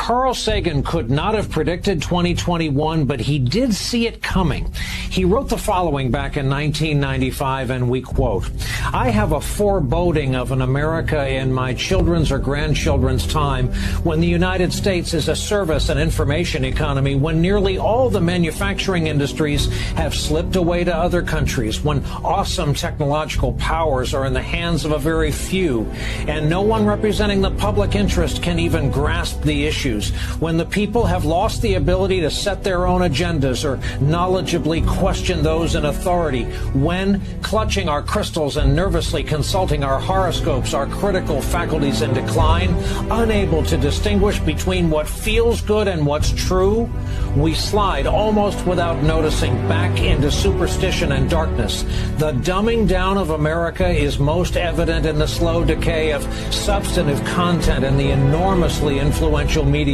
Carl Sagan could not have predicted 2021, but he did see it coming. He wrote the following back in 1995, and we quote, "I have a foreboding of an America in my children's or grandchildren's time when the United States is a service and information economy, when nearly all the manufacturing industries have slipped away to other countries, when awesome technological powers are in the hands of a very few, and no one representing the public interest can even grasp the issues, when the people have lost the ability to set their own agendas or knowledgeably question those in authority, when, clutching our crystals and nervously consulting our horoscopes, our critical faculties in decline, unable to distinguish between what feels good and what's true, we slide almost without noticing back into superstition and darkness. The dumbing down of America is most evident in the slow decay of substantive content in the enormously influential media,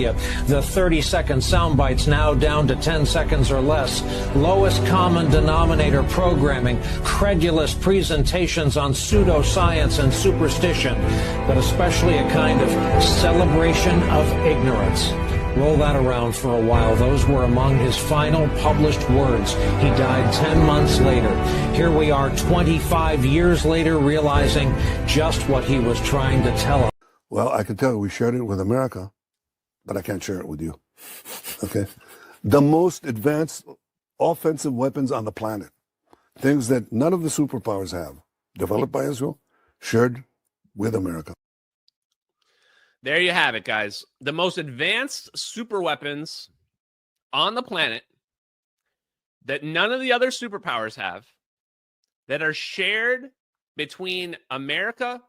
the 30-second sound bites now down to 10 seconds or less, lowest common denominator programming, credulous presentations on pseudoscience and superstition, but especially a kind of celebration of ignorance." Roll that around for a while. Those were among his final published words. He died 10 months later. Here we are 25 years later, realizing just what he was trying to tell us. Well, I can tell you we shared it with America, but I can't share it with you. Okay? The most advanced offensive weapons on the planet, things that none of the superpowers have, developed by Israel, shared with America. There you have it, guys. The most advanced super weapons on the planet that none of the other superpowers have, that are shared between America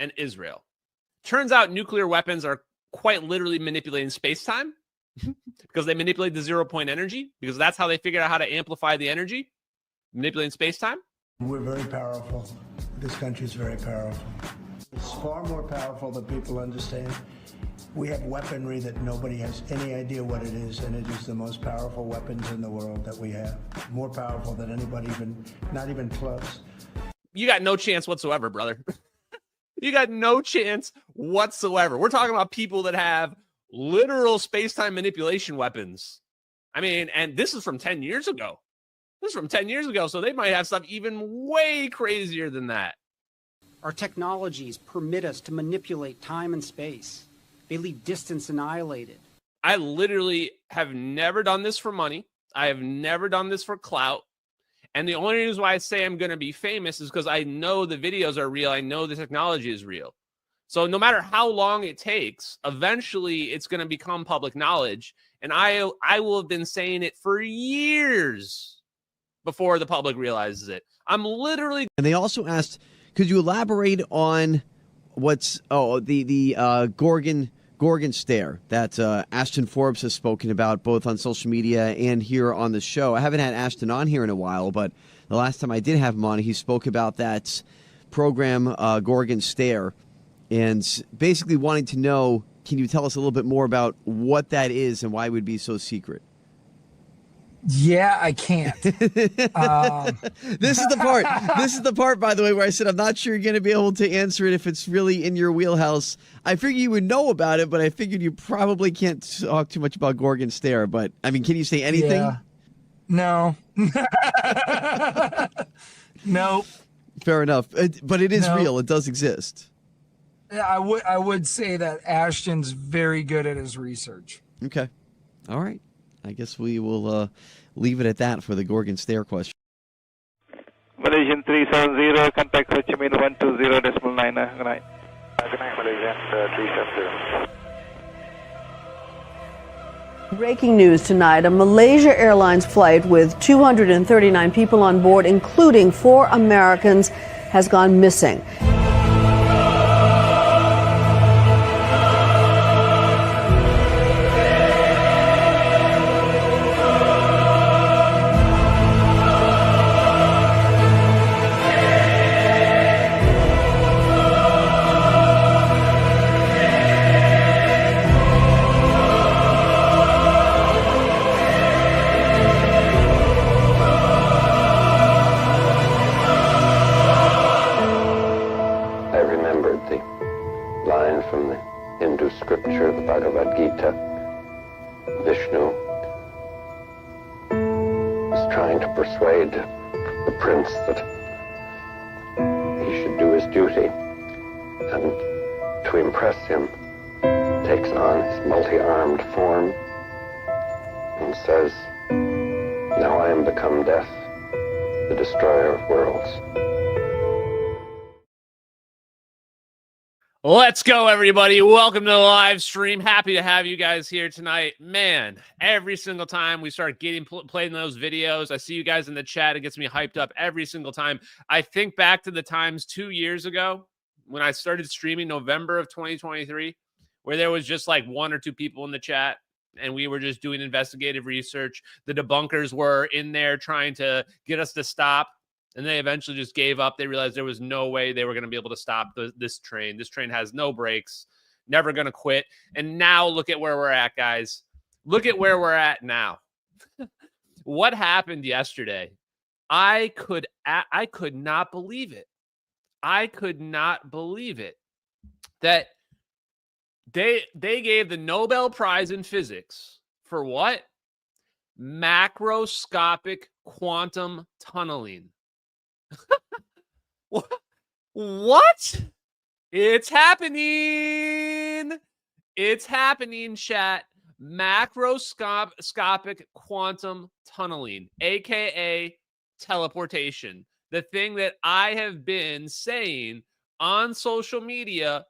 and Israel. Turns out nuclear weapons are quite literally manipulating space-time because they manipulate the zero-point energy, because that's how they figured out how to amplify the energy, manipulating space-time. We're very powerful. This country is very powerful. It's far more powerful than people understand. We have weaponry that nobody has any idea what it is, and it is the most powerful weapons in the world that we have. More powerful than anybody, not even close. You got no chance whatsoever, brother. You got no chance whatsoever. We're talking about people that have literal space-time manipulation weapons. I mean, and this is from 10 years ago. This is from 10 years ago, so they might have stuff even way crazier than that. Our technologies permit us to manipulate time and space. They leave distance annihilated. I literally have never done this for money. I have never done this for clout. And the only reason why I say I'm going to be famous is because I know the videos are real. I know the technology is real. So no matter how long it takes, eventually it's going to become public knowledge. And I will have been saying it for years before the public realizes it. I'm literally... And they also asked... Could you elaborate on what's the Gorgon stare that Ashton Forbes has spoken about both on social media and here on the show? I haven't had Ashton on here in a while, but the last time I did have him on, he spoke about that program, Gorgon stare, and basically wanting to know, can you tell us a little bit more about what that is and why it would be so secret? Yeah, I can't. This is the part. This is the part, by the way, where I said I'm not sure you're going to be able to answer it if it's really in your wheelhouse. I figured you would know about it, but I figured you probably can't talk too much about Gorgon stare. But I mean, can you say anything? Yeah. No. No. Fair enough, but it is real. It does exist. I would say that Ashton's very good at his research. Okay. All right. I guess we will leave it at that for the Gorgon stare question. Malaysian 370, contact Ho Chi Minh 120.9. Good night. Good night, Malaysian 370. Breaking news tonight, a Malaysia Airlines flight with 239 people on board, including 4 Americans, has gone missing. Vishnu is trying to persuade the prince that he should do his duty, and to impress him takes on his multi-armed form and says, "Now I am become death, the destroyer of worlds." Let's go, everybody. Welcome to the live stream. Happy to have you guys here tonight. Man, every single time we start playing those videos, I see you guys in the chat. It gets me hyped up every single time. I think back to the times 2 years ago when I started streaming November of 2023, where there was just like 1 or 2 people in the chat, and we were just doing investigative research. The debunkers were in there trying to get us to stop. And they eventually just gave up. They realized there was no way they were going to be able to stop this train. This train has no brakes, never going to quit. And now look at where we're at, guys. Look at where we're at now. What happened yesterday? I could not believe it. I could not believe it. That they gave the Nobel Prize in physics for what? Macroscopic quantum tunneling. What? It's happening. It's happening, chat. Macroscopic quantum tunneling, aka teleportation. The thing that I have been saying on social media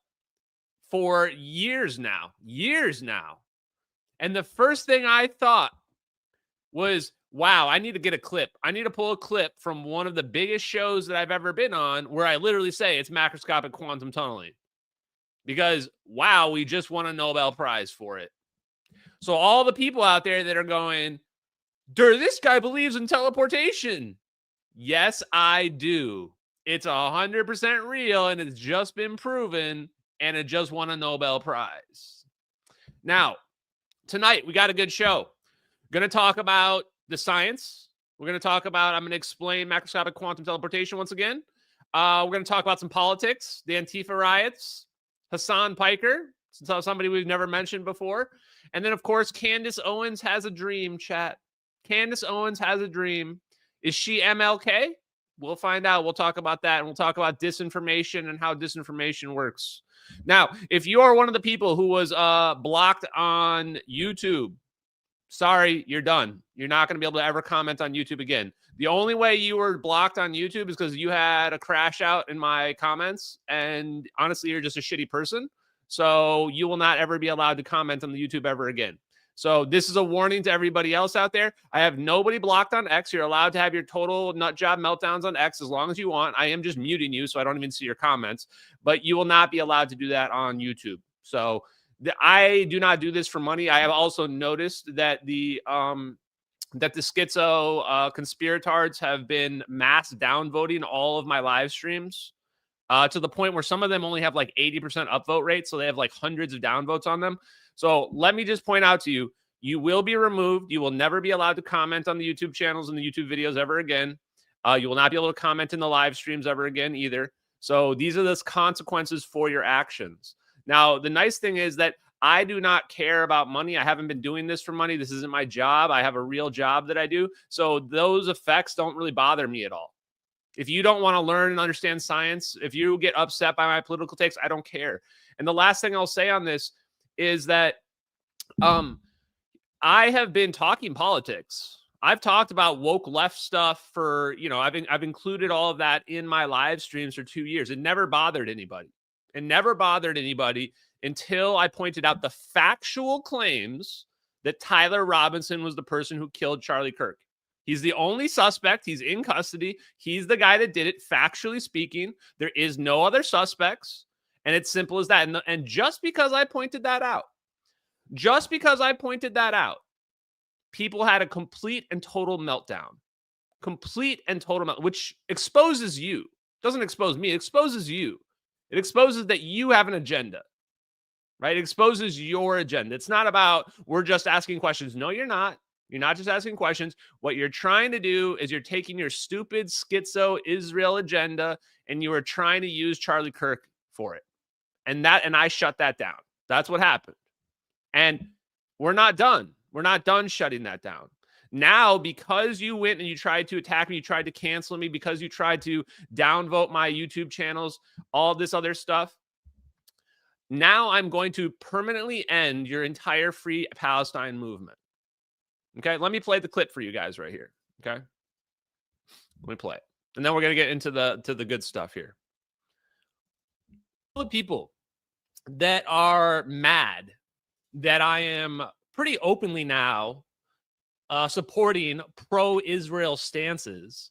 for years now. And the first thing I thought was, wow, I need to get a clip. I need to pull a clip from one of the biggest shows that I've ever been on where I literally say it's macroscopic quantum tunneling. Because, wow, we just won a Nobel Prize for it. So all the people out there that are going, this guy believes in teleportation. Yes, I do. It's 100% real, and it's just been proven, and it just won a Nobel Prize. Now, tonight, we got a good show. Going to talk about the science. I'm going to explain macroscopic quantum teleportation once again. We're going to talk about some politics, the Antifa riots, Hasan Piker, somebody we've never mentioned before. And then, of course, Candace Owens has a dream, chat. Candace Owens has a dream. Is she MLK? We'll find out. We'll talk about that, and we'll talk about disinformation and how disinformation works. Now, if you are one of the people who was blocked on YouTube, sorry, you're done. You're not going to be able to ever comment on YouTube again. The only way you were blocked on YouTube is because you had a crash out in my comments. And honestly, you're just a shitty person. So you will not ever be allowed to comment on the YouTube ever again. So this is a warning to everybody else out there. I have nobody blocked on X. You're allowed to have your total nut job meltdowns on X as long as you want. I am just muting you, so I don't even see your comments. But you will not be allowed to do that on YouTube. So I do not do this for money. I have also noticed that the schizo conspiratards have been mass downvoting all of my live streams to the point where some of them only have like 80% upvote rate. So they have like hundreds of downvotes on them. So let me just point out to you, you will be removed. You will never be allowed to comment on the YouTube channels and the YouTube videos ever again. You will not be able to comment in the live streams ever again either. So these are the consequences for your actions. Now, the nice thing is that I do not care about money. I haven't been doing this for money. This isn't my job. I have a real job that I do. So those effects don't really bother me at all. If you don't want to learn and understand science, if you get upset by my political takes, I don't care. And the last thing I'll say on this is that I have been talking politics. I've talked about woke left stuff for, I've included all of that in my live streams for 2 years. It never bothered anybody. Until I pointed out the factual claims that Tyler Robinson was the person who killed Charlie Kirk. He's the only suspect. He's in custody. He's the guy that did it. Factually speaking, there is no other suspects. And it's simple as that. And just because I pointed that out, people had a complete and total meltdown. Which exposes you. Doesn't expose me. It exposes you. It exposes that you have an agenda, right? It exposes your agenda. It's not about we're just asking questions. No, you're not. You're not just asking questions. What you're trying to do is you're taking your stupid schizo Israel agenda and you are trying to use Charlie Kirk for it. And I shut that down. That's what happened. And we're not done. We're not done shutting that down. Now, because you went and you tried to attack me, you tried to cancel me, because you tried to downvote my YouTube channels, all this other stuff, now I'm going to permanently end your entire Free Palestine movement. Okay, let me play the clip for you guys right here. Okay, let me play it. And then we're going to get into the good stuff here. The people that are mad that I am pretty openly now supporting pro-Israel stances,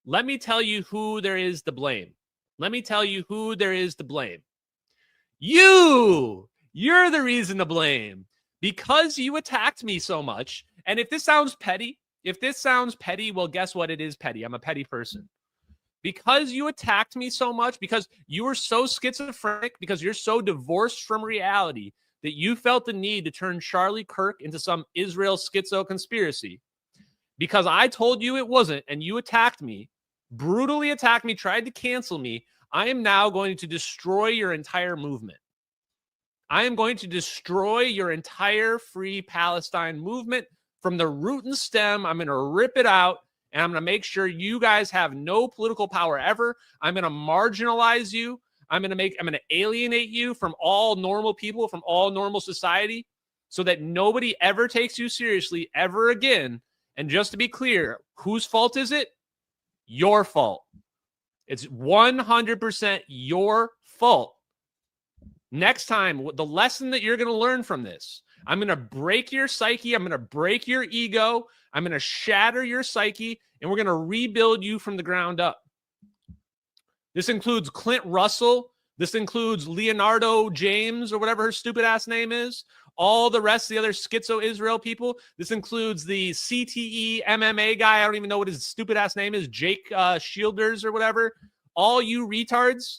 let me tell you who there is to blame. Let me tell you who there is to blame. You're the reason to blame, because you attacked me so much. And if this sounds petty, well, guess what? It is petty. I'm a petty person. Because you attacked me so much, because you were so schizophrenic, because you're so divorced from reality that you felt the need to turn Charlie Kirk into some Israel schizo conspiracy, because I told you it wasn't, and you attacked me, brutally attacked me, tried to cancel me, I am now going to destroy your entire movement. I am going to destroy your entire Free Palestine movement from the root and stem. I'm going to rip it out, and I'm going to make sure you guys have no political power ever. I'm going to marginalize you. I'm going to alienate you from all normal people, from all normal society, so that nobody ever takes you seriously ever again. And just to be clear, whose fault is it? Your fault. It's 100% your fault. Next time, the lesson that you're going to learn from this, I'm going to break your psyche. I'm going to break your ego. I'm going to shatter your psyche, and we're going to rebuild you from the ground up. This includes Clint Russell. This includes Leonardo James, or whatever her stupid ass name is. All the rest of the other schizo Israel people. This includes the CTE MMA guy. I don't even know what his stupid ass name is. Jake Shielders or whatever. All you retards,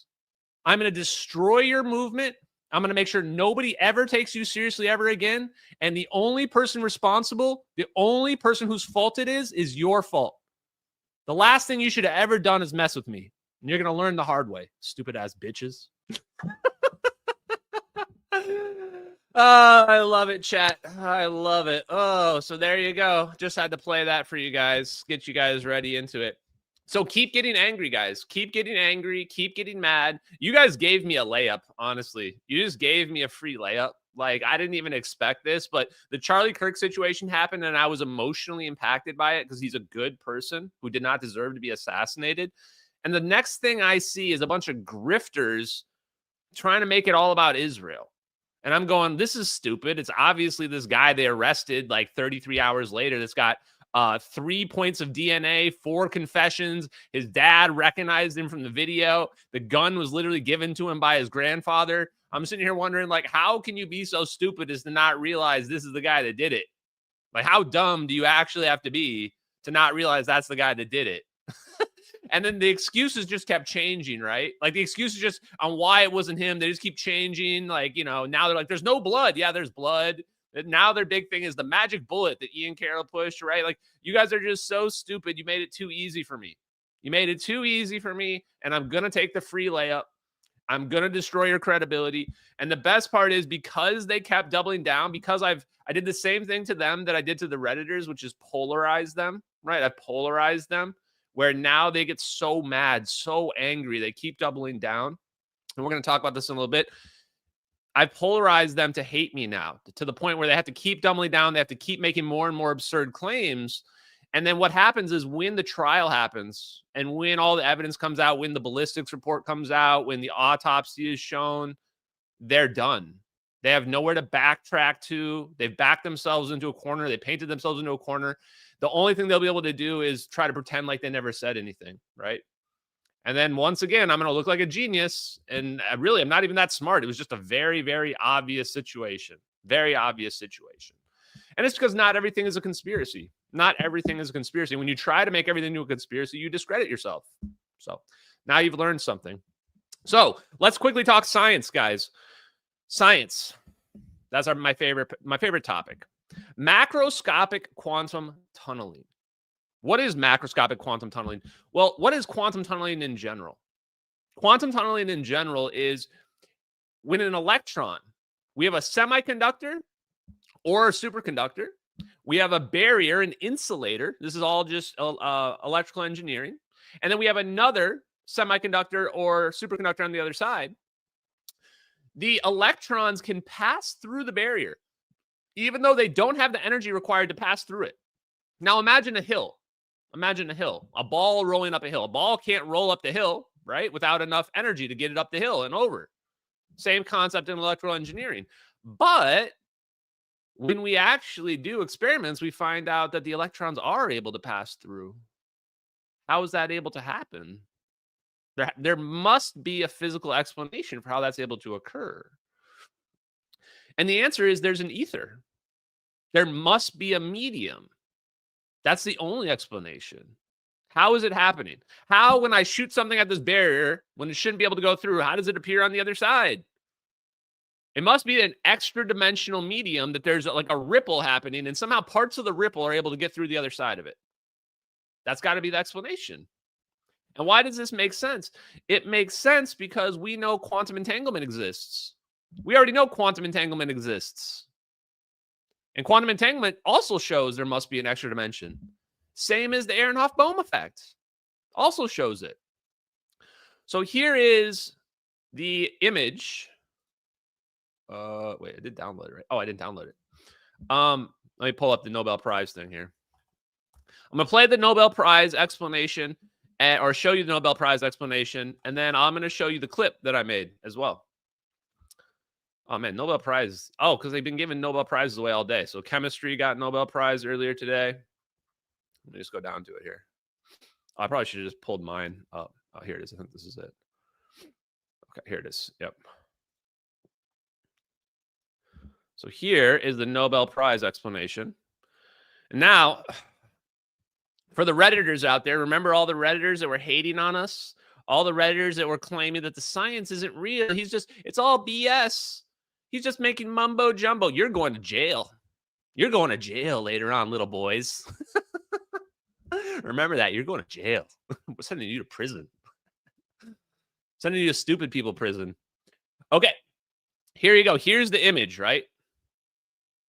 I'm going to destroy your movement. I'm going to make sure nobody ever takes you seriously ever again. And the only person responsible, the only person whose fault it is your fault. The last thing you should have ever done is mess with me. And you're going to learn the hard way, stupid ass bitches. Oh, I love it, chat. I love it. Oh, so there you go. Just had to play that for you guys, get you guys ready into it. So keep getting angry, guys. Keep getting angry. Keep getting mad. You guys gave me a layup, honestly. You just gave me a free layup. Like, I didn't even expect this, but the Charlie Kirk situation happened, and I was emotionally impacted by it because he's a good person who did not deserve to be assassinated. And the next thing I see is a bunch of grifters trying to make it all about Israel. And I'm going, this is stupid. It's obviously this guy they arrested like 33 hours later that's got 3 points of DNA, 4 confessions. His dad recognized him from the video. The gun was literally given to him by his grandfather. I'm sitting here wondering, like, how can you be so stupid as to not realize this is the guy that did it? Like, how dumb do you actually have to be to not realize that's the guy that did it? And then the excuses just kept changing, right? Like, the excuses just on why it wasn't him, they just keep changing. Like, you know, now they're like, there's no blood. Yeah, there's blood. Now their big thing is the magic bullet that Ian Carroll pushed, right? Like, you guys are just so stupid. You made it too easy for me. You made it too easy for me, and I'm going to take the free layup. I'm going to destroy your credibility. And the best part is, because they kept doubling down, because I did the same thing to them that I did to the Redditors, which is polarize them, right? I polarized them, where now they get so mad, so angry, they keep doubling down. And we're going to talk about this in a little bit. I polarized them to hate me now, to the point where they have to keep doubling down. They have to keep making more and more absurd claims. And then what happens is, when the trial happens and when all the evidence comes out, when the ballistics report comes out, when the autopsy is shown, they're done. They have nowhere to backtrack to. They've backed themselves into a corner. They painted themselves into a corner. The only thing they'll be able to do is try to pretend like they never said anything, right? And then once again, I'm going to look like a genius. And really, I'm not even that smart. It was just a very, very obvious situation. Very obvious situation. And it's because not everything is a conspiracy. Not everything is a conspiracy. When you try to make everything into a conspiracy, you discredit yourself. So now you've learned something. So let's quickly talk science, guys. Science. That's my favorite topic. Macroscopic quantum tunneling. What is macroscopic quantum tunneling? Well, what is quantum tunneling in general? Quantum tunneling in general is when an electron, we have a semiconductor or a superconductor, We have a barrier, an insulator. This is all just electrical engineering. And then we have another semiconductor or superconductor on the other side. The electrons can pass through the barrier, even though they don't have the energy required to pass through it. Now imagine a hill. Imagine a hill, a ball rolling up a hill. A ball can't roll up the hill, right, without enough energy to get it up the hill and over. Same concept in electrical engineering. But when we actually do experiments, we find out that the electrons are able to pass through. How is that able to happen? There must be a physical explanation for how that's able to occur. And the answer is there's an ether. There must be a medium. That's the only explanation. How is it happening? How, when I shoot something at this barrier, when it shouldn't be able to go through, how does it appear on the other side? It must be an extra dimensional medium that there's like a ripple happening, and somehow parts of the ripple are able to get through the other side of it. That's got to be the explanation. And why does this make sense? It makes sense because we know quantum entanglement exists. We already know quantum entanglement exists. And quantum entanglement also shows there must be an extra dimension. Same as the Aharonov-Bohm effect. Also shows it. So here is the image. Wait, I did download it, right? Oh, I didn't download it. Let me pull up the Nobel Prize thing here. I'm going to play the Nobel Prize explanation or show you the Nobel Prize explanation. And then I'm going to show you the clip that I made as well. Oh, man, Nobel Prize. Oh, because they've been giving Nobel Prizes away all day. So chemistry got Nobel Prize earlier today. Let me just go down to it here. I probably should have just pulled mine up. Oh, here it is. I think this is it. Okay, here it is. Yep. So here is the Nobel Prize explanation. And now, for the Redditors out there, remember all the Redditors that were hating on us? All the Redditors that were claiming that the science isn't real. It's all BS. He's just making mumbo jumbo. You're going to jail. You're going to jail later on, little boys. Remember that. You're going to jail. We're sending you to prison. Sending you to stupid people prison. Okay. Here you go. Here's the image, right?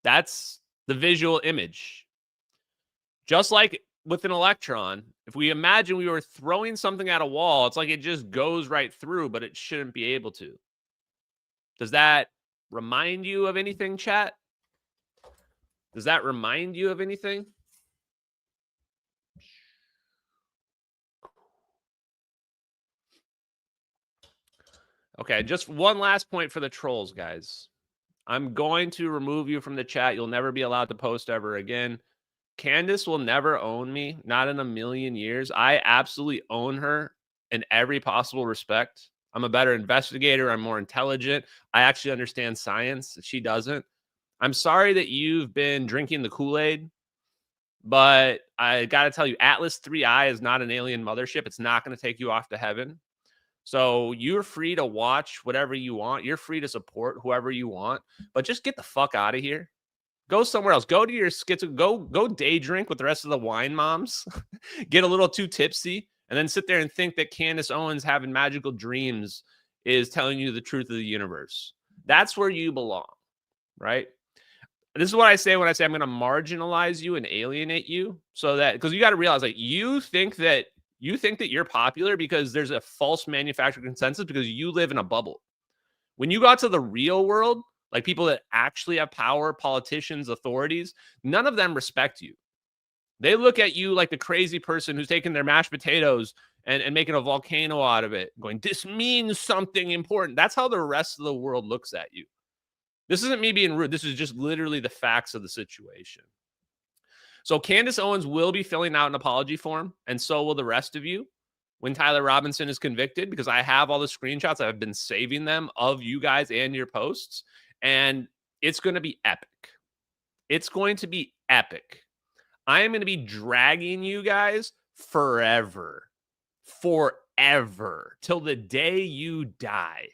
That's the visual image. Just like with an electron, if we imagine we were throwing something at a wall, it's like it just goes right through, but it shouldn't be able to. Does that remind you of anything, chat? Does that remind you of anything? Okay, just one last point for the trolls, guys. I'm going to remove you from the chat. You'll never be allowed to post ever again. Candace will never own me, not in a million years. I absolutely own her in every possible respect. I'm a better investigator. I'm more intelligent. I actually understand science. She doesn't. I'm sorry that you've been drinking the Kool-Aid, but I got to tell you, Atlas 3I is not an alien mothership. It's not going to take you off to heaven. So you're free to watch whatever you want. You're free to support whoever you want, but just get the fuck out of here. Go somewhere else. Go to your go day drink with the rest of the wine moms. Get a little too tipsy and then sit there and think that Candace Owens having magical dreams is telling you the truth of the universe. That's where you belong, right? This is what I say when I say I'm going to marginalize you and alienate you, so that, because you got to realize, like, you think that you're popular because there's a false manufactured consensus because you live in a bubble. When you got to the real world, like people that actually have power, politicians, authorities, none of them respect you. They look at you like the crazy person who's taking their mashed potatoes and making a volcano out of it, going, this means something important. That's how the rest of the world looks at you. This isn't me being rude. This is just literally the facts of the situation. So Candace Owens will be filling out an apology form, and so will the rest of you when Tyler Robinson is convicted, because I have all the screenshots. I've been saving them of you guys and your posts, and it's going to be epic. It's going to be epic. I am going to be dragging you guys forever, till the day you die.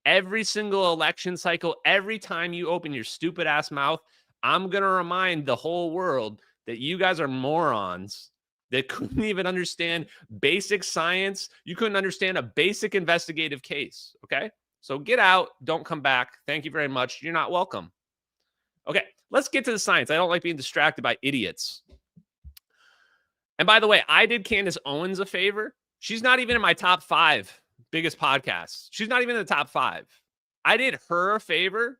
Every single election cycle, every time you open your stupid ass mouth, I'm going to remind the whole world that you guys are morons that couldn't even understand basic science. You couldn't understand a basic investigative case, okay? So get out. Don't come back. Thank you very much. You're not welcome. Okay, let's get to the science. I don't like being distracted by idiots. And by the way, I did Candace Owens a favor. She's not even in my top 5 biggest podcasts. She's not even in the top 5. I did her a favor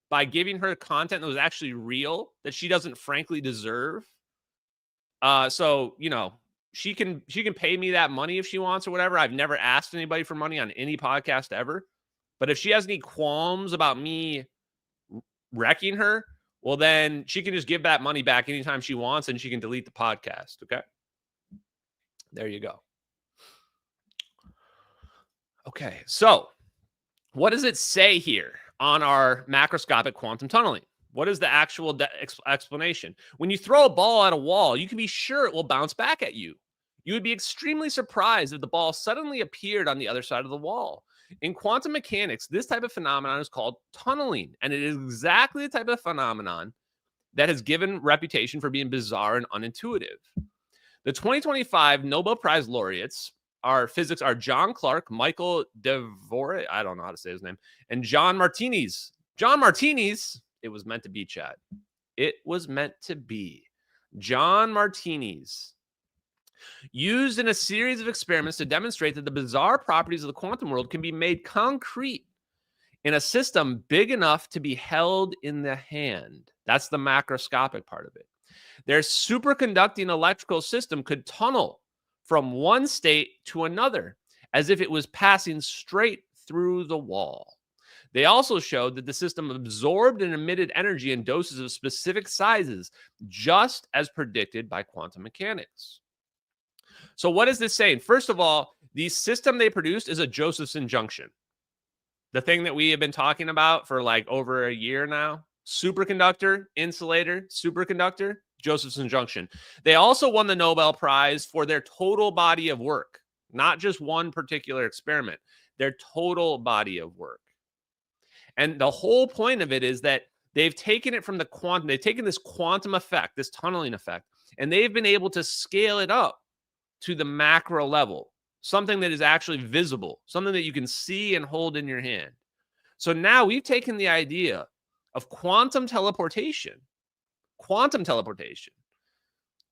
by giving her content that was actually real, that she doesn't frankly deserve. So, you know, she can pay me that money if she wants or whatever. I've never asked anybody for money on any podcast ever. But if she has any qualms about me wrecking her, well, then she can just give that money back anytime she wants and she can delete the podcast. Okay. There you go. Okay. So what does it say here on our macroscopic quantum tunneling? What is the actual explanation? When you throw a ball at a wall, you can be sure it will bounce back at you. You would be extremely surprised if the ball suddenly appeared on the other side of the wall. In quantum mechanics, this type of phenomenon is called tunneling, and it is exactly the type of phenomenon that has given reputation for being bizarre and unintuitive. The 2025 Nobel Prize laureates are John Clark, Michael Devore, I don't know how to say his name, and John Martinis. John Martinis, it was meant to be, Chad. It was meant to be. John Martinis used in a series of experiments to demonstrate that the bizarre properties of the quantum world can be made concrete in a system big enough to be held in the hand. That's the macroscopic part of it. Their superconducting electrical system could tunnel from one state to another as if it was passing straight through the wall. They also showed that the system absorbed and emitted energy in doses of specific sizes, just as predicted by quantum mechanics. So what is this saying? First of all, the system they produced is a Josephson junction. The thing that we have been talking about for like over a year now. Superconductor, insulator, superconductor, Josephson junction. They also won the Nobel Prize for their total body of work, not just one particular experiment, their total body of work. And the whole point of it is that they've taken it from the quantum, they've taken this quantum effect, this tunneling effect, and they've been able to scale it up to the macro level, something that is actually visible, something that you can see and hold in your hand. So now we've taken the idea of quantum teleportation,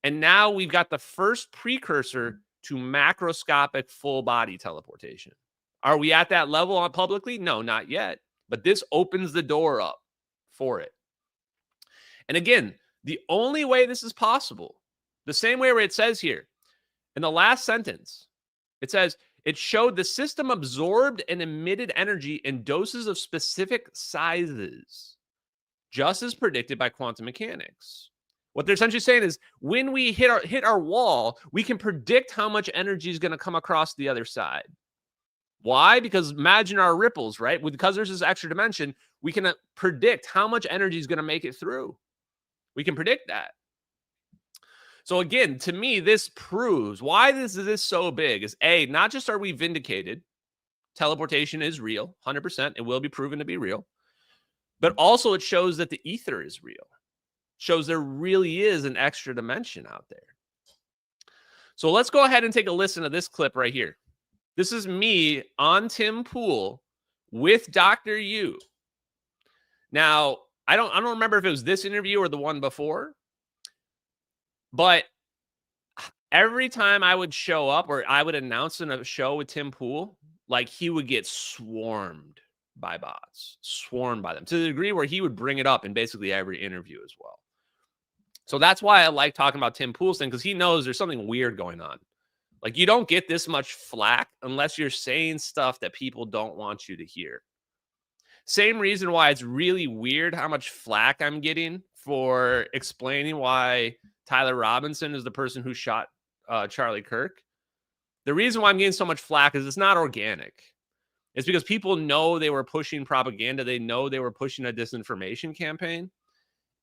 and now we've got the first precursor to macroscopic full body teleportation. Are we at that level publicly? No, not yet. But this opens the door up for it. And again, the only way this is possible, the same way where it says here, in the last sentence, it says, it showed the system absorbed and emitted energy in doses of specific sizes, just as predicted by quantum mechanics. What they're essentially saying is when we hit our wall, we can predict how much energy is going to come across the other side. Why? Because imagine our ripples, right? Because there's this extra dimension, we can predict how much energy is going to make it through. We can predict that. So again, to me, this proves why this is so big is A, not just are we vindicated, teleportation is real, 100%, it will be proven to be real, but also it shows that the ether is real. Shows there really is an extra dimension out there. So let's go ahead and take a listen to this clip right here. This is me on Tim Pool with Dr. Yu. Now, I don't remember if it was this interview or the one before, but every time I would show up or I would announce in a show with Tim Pool, like he would get swarmed by bots, swarmed by them to the degree where he would bring it up in basically every interview as well. So that's why I like talking about Tim Pool's thing, because he knows there's something weird going on. Like you don't get this much flack unless you're saying stuff that people don't want you to hear. Same reason why it's really weird how much flack I'm getting for explaining why Tyler Robinson is the person who shot Charlie Kirk. The reason why I'm getting so much flack is it's not organic. It's because people know they were pushing propaganda. They know they were pushing a disinformation campaign.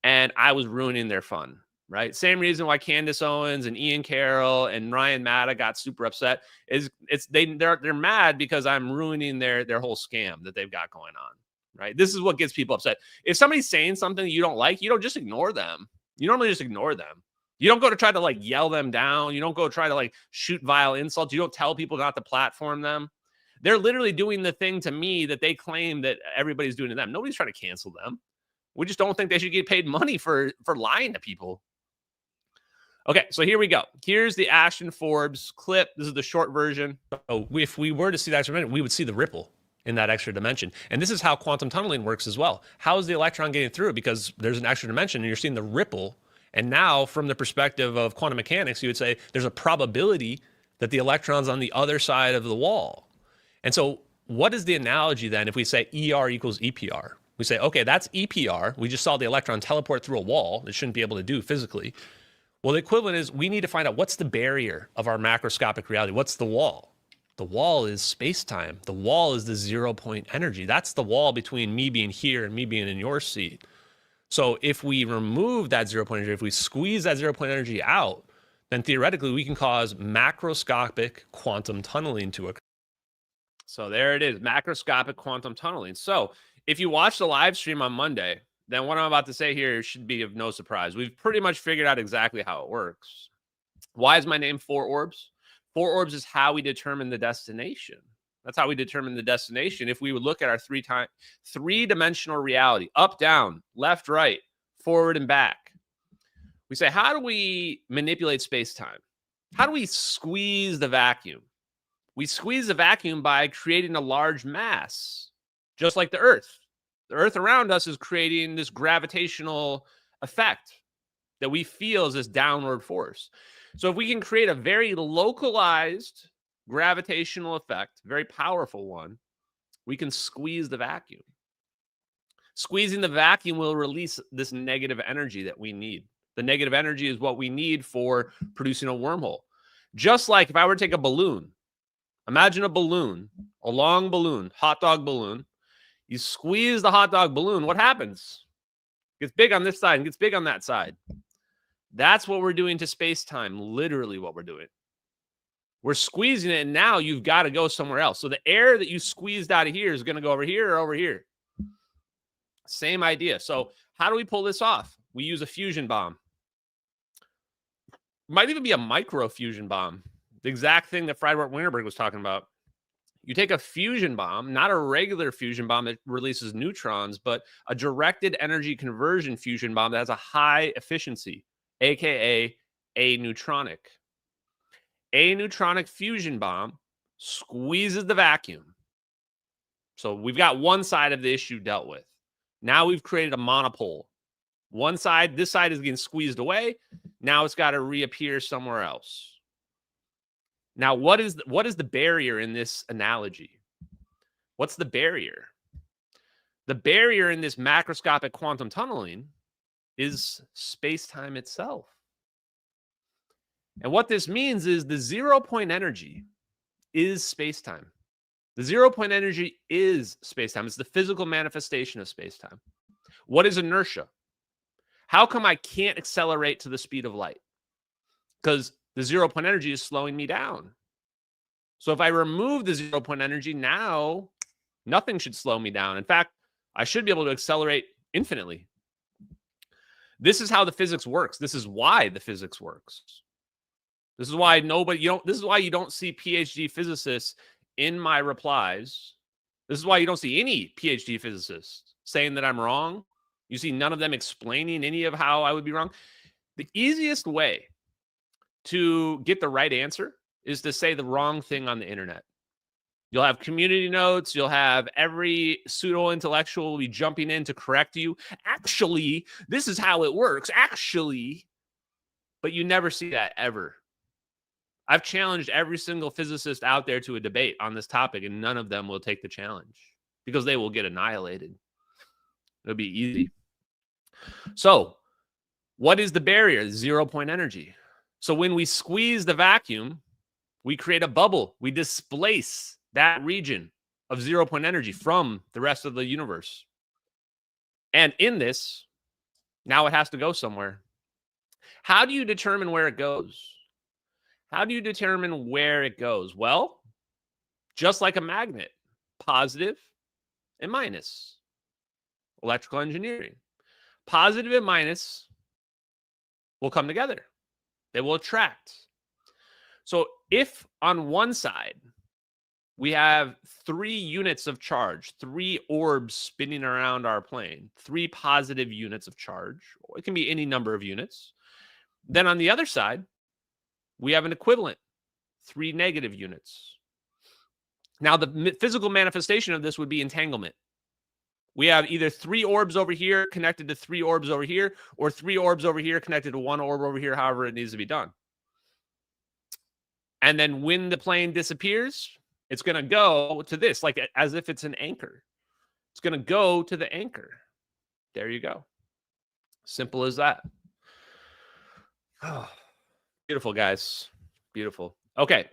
And I was ruining their fun, right? Same reason why Candace Owens and Ian Carroll and Ryan Matta got super upset is they're mad because I'm ruining their whole scam that they've got going on, right? This is what gets people upset. If somebody's saying something you don't like, you don't just ignore them. You normally just ignore them. You don't go to try to like yell them down. You don't go try to like shoot vile insults. You don't tell people not to platform them. They're literally doing the thing to me that they claim that everybody's doing to them. Nobody's trying to cancel them. We just don't think they should get paid money for lying to people. Okay, so here we go. Here's the Ashton Forbes clip. This is the short version. So if we were to see that extra dimension, we would see the ripple in that extra dimension. And this is how quantum tunneling works as well. How is the electron getting through? Because there's an extra dimension and you're seeing the ripple. And now from the perspective of quantum mechanics, you would say there's a probability that the electron's on the other side of the wall. And so what is the analogy then if we say ER equals EPR? We say, okay, that's EPR. We just saw the electron teleport through a wall. It shouldn't be able to do physically. Well, the equivalent is we need to find out what's the barrier of our macroscopic reality. What's the wall? The wall is space-time. The wall is the 0-point energy. That's the wall between me being here and me being in your seat. So if we remove that 0-point energy, if we squeeze that 0-point energy out, then theoretically we can cause macroscopic quantum tunneling to occur. So there it is, macroscopic quantum tunneling. So if you watch the live stream on Monday, then what I'm about to say here should be of no surprise. We've pretty much figured out exactly how it works. Why is my name 4 orbs? 4 orbs is how we determine the destination. That's how we determine the destination. If we would look at our three-dimensional reality, up, down, left, right, forward, and back, we say, how do we manipulate space-time? How do we squeeze the vacuum? We squeeze the vacuum by creating a large mass, just like the Earth. The Earth around us is creating this gravitational effect that we feel as this downward force. So if we can create a very localized gravitational effect, very powerful one, we can squeeze the vacuum. Squeezing the vacuum will release this negative energy that we need. The negative energy is what we need for producing a wormhole. Just like if I were to take a balloon, imagine a balloon, a long balloon, hot dog balloon. You squeeze the hot dog balloon, what happens? It gets big on this side and gets big on that side. That's what we're doing to space-time, literally what we're doing. We're squeezing it, and now you've got to go somewhere else. So the air that you squeezed out of here is going to go over here or over here. Same idea. So how do we pull this off? We use a fusion bomb. Might even be a micro fusion bomb. The exact thing that Friedrich Wienerberg was talking about. You take a fusion bomb, not a regular fusion bomb that releases neutrons, but a directed energy conversion fusion bomb that has a high efficiency, aka aneutronic. Aneutronic fusion bomb squeezes the vacuum. So we've got one side of the issue dealt with. Now we've created a monopole. One side, this side is getting squeezed away. Now it's got to reappear somewhere else. Now, what is the barrier in this analogy? What's the barrier? The barrier in this macroscopic quantum tunneling is space-time itself. And what this means is the 0-point energy is space-time. The 0-point energy is space-time. It's the physical manifestation of space-time. What is inertia? How come I can't accelerate to the speed of light? Because the 0-point energy is slowing me down. So if I remove the 0-point energy, now nothing should slow me down. In fact, I should be able to accelerate infinitely. This is how the physics works. This is why the physics works. This is why this is why you don't see PhD physicists in my replies. This is why you don't see any PhD physicists saying that I'm wrong. You see none of them explaining any of how I would be wrong. The easiest way to get the right answer is to say the wrong thing on the internet. You'll have community notes. You'll have every pseudo-intellectual will be jumping in to correct you. Actually, this is how it works. Actually. But you never see that ever. I've challenged every single physicist out there to a debate on this topic, and none of them will take the challenge because they will get annihilated. It'll be easy. So, what is the barrier? 0-point energy. So when we squeeze the vacuum, we create a bubble. We displace that region of 0-point energy from the rest of the universe. And in this, now it has to go somewhere. How do you determine where it goes? How do you determine where it goes? Well, just like a magnet, positive and minus. Electrical engineering. Positive and minus will come together. They will attract. So if on one side we have 3 units of charge, 3 orbs spinning around our plane, 3 positive units of charge. It can be any number of units. Then on the other side, we have an equivalent, 3 negative units. Now, the physical manifestation of this would be entanglement. We have either 3 orbs over here connected to 3 orbs over here, or 3 orbs over here connected to 1 orb over here, however it needs to be done. And then when the plane disappears, it's going to go to this, like as if it's an anchor. It's going to go to the anchor. There you go. Simple as that. Oh, beautiful, guys. Beautiful. Okay.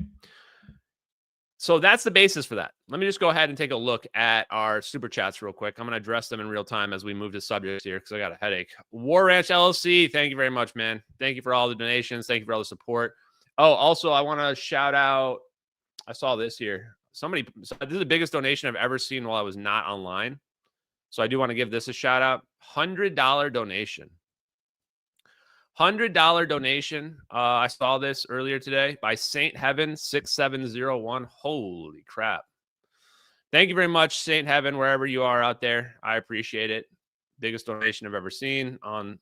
So that's the basis for that. Let me just go ahead and take a look at our super chats real quick. I'm going to address them in real time as we move to subjects here because I got a headache. War Ranch LLC, thank you very much, man. Thank you for all the donations. Thank you for all the support. Oh, also, I want to shout out, I saw this here. This is the biggest donation I've ever seen while I was not online. So I do want to give this a shout out. $100 donation. $100 donation. I saw this earlier today by Saint Heaven 6701. Holy crap. Thank you very much, Saint Heaven, wherever you are out there. I appreciate it. Biggest donation I've ever seen on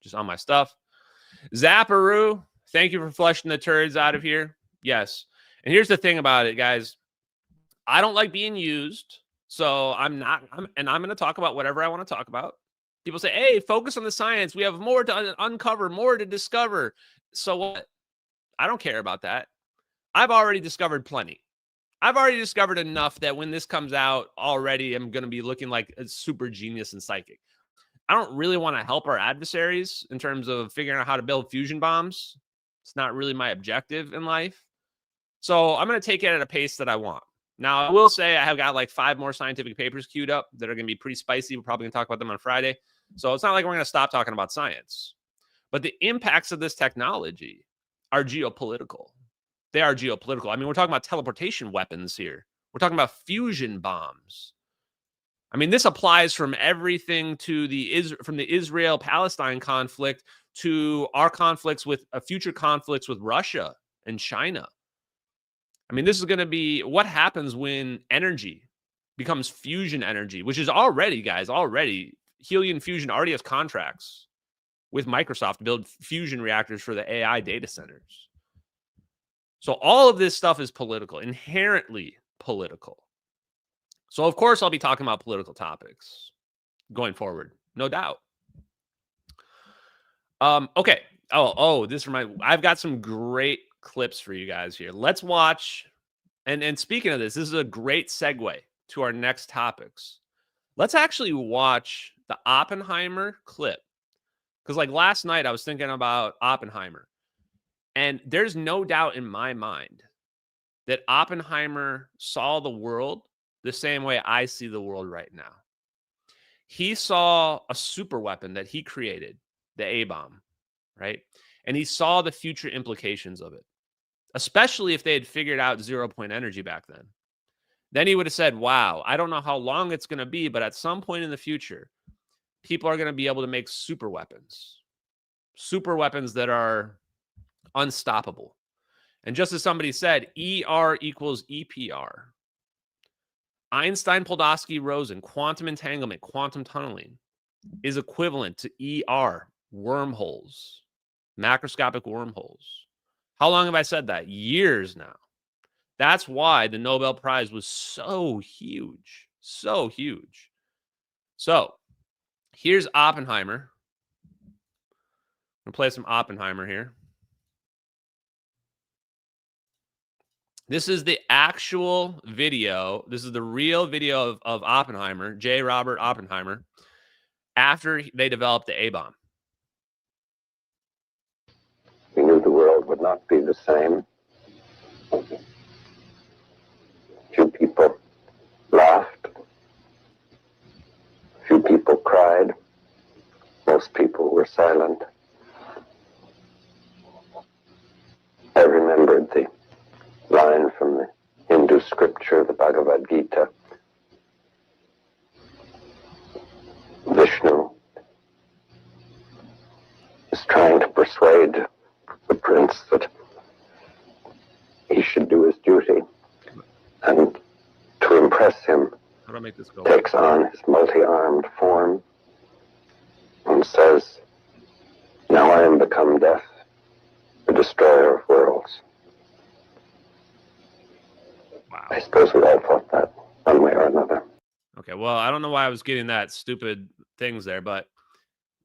just on my stuff. Zapparoo, thank you for flushing the turds out of here. Yes. And here's the thing about it, guys. I don't like being used. So I'm going to talk about whatever I want to talk about. People say, hey, focus on the science. We have more to uncover, more to discover. So what? I don't care about that. I've already discovered plenty. I've already discovered enough that when this comes out already, I'm going to be looking like a super genius and psychic. I don't really want to help our adversaries in terms of figuring out how to build fusion bombs. It's not really my objective in life. So I'm going to take it at a pace that I want. Now, I will say I have got like 5 more scientific papers queued up that are going to be pretty spicy. We're probably going to talk about them on Friday. So it's not like we're going to stop talking about science. But the impacts of this technology are geopolitical. They are geopolitical. I mean, we're talking about teleportation weapons here. We're talking about fusion bombs. I mean, this applies from everything to from the Israel-Palestine conflict to our conflicts with future conflicts with Russia and China. I mean, this is going to be what happens when energy becomes fusion energy, which is already, guys, helium fusion already has contracts with Microsoft to build fusion reactors for the AI data centers. So all of this stuff is political, inherently political. So, of course, I'll be talking about political topics going forward, no doubt. Okay. I've got some great clips for you guys here. Let's watch. And speaking of this is a great segue to our next topics. Let's actually watch the Oppenheimer clip. Because like last night, I was thinking about Oppenheimer. And there's no doubt in my mind that Oppenheimer saw the world the same way I see the world right now. He saw a super weapon that he created, the A-bomb, right? And he saw the future implications of it, especially if they had figured out 0-point energy back then. Then he would have said, wow, I don't know how long it's going to be, but at some point in the future, people are going to be able to make super weapons that are unstoppable. And just as somebody said, ER equals EPR. Einstein-Podolsky-Rosen, quantum entanglement, quantum tunneling is equivalent to ER, wormholes, macroscopic wormholes. How long have I said that? Years now. That's why the Nobel Prize was so huge, so huge. So here's Oppenheimer. I'm going to play some Oppenheimer here. This is the actual video. This is the real video of Oppenheimer, J. Robert Oppenheimer, after they developed the A-bomb. We knew the world would not be the same. Few people laughed. Few people cried. Most people were silent. I remembered the line from the Hindu scripture, the Bhagavad Gita. Vishnu is trying to persuade the prince that he should do his duty impress him, How do I make this go? takes on his multi-armed form and says, "Now I am become death, the destroyer of worlds." Wow. I suppose we all thought that one way or another. Okay, well, I don't know why I was getting that stupid things there, but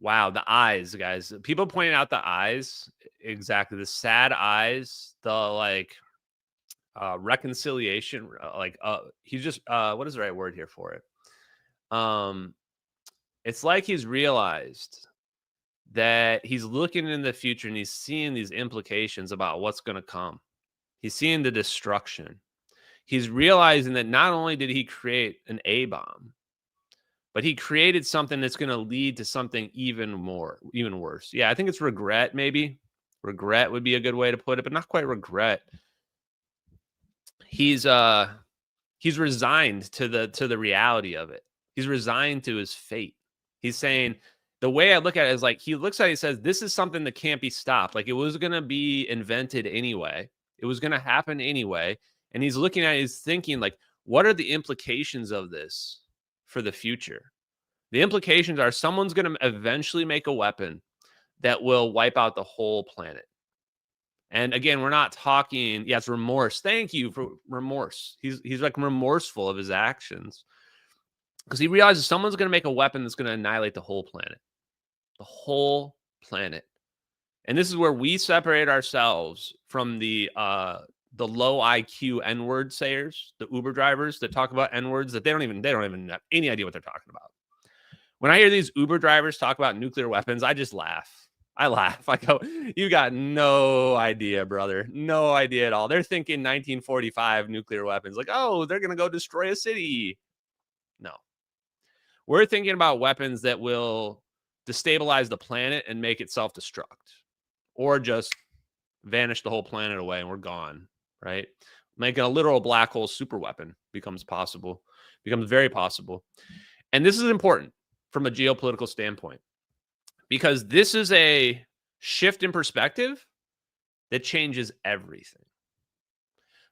wow, the eyes, guys. People pointing out the eyes, exactly, the sad eyes, the like reconciliation, he's just what is the right word here for it? It's like he's realized that he's looking in the future and he's seeing these implications about what's going to come. He's seeing the destruction. He's realizing that not only did he create an A-bomb, but he created something that's going to lead to something even worse. Yeah, I think it's regret, maybe. Regret would be a good way to put it, but not quite regret. He's resigned to the reality of it. He's resigned to his fate. He's saying, the way I look at it is like, he looks at it, he says, this is something that can't be stopped. Like, it was going to be invented anyway. It was going to happen anyway. And he's looking at it, he's thinking, like, what are the implications of this for the future? The implications are someone's going to eventually make a weapon that will wipe out the whole planet. And again, we're not talking, yes, remorse. Thank you for remorse. He's like remorseful of his actions because he realizes someone's going to make a weapon that's going to annihilate the whole planet. The whole planet. And this is where we separate ourselves from the low IQ N-word sayers, the Uber drivers that talk about N-words that they don't even have any idea what they're talking about. When I hear these Uber drivers talk about nuclear weapons, I just laugh. I laugh. I go, you got no idea, brother. No idea at all. They're thinking 1945 nuclear weapons. Like, oh, they're going to go destroy a city. No. We're thinking about weapons that will destabilize the planet and make it self-destruct. Or just vanish the whole planet away and we're gone, right? Making a literal black hole super weapon becomes very possible. And this is important from a geopolitical standpoint, because this is a shift in perspective that changes everything.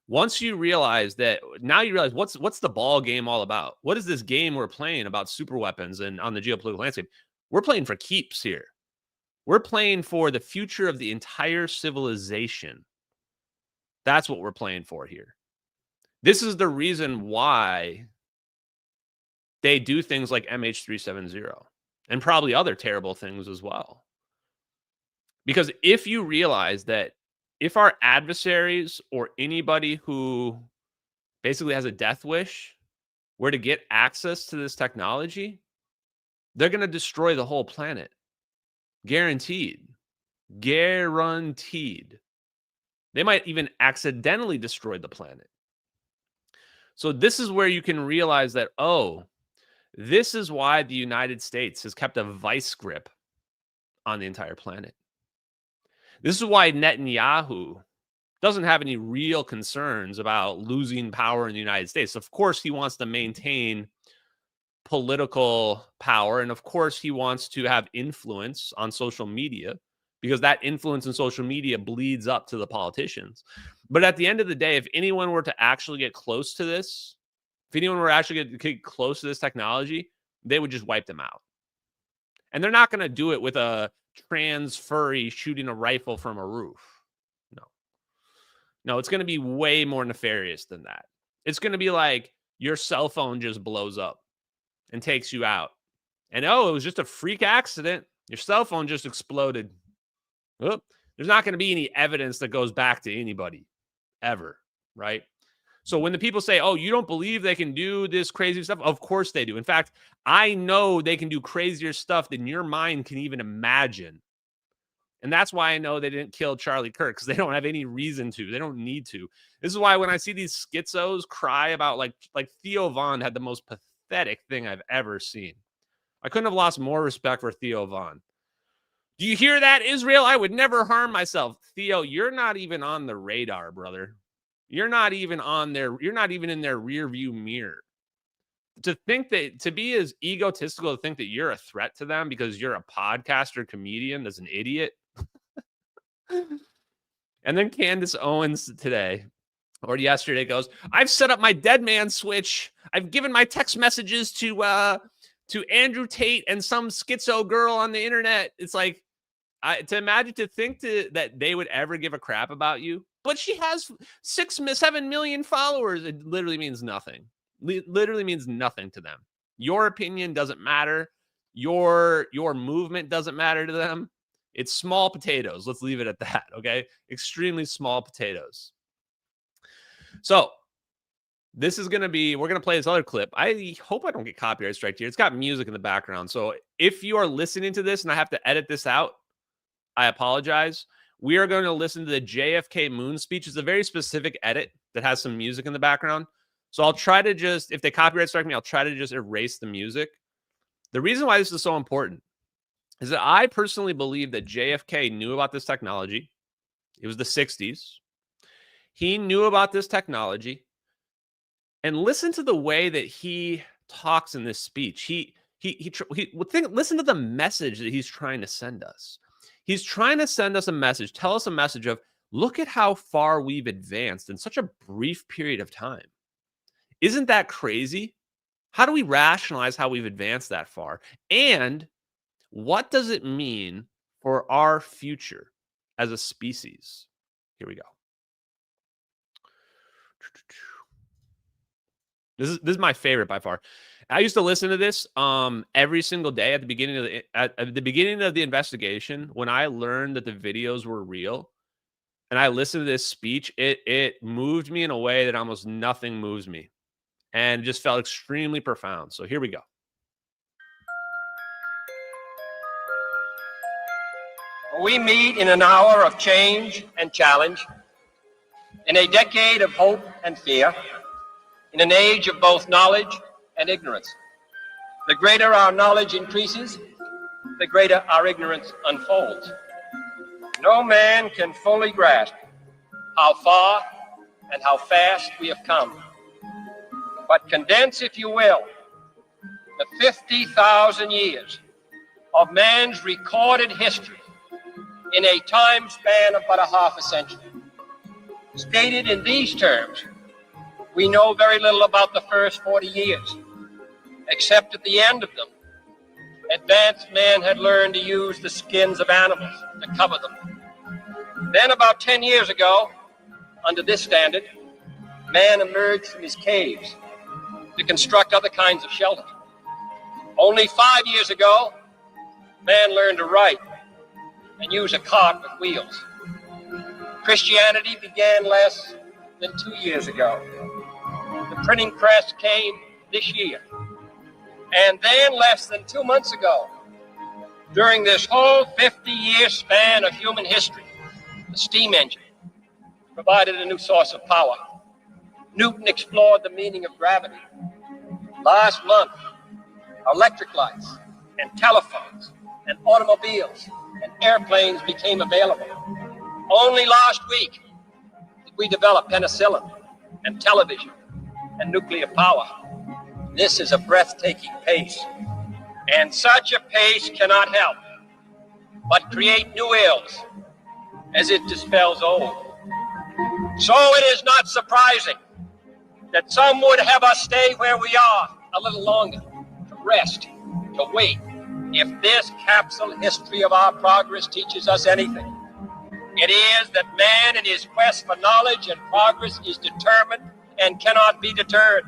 Once you realize that, now you realize what's the ball game all about? What is this game we're playing about super weapons and on the geopolitical landscape? We're playing for keeps here. We're playing for the future of the entire civilization. That's what we're playing for here. This is the reason why they do things like MH370 and probably other terrible things as well. Because if you realize that if our adversaries or anybody who basically has a death wish were to get access to this technology, they're going to destroy the whole planet. Guaranteed. Guaranteed. They might even accidentally destroy the planet. So this is where you can realize that, oh, this is why the United States has kept a vice grip on the entire planet. This is why Netanyahu doesn't have any real concerns about losing power in the United States. Of course, he wants to maintain political power. And of course, he wants to have influence on social media, because that influence in social media bleeds up to the politicians. But at the end of the day, if anyone were to actually get close to this, if anyone were actually get close to this technology, they would just wipe them out. And they're not going to do it with a trans furry shooting a rifle from a roof. No, it's going to be way more nefarious than that. It's going to be like your cell phone just blows up and takes you out. And oh, it was just a freak accident. Your cell phone just exploded. Oop. There's not going to be any evidence that goes back to anybody ever, right? So when the people say, oh, you don't believe they can do this crazy stuff? Of course they do. In fact, I know they can do crazier stuff than your mind can even imagine. And that's why I know they didn't kill Charlie Kirk, because they don't have any reason to. They don't need to. This is why when I see these schizos cry about like Theo Von had the most pathetic thing I've ever seen. I couldn't have lost more respect for Theo Von. Do you hear that, Israel? I would never harm myself. Theo, you're not even on the radar, brother. You're not even on their, you're not even in their rear view mirror. To think that, to be as egotistical to think that you're a threat to them because you're a podcaster comedian that's an idiot. And then Candace Owens today Or yesterday goes, I've set up my dead man switch. I've given my text messages to Andrew Tate and some schizo girl on the internet. It's like, to think that they would ever give a crap about you. But she has 7 million followers. It literally means nothing. Literally means nothing to them. Your opinion doesn't matter. Your movement doesn't matter to them. It's small potatoes. Let's leave it at that, okay? Extremely small potatoes. So this is going to be, we're going to play this other clip. I hope I don't get copyright strike here. It's got music in the background. So if you are listening to this and I have to edit this out, I apologize. We are going to listen to the JFK Moon speech. It's a very specific edit that has some music in the background. So I'll try to just, if they copyright strike me, I'll try to just erase the music. The reason why this is so important is that I personally believe that JFK knew about this technology. It was the 60s. He knew about this technology. And listen to the way that he talks in this speech. Listen to the message that he's trying to send us. He's trying to send us a message, tell us a message of, look at how far we've advanced in such a brief period of time. Isn't that crazy? How do we rationalize how we've advanced that far? And what does it mean for our future as a species? Here we go. This is my favorite by far. I used to listen to this every single day at the beginning of the beginning of the investigation. When I learned that the videos were real, and I listened to this speech, it moved me in a way that almost nothing moves me, and it just felt extremely profound. So here we go. We meet in an hour of change and challenge, in a decade of hope and fear, in an age of both knowledge and ignorance. The greater our knowledge increases, the greater our ignorance unfolds. No man can fully grasp how far and how fast we have come. But condense, if you will, the 50,000 years of man's recorded history in a time span of but a half a century. Stated in these terms, we know very little about the first 40 years, except at the end of them, advanced man had learned to use the skins of animals to cover them. Then about 10 years ago, under this standard, man emerged from his caves to construct other kinds of shelter. Only 5 years ago, man learned to write and use a cart with wheels. Christianity began less than 2 years ago. The printing press came this year. And then less than 2 months ago, during this whole 50-year span of human history, the steam engine provided a new source of power. Newton explored the meaning of gravity. Last month, electric lights and telephones and automobiles and airplanes became available. Only last week did we develop penicillin and television and nuclear power. This is a breathtaking pace, and such a pace cannot help but create new ills as it dispels old. So it is not surprising that some would have us stay where we are a little longer, to rest, to wait. If this capsule history of our progress teaches us anything, it is that man in his quest for knowledge and progress is determined and cannot be deterred.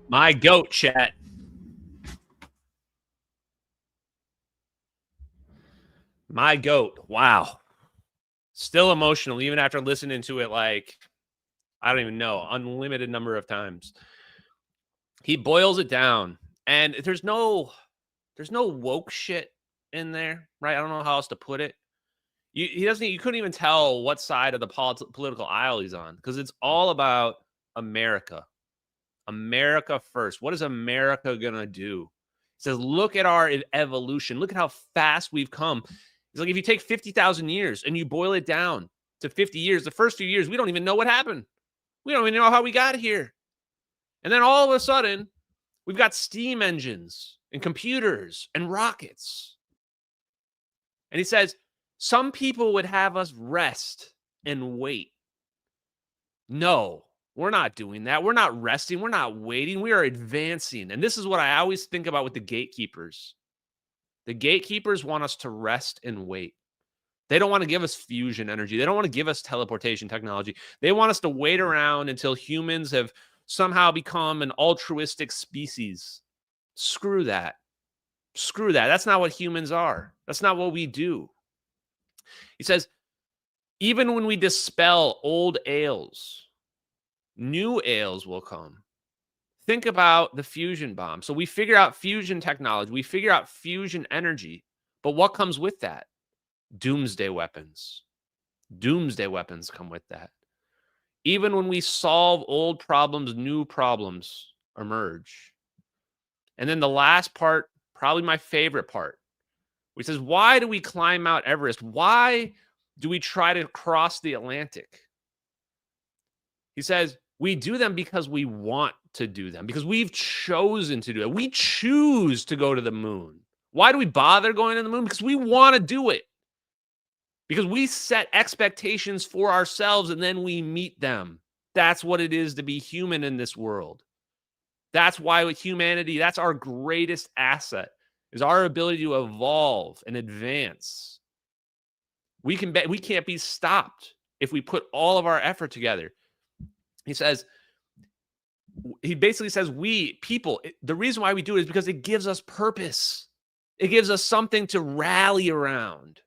My goat, chat. My goat. Wow. Still emotional, even after listening to it like, I don't even know, unlimited number of times. He boils it down. And there's no woke shit in there, right? I don't know how else to put it. You couldn't even tell what side of the political aisle he's on, because it's all about America. America first. What is America gonna do? He says, look at our evolution. Look at how fast we've come. It's like if you take 50,000 years and you boil it down to 50 years, the first few years, we don't even know what happened. We don't even know how we got here. And then all of a sudden, we've got steam engines and computers and rockets. And he says, some people would have us rest and wait. No, we're not doing that. We're not resting. We're not waiting. We are advancing. And this is what I always think about with the gatekeepers. The gatekeepers want us to rest and wait. They don't want to give us fusion energy. They don't want to give us teleportation technology. They want us to wait around until humans have somehow become an altruistic species. Screw that. Screw that. That's not what humans are. That's not what we do. He says, even when we dispel old ails, new ails will come. Think about the fusion bomb. So we figure out fusion technology. We figure out fusion energy. But what comes with that? Doomsday weapons. Doomsday weapons come with that. Even when we solve old problems, new problems emerge. And then the last part, probably my favorite part, which says, why do we climb Mount Everest? Why do we try to cross the Atlantic? He says, we do them because we want to do them, because we've chosen to do it. We choose to go to the moon. Why do we bother going to the moon? Because we want to do it. Because we set expectations for ourselves and then we meet them. That's what it is to be human in this world. That's why with humanity, that's our greatest asset, is our ability to evolve and advance. We can't be stopped if we put all of our effort together. He basically says, we people, the reason why we do it is because it gives us purpose. It gives us something to rally around.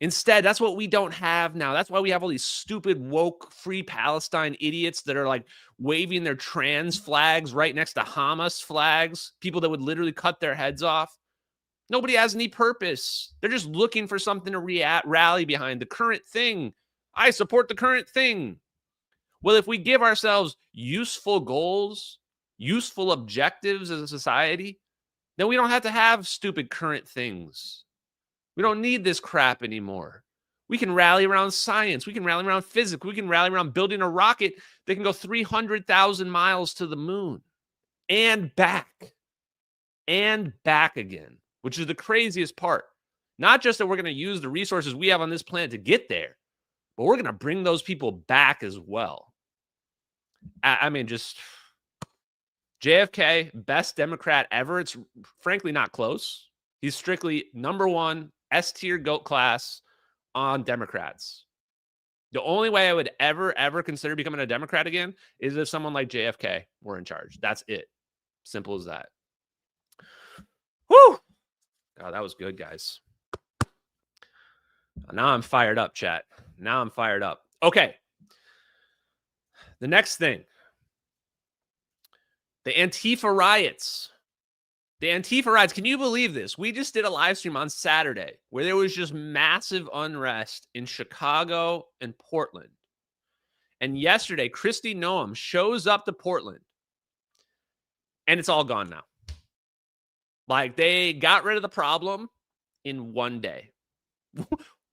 Instead, that's what we don't have now. That's why we have all these stupid, woke, free Palestine idiots that are like waving their trans flags right next to Hamas flags, people that would literally cut their heads off. Nobody has any purpose. They're just looking for something to rally behind, the current thing. I support the current thing. Well, if we give ourselves useful goals, useful objectives as a society, then we don't have to have stupid current things. We don't need this crap anymore. We can rally around science. We can rally around physics. We can rally around building a rocket that can go 300,000 miles to the moon and back again, which is the craziest part. Not just that we're going to use the resources we have on this planet to get there, but we're going to bring those people back as well. I mean, just JFK, best Democrat ever. It's frankly not close. He's strictly number one, S-tier GOAT class on Democrats. The only way I would ever consider becoming a Democrat again is if someone like JFK were in charge. That's it. Simple as that. Whew. God, that was good, guys. Now I'm fired up, chat. Now I'm fired up. Okay. The next thing. The Antifa riots. The Antifa riots. Can you believe this? We just did a live stream on Saturday where there was just massive unrest in Chicago and Portland. And yesterday, Kristi Noem shows up to Portland. And it's all gone now. Like, they got rid of the problem in one day.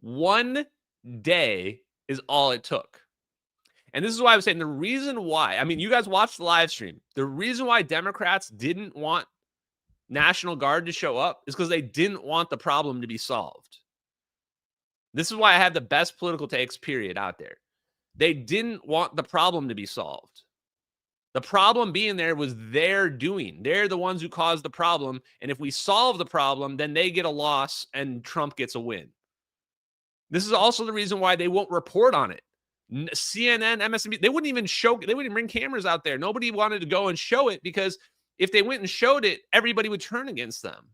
1 day is all it took. And this is why I was saying the reason why, I mean, you guys watched the live stream. The reason why Democrats didn't want National Guard to show up is because they didn't want the problem to be solved. This is why I have the best political takes, period, out there. They didn't want the problem to be solved. The problem being there was their doing. They're the ones who caused the problem. And if we solve the problem, then they get a loss and Trump gets a win. This is also the reason why they won't report on it. CNN, MSNBC, they wouldn't even bring cameras out there. Nobody wanted to go and show it because if they went and showed it, everybody would turn against them.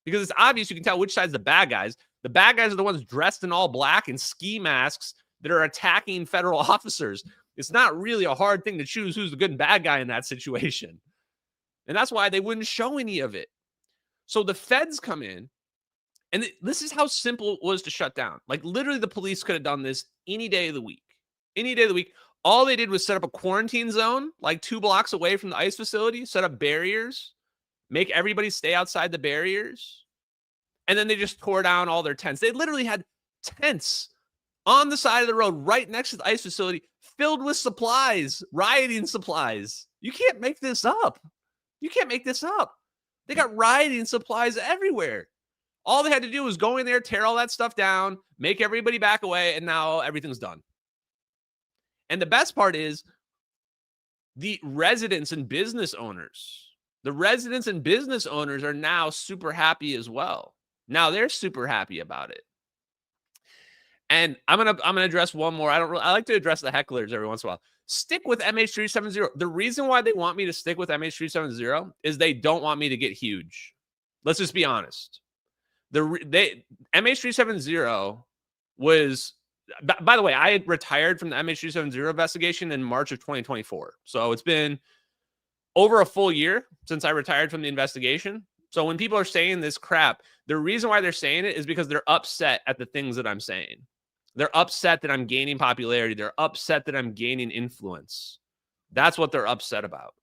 Because it's obvious, you can tell which side's the bad guys. The bad guys are the ones dressed in all black and ski masks that are attacking federal officers. It's not really a hard thing to choose who's the good and bad guy in that situation. And that's why they wouldn't show any of it. So the feds come in, and this is how simple it was to shut down. Like, literally, the police could have done this any day of the week. Any day of the week. All they did was set up a quarantine zone, like 2 blocks away from the ICE facility, set up barriers, make everybody stay outside the barriers. And then they just tore down all their tents. They literally had tents on the side of the road right next to the ICE facility filled with supplies, rioting supplies. You can't make this up. You can't make this up. They got rioting supplies everywhere. All they had to do was go in there, tear all that stuff down, make everybody back away, and now everything's done. And the best part is the residents and business owners. The residents and business owners are now super happy as well. Now they're super happy about it. And I'm gonna address one more. I like to address the hecklers every once in a while. Stick with MH370. The reason why they want me to stick with MH370 is they don't want me to get huge. Let's just be honest. MH370 was, by the way, I had retired from the MH370 investigation in March of 2024. So it's been over a full year since I retired from the investigation. So when people are saying this crap, the reason why they're saying it is because they're upset at the things that I'm saying. They're upset that I'm gaining popularity. They're upset that I'm gaining influence. That's what they're upset about.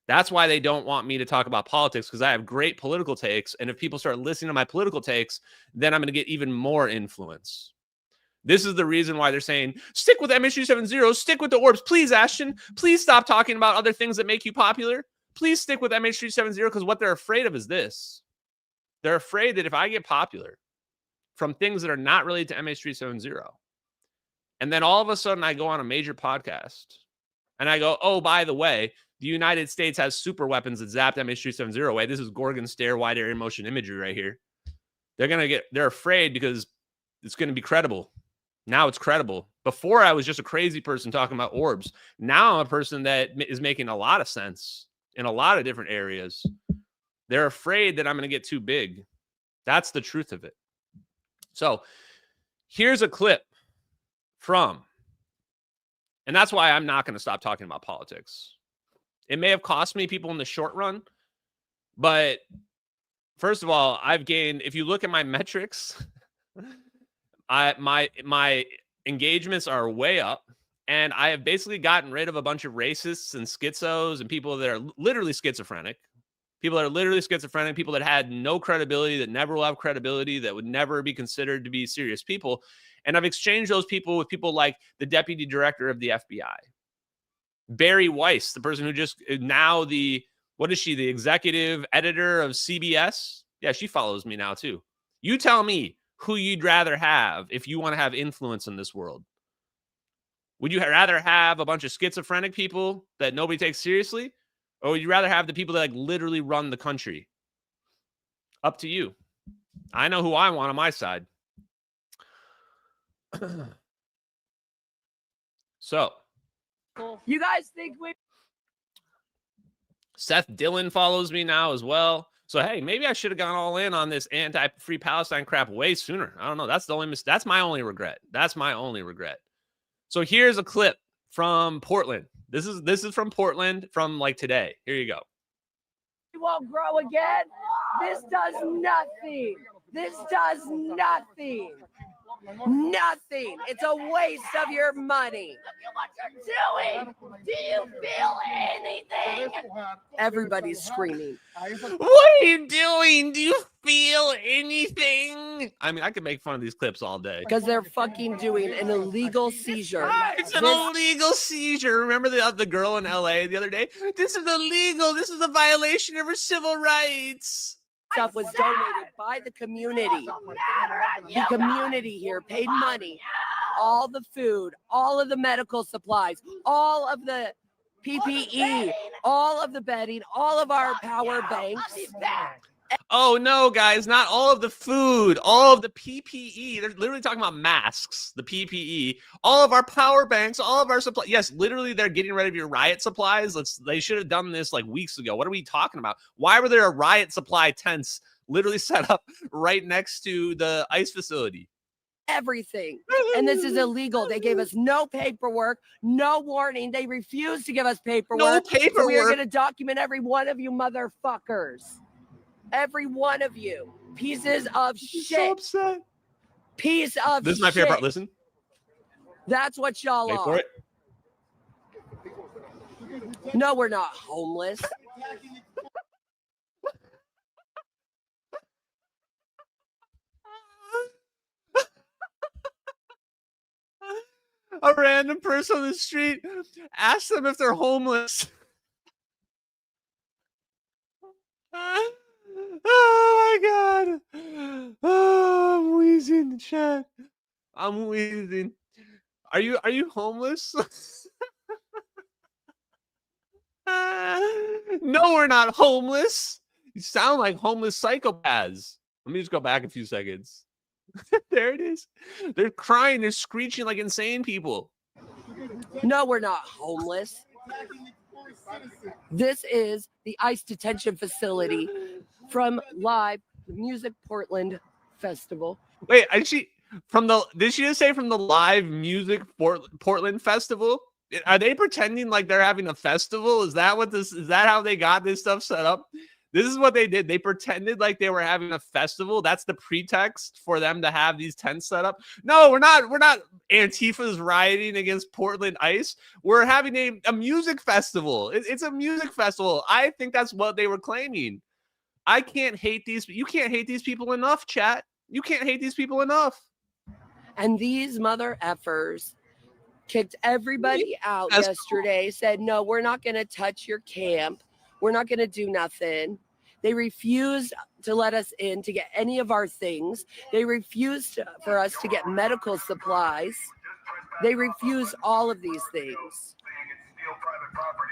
That's why they don't want me to talk about politics, because I have great political takes. And if people start listening to my political takes, then I'm going to get even more influence. This is the reason why they're saying, stick with MH370, stick with the orbs. Please, Ashton, please stop talking about other things that make you popular. Please stick with MH370, because what they're afraid of is this. They're afraid that if I get popular from things that are not related to MH370, and then all of a sudden I go on a major podcast and I go, oh, by the way, the United States has super weapons that zapped MH370 away. This is Gorgon stare, wide area motion imagery right here. They're afraid because it's going to be credible. Now it's credible. Before I was just a crazy person talking about orbs. Now I'm a person that is making a lot of sense in a lot of different areas. They're afraid that I'm going to get too big. That's the truth of it. So here's a clip from, and that's why I'm not going to stop talking about politics. It may have cost me people in the short run, but first of all, I've gained, if you look at my metrics, my engagements are way up, and I have basically gotten rid of a bunch of racists and schizos and people that are literally schizophrenic. People that are literally schizophrenic, people that had no credibility, that never will have credibility, that would never be considered to be serious people. And I've exchanged those people with people like the deputy director of the FBI, Barry Weiss, the person who just now what is she, the executive editor of CBS? Yeah, she follows me now too. You tell me who you'd rather have if you want to have influence in this world. Would you rather have a bunch of schizophrenic people that nobody takes seriously? Or would you rather have the people that like literally run the country? Up to you. I know who I want on my side. So, you guys think Seth Dillon follows me now as well. So, hey, maybe I should have gone all in on this anti-free Palestine crap way sooner. I don't know. That's my only regret. That's my only regret. So here's a clip from Portland. This is from Portland from like today. Here you go. we won't grow again? This does nothing. This does nothing. Nothing. It's a waste of your money. Look at what you're doing. Do you feel anything? Everybody's screaming. What are you doing? Do you feel anything? I mean, I could make fun of these clips all day. Because they're fucking doing an illegal seizure. It's an illegal seizure. Remember the girl in LA the other day? This is illegal. This is a violation of her civil rights. Stuff was donated by the community. The community here paid money. All the food, all of the medical supplies, all of the PPE, all of the bedding, all of our power banks. Oh, no, guys, not all of the food, all of the PPE. They're literally talking about masks, the PPE, all of our power banks, all of our supply. Yes, literally, they're getting rid of your riot supplies. They should have done this like weeks ago. What are we talking about? Why were there riot supply tents literally set up right next to the ICE facility? Everything. And this is illegal. They gave us no paperwork, no warning. They refused to give us paperwork. No So we are paperwork. going to document every one of you motherfuckers. Every one of you. Pieces of shit. So upset. Piece of shit. This is my favorite part. Listen. That's what y'all Wait are. for it. No, we're not homeless. A random person on the street, ask them if they're homeless. Oh my god. Oh, I'm wheezing, chat. I'm wheezing. Are you homeless? No, we're not homeless. You sound like homeless psychopaths. Let me just go back a few seconds. There it is. They're crying. They're screeching like insane people. No, we're not homeless. This is the ICE detention facility from Live Music Portland Festival. Wait, did she just say from the Live Music Portland Festival? Are they pretending like they're having a festival? Is that how they got this stuff set up? This is what they did. They pretended like they were having a festival. That's the pretext for them to have these tents set up. No, we're not Antifa's rioting against Portland ICE. We're having a music festival. It's a music festival. I think that's what they were claiming. I can't hate these. You can't hate these people enough, chat. You can't hate these people enough. And these mother effers kicked everybody out yesterday, said, no, we're not going to touch your camp. We're not going to do nothing. They refused to let us in to get any of our things. They refused for us to get medical supplies. They refused all of these things.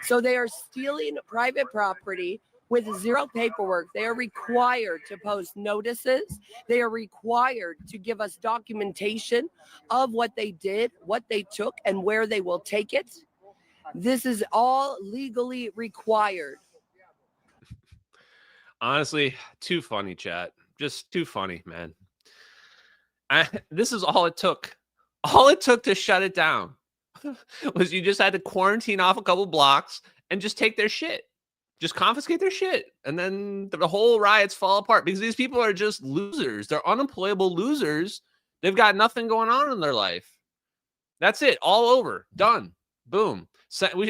So they are stealing private property with zero paperwork. They are required to post notices. They are required to give us documentation of what they did, what they took, and where they will take it. This is all legally required. Honestly, too funny, chat. Just too funny, man. This is all it took. All it took to shut it down was you just had to quarantine off a couple blocks and just take their shit. Just confiscate their shit. And then the whole riots fall apart because these people are just losers. They're unemployable losers. They've got nothing going on in their life. That's it. All over. Done. Boom.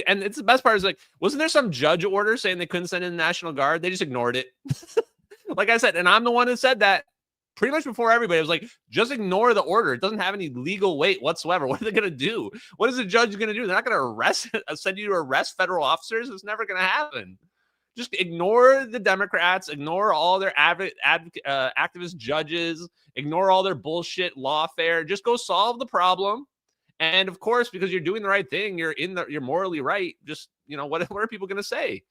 And it's the best part is like, wasn't there some judge order saying they couldn't send in the National Guard? They just ignored it. Like I said, and I'm the one who said that pretty much before everybody. I was like, just ignore the order. It doesn't have any legal weight whatsoever. What are they going to do? What is the judge going to do? They're not going to send you to arrest federal officers. It's never going to happen. Just ignore the Democrats, ignore all their activist judges, ignore all their bullshit lawfare. Just go solve the problem. And of course, because you're doing the right thing, you're morally right. Just, what are people going to say?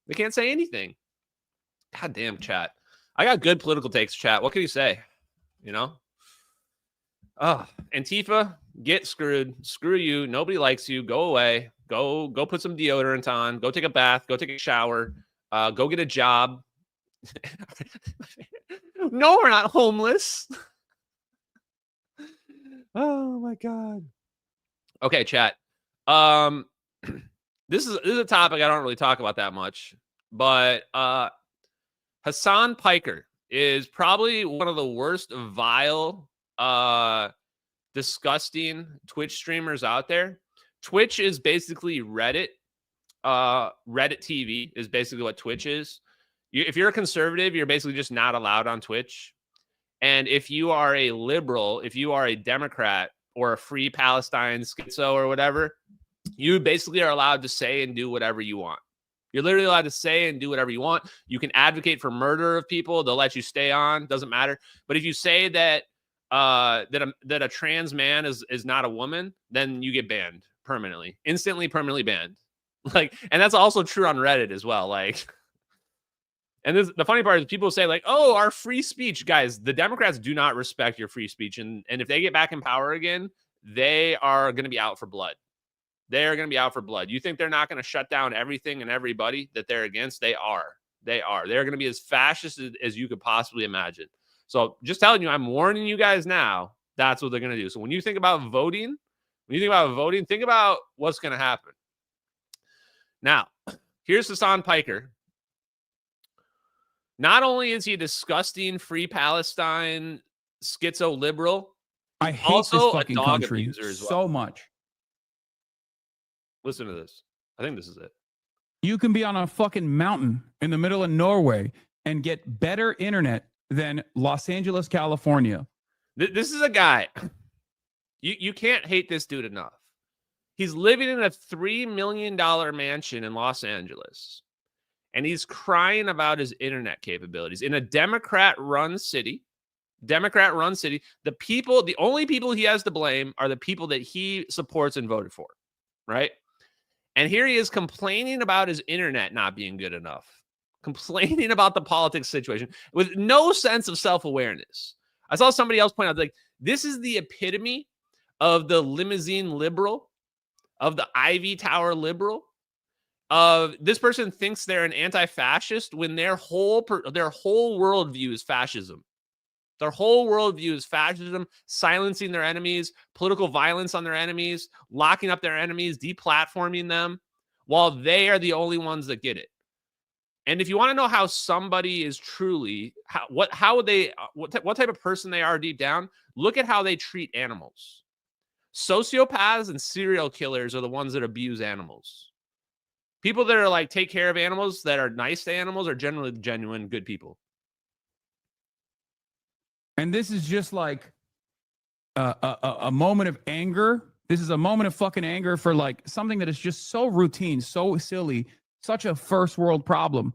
They can't say anything. God damn, chat. I got good political takes, chat. What can you say? Antifa, get screwed. Screw you. Nobody likes you. Go away. Go put some deodorant on. Go take a bath. Go take a shower. Go get a job. No, we're not homeless. Oh my God. Okay, chat. This is a topic I don't really talk about that much, but Hasan Piker is probably one of the worst vile, disgusting Twitch streamers out there. Twitch is basically Reddit. Reddit TV is basically what Twitch is. If you're a conservative, you're basically just not allowed on Twitch. And if you are a liberal, if you are a Democrat or a Free Palestine schizo or whatever, you basically are allowed to say and do whatever you want. You're literally allowed to say and do whatever you want. You can advocate for murder of people. They'll let you stay on. Doesn't matter. But if you say that that a trans man is not a woman, then you get banned permanently, instantly, permanently banned. And that's also true on Reddit as well. And the funny part is people say like, oh, our free speech. Guys, the Democrats do not respect your free speech. And if they get back in power again, they are going to be out for blood. They're going to be out for blood. You think they're not going to shut down everything and everybody that they're against? They are. They are. They're going to be as fascist as you could possibly imagine. So just telling you, I'm warning you guys now, that's what they're going to do. So when you think about voting, think about what's going to happen. Now, here's Hasan Piker. Not only is he a disgusting free Palestine schizo liberal, I hate also this fucking a dog country abuser as well. so much. Listen to this. I think this is it. You can be on a fucking mountain in the middle of Norway and get better internet than Los Angeles, California. This is a guy. You can't hate this dude enough. He's living in a $3 million mansion in Los Angeles. And he's crying about his internet capabilities in a Democrat-run city. The only people he has to blame are the people that he supports and voted for, right? And here he is complaining about his internet not being good enough, complaining about the politics situation with no sense of self-awareness. I saw somebody else point out, like, this is the epitome of the limousine liberal, of the Ivy Tower liberal. This person thinks they're an anti-fascist when their whole worldview is fascism. Their whole worldview is fascism, silencing their enemies, political violence on their enemies, locking up their enemies, deplatforming them, while they are the only ones that get it. And if you want to know how somebody is truly, what type of person they are deep down, look at how they treat animals. Sociopaths and serial killers are the ones that abuse animals. People that are like take care of animals, that are nice to animals, are generally genuine good people. And this is just like a moment of anger. This is a moment of fucking anger for like something that is just so routine, so silly, such a first world problem.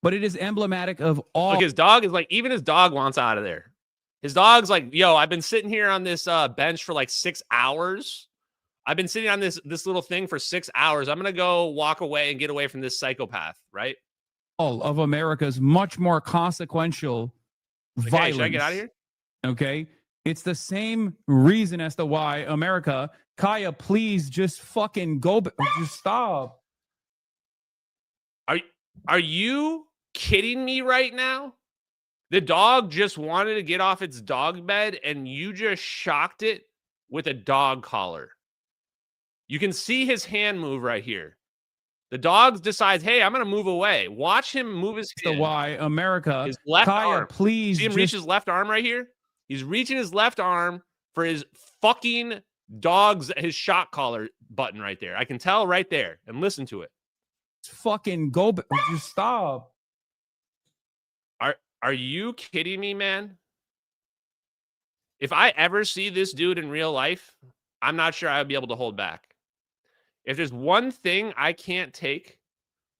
But it is emblematic of all. Look, his dog is like, even his dog wants out of there. His dog's like, yo, I've been sitting here on this bench for like 6 hours. I've been sitting on this little thing for 6 hours. I'm going to go walk away and get away from this psychopath, right? All of America's much more consequential violence. Hey, should I get out of here? Okay. It's the same reason as to why America, Kaya, please just fucking go. Just stop. Are you kidding me right now? The dog just wanted to get off its dog bed and you just shocked it with a dog collar. You can see his hand move right here. The dog decides, hey, I'm going to move away. Watch him move his hand. So why America, his left Kaya, arm. please. See him reach his left arm right here? He's reaching his left arm for his fucking dog's, his shock collar button right there. I can tell right there, and listen to it. Fucking go. Just stop. Are you kidding me, man? If I ever see this dude in real life, I'm not sure I'd be able to hold back. If there's one thing I can't take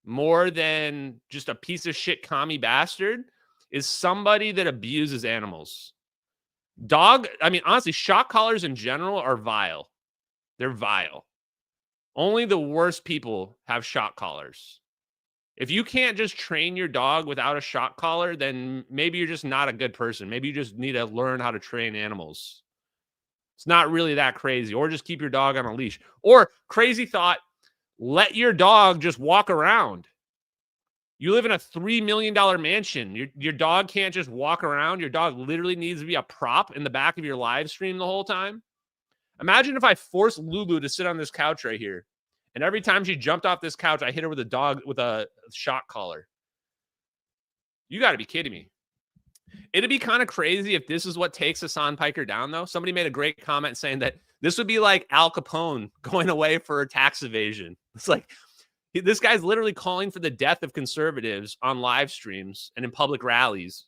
more than just a piece of shit commie bastard, is somebody that abuses animals. Honestly, shock collars in general are vile. They're vile. Only the worst people have shock collars. If you can't just train your dog without a shock collar, then maybe you're just not a good person. Maybe you just need to learn how to train animals. It's not really that crazy. Or just keep your dog on a leash. Or crazy thought, let your dog just walk around. You live in a $3 million mansion. Your dog can't just walk around. Your dog literally needs to be a prop in the back of your live stream the whole time. Imagine if I forced Lulu to sit on this couch right here. And every time she jumped off this couch, I hit her with a shock collar. You got to be kidding me. It'd be kind of crazy if this is what takes Hasan Piker down, though. Somebody made a great comment saying that this would be like Al Capone going away for tax evasion. It's like, this guy's literally calling for the death of conservatives on live streams and in public rallies.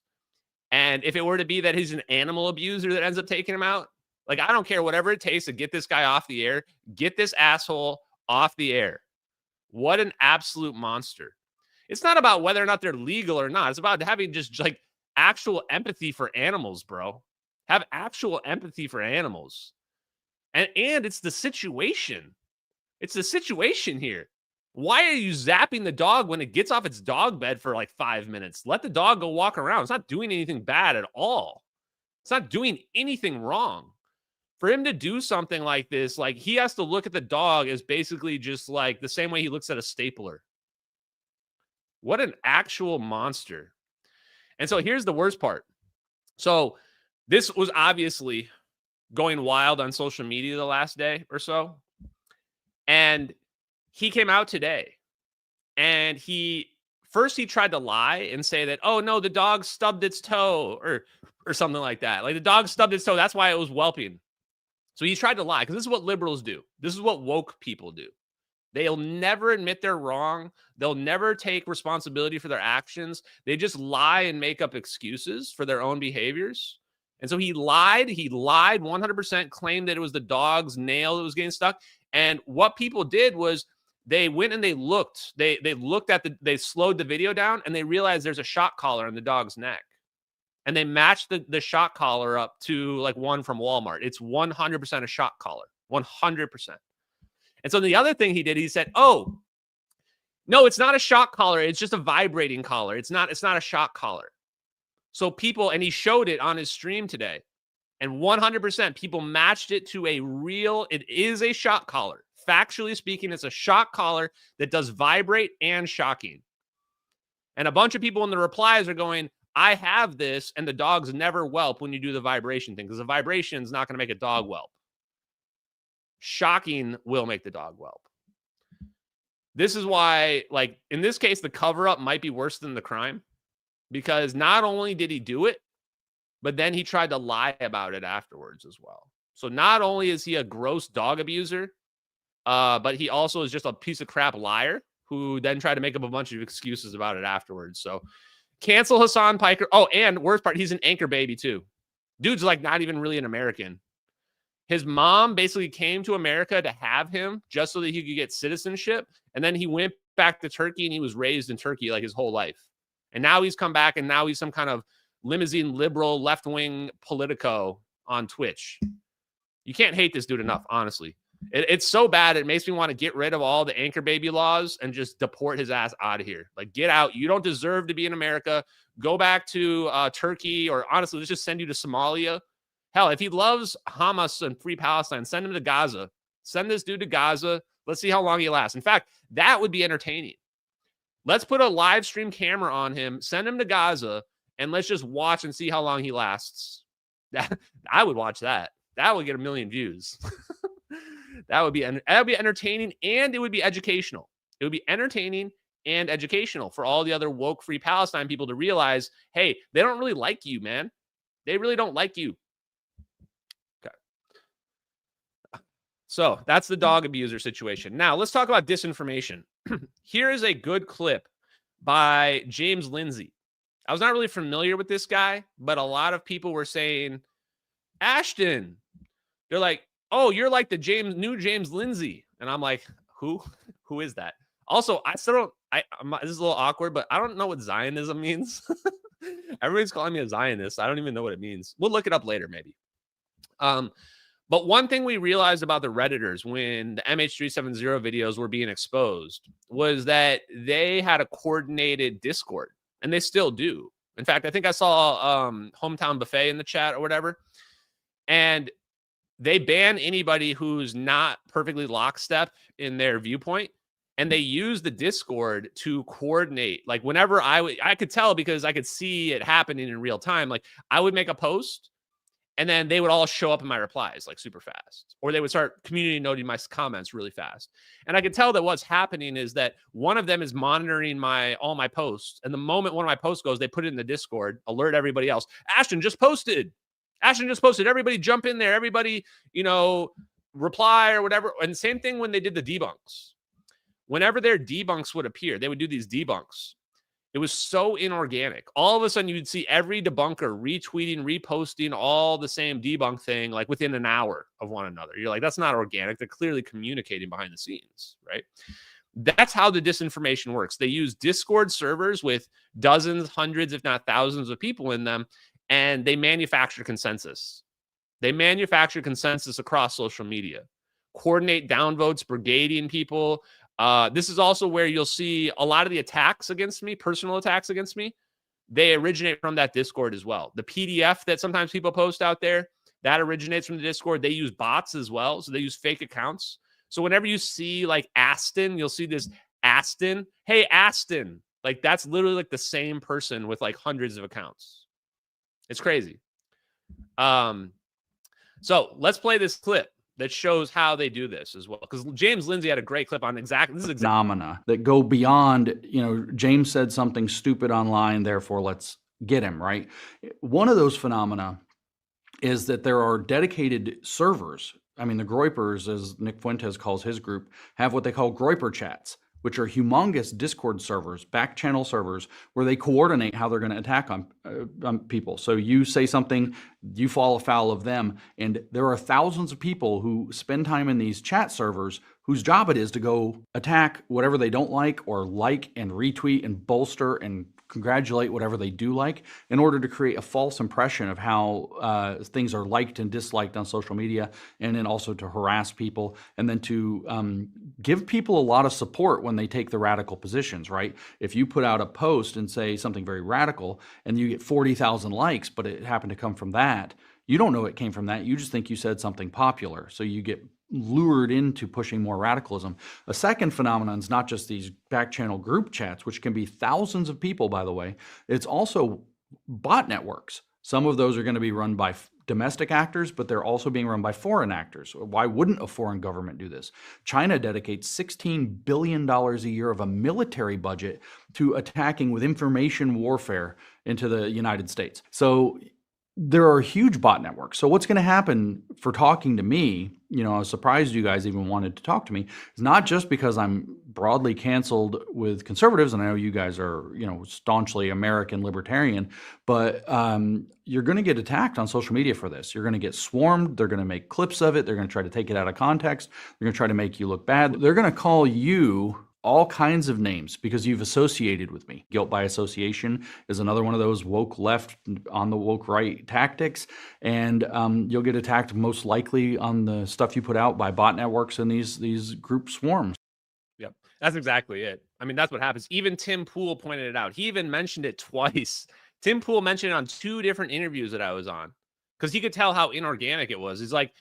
And if it were to be that he's an animal abuser that ends up taking him out, like, I don't care, whatever it takes to get this guy off the air, get this asshole off the air. What an absolute monster. It's not about whether or not they're legal or not. It's about having just like actual empathy for animals, bro. Have actual empathy for animals. And it's the situation. It's the situation here. Why are you zapping the dog when it gets off its dog bed for like 5 minutes? Let the dog go walk around. It's not doing anything bad at all. It's not doing anything wrong. For him to do something like this, like he has to look at the dog as basically just like the same way he looks at a stapler. What an actual monster. And so here's the worst part. So this was obviously going wild on social media the last day or so. And he came out today and he tried to lie and say that, oh no, the dog stubbed its toe or something like that. Like the dog stubbed its toe. That's why it was whelping. So he tried to lie because this is what liberals do. This is what woke people do. They'll never admit they're wrong. They'll never take responsibility for their actions. They just lie and make up excuses for their own behaviors. And so he lied. He lied 100%, claimed that it was the dog's nail that was getting stuck. And what people did was they went and they looked. They looked at they slowed the video down and they realized there's a shock collar on the dog's neck. And they matched the shock collar up to like one from Walmart. It's 100% a shock collar, 100%. And so the other thing he did, he said, oh, no, it's not a shock collar. It's just a vibrating collar. It's not a shock collar. So people, and he showed it on his stream today, and 100% people matched it to it is a shock collar. Factually speaking, it's a shock collar that does vibrate and shocking. And a bunch of people in the replies are going, I have this, and the dogs never whelp when you do the vibration thing, because the vibration is not going to make a dog whelp. Shocking will make the dog whelp. This is why, like, in this case, the cover-up might be worse than the crime, because not only did he do it, but then he tried to lie about it afterwards as well. So not only is he a gross dog abuser, but he also is just a piece of crap liar who then tried to make up a bunch of excuses about it afterwards. So cancel Hasan Piker. Oh, and worst part, he's an anchor baby too. Dude's like not even really an American. His mom basically came to America to have him just so that he could get citizenship. And then he went back to Turkey and he was raised in Turkey like his whole life. And now he's come back and now he's some kind of limousine liberal left-wing politico on Twitch. You can't hate this dude enough, honestly. It's so bad. It makes me want to get rid of all the anchor baby laws and just deport his ass out of here. Like, get out. You don't deserve to be in America. Go back to Turkey, or honestly, let's just send you to Somalia. Hell, if he loves Hamas and free Palestine, send him to Gaza. Send this dude to Gaza. Let's see how long he lasts. In fact, that would be entertaining. Let's put a live stream camera on him, send him to Gaza, and let's just watch and see how long he lasts. I would watch that. That would get 1 million views. That would be entertaining, and it would be educational. It would be entertaining and educational for all the other woke free Palestine people to realize, hey, they don't really like you, man. They really don't like you. Okay. So that's the dog abuser situation. Now let's talk about disinformation. Here is a good clip by James Lindsay. I was not really familiar with this guy, but a lot of people were saying, Ashton, they're like, oh, you're like the new James Lindsay. And I'm like, who is that? Also, I still don't, this is a little awkward, but I don't know what Zionism means. Everybody's calling me a Zionist. I don't even know what it means. We'll look it up later, maybe. But one thing we realized about the Redditors when the MH370 videos were being exposed was that they had a coordinated Discord, and they still do. In fact, I think I saw Hometown Buffet in the chat or whatever, and they ban anybody who's not perfectly lockstep in their viewpoint, and they use the Discord to coordinate. Like whenever I could tell because I could see it happening in real time. Like I would make a post, and then they would all show up in my replies like super fast, or they would start community noting my comments really fast. And I could tell that what's happening is that one of them is monitoring all my posts. And the moment one of my posts goes, they put it in the Discord, alert everybody else. Ashton just posted. Everybody jump in there. Everybody, reply or whatever. And same thing when they did the debunks. Whenever their debunks would appear, they would do these debunks. It was so inorganic. All of a sudden, you'd see every debunker retweeting, reposting all the same debunk thing, like within an hour of one another. You're like, that's not organic. They're clearly communicating behind the scenes, right? That's how the disinformation works. They use Discord servers with dozens, hundreds, if not thousands of people in them, and they manufacture consensus. They manufacture consensus across social media, coordinate downvotes, brigading people, This is also where you'll see a lot of the attacks against me, personal attacks against me. They originate from that Discord as well. The PDF that sometimes people post out there, that originates from the Discord. They use bots as well. So they use fake accounts. So whenever you see like Aston, you'll see this Aston. Hey, Aston. Like that's literally like the same person with like hundreds of accounts. It's crazy. So let's play this clip that shows how they do this as well. Because James Lindsay had a great clip on exactly this. Phenomena that go beyond, James said something stupid online, therefore let's get him, right? One of those phenomena is that there are dedicated servers. I mean, the Groypers, as Nick Fuentes calls his group, have what they call Groyper chats, which are humongous Discord servers, back channel servers, where they coordinate how they're going to attack on people. So you say something, you fall afoul of them, and there are thousands of people who spend time in these chat servers whose job it is to go attack whatever they don't like and retweet and bolster and congratulate whatever they do like in order to create a false impression of how things are liked and disliked on social media, and then also to harass people, and then to give people a lot of support when they take the radical positions, right? If you put out a post and say something very radical and you get 40,000 likes, but it happened to come from that, you don't know it came from that. You just think you said something popular. So you get lured into pushing more radicalism. A second phenomenon is not just these back channel group chats, which can be thousands of people, by the way. It's also bot networks. Some of those are going to be run by domestic actors, but they're also being run by foreign actors. Why wouldn't a foreign government do this? China dedicates $16 billion a year of a military budget to attacking with information warfare into the United States. So there are huge bot networks. So what's going to happen for talking to me, I was surprised you guys even wanted to talk to me. It's not just because I'm broadly canceled with conservatives, and I know you guys are, staunchly American libertarian, but you're going to get attacked on social media for this. You're going to get swarmed. They're going to make clips of it. They're going to try to take it out of context. They're going to try to make you look bad. They're going to call you all kinds of names because you've associated with me. Guilt by association is another one of those woke left on the woke right tactics. And you'll get attacked most likely on the stuff you put out by bot networks and these group swarms. Yep. That's exactly it. I mean, that's what happens. Even Tim Pool pointed it out. He even mentioned it twice. Tim Pool mentioned it on 2 different interviews that I was on because he could tell how inorganic it was. He's like,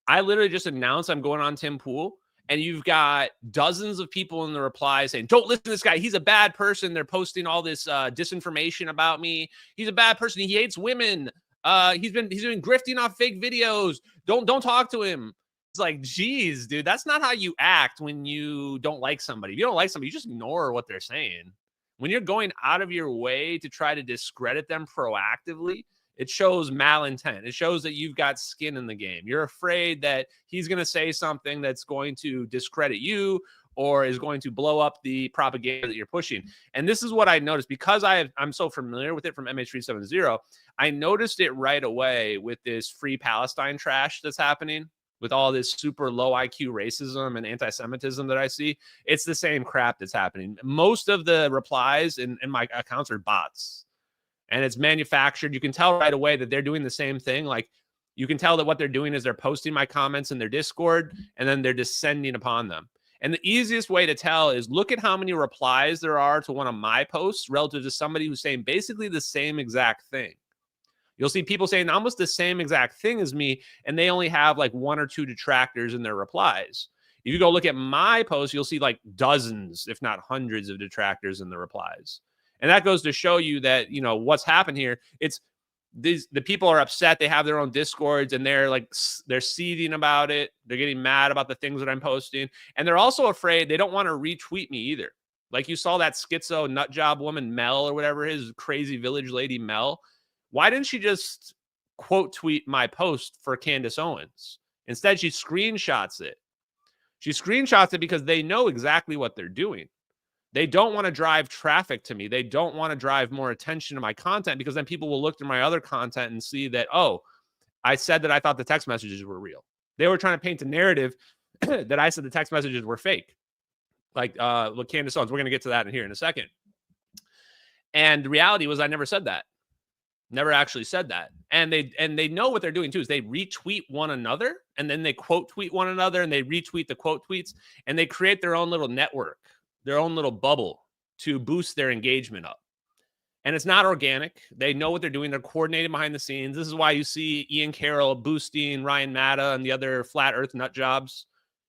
I literally just announced I'm going on Tim Pool. And you've got dozens of people in the replies saying, don't listen to this guy. He's a bad person. They're posting all this disinformation about me. He's a bad person. He hates women. He's been grifting off fake videos. Don't talk to him. It's like, geez, dude, that's not how you act when you don't like somebody. If you don't like somebody, you just ignore what they're saying. When you're going out of your way to try to discredit them proactively, it shows malintent. It shows that you've got skin in the game. You're afraid that he's going to say something that's going to discredit you or is going to blow up the propaganda that you're pushing. And this is what I noticed because I'm so familiar with it from MH370. I noticed it right away with this Free Palestine trash that's happening, with all this super low IQ racism and anti-Semitism that I see. It's the same crap that's happening. Most of the replies in my accounts are bots. And it's manufactured. You can tell right away that they're doing the same thing. Like, you can tell that what they're doing is they're posting my comments in their Discord, and then they're descending upon them. And the easiest way to tell is look at how many replies there are to one of my posts relative to somebody who's saying basically the same exact thing. You'll see people saying almost the same exact thing as me, and they only have like 1 or 2 detractors in their replies. If you go look at my post, you'll see like dozens, if not hundreds of detractors in the replies. And that goes to show you that, what's happened here. It's the people are upset. They have their own Discords and they're seething about it. They're getting mad about the things that I'm posting. And they're also afraid they don't want to retweet me either. Like you saw that schizo nut job woman, Mel, or whatever his crazy village lady, Mel. Why didn't she just quote tweet my post for Candace Owens? Instead, she screenshots it. She screenshots it because they know exactly what they're doing. They don't want to drive traffic to me. They don't want to drive more attention to my content because then people will look through my other content and see that, oh, I said that I thought the text messages were real. They were trying to paint a narrative that I said the text messages were fake. Like with Candace Owens. We're going to get to that in here in a second. And the reality was I never said that. Never actually said that. And they know what they're doing too, is they retweet one another, and then they quote tweet one another, and they retweet the quote tweets, and they create their own little network, their own little bubble to boost their engagement up. And it's not organic. They know what they're doing. They're coordinated behind the scenes. This is why you see Ian Carroll boosting Ryan Matta and the other flat earth nut jobs,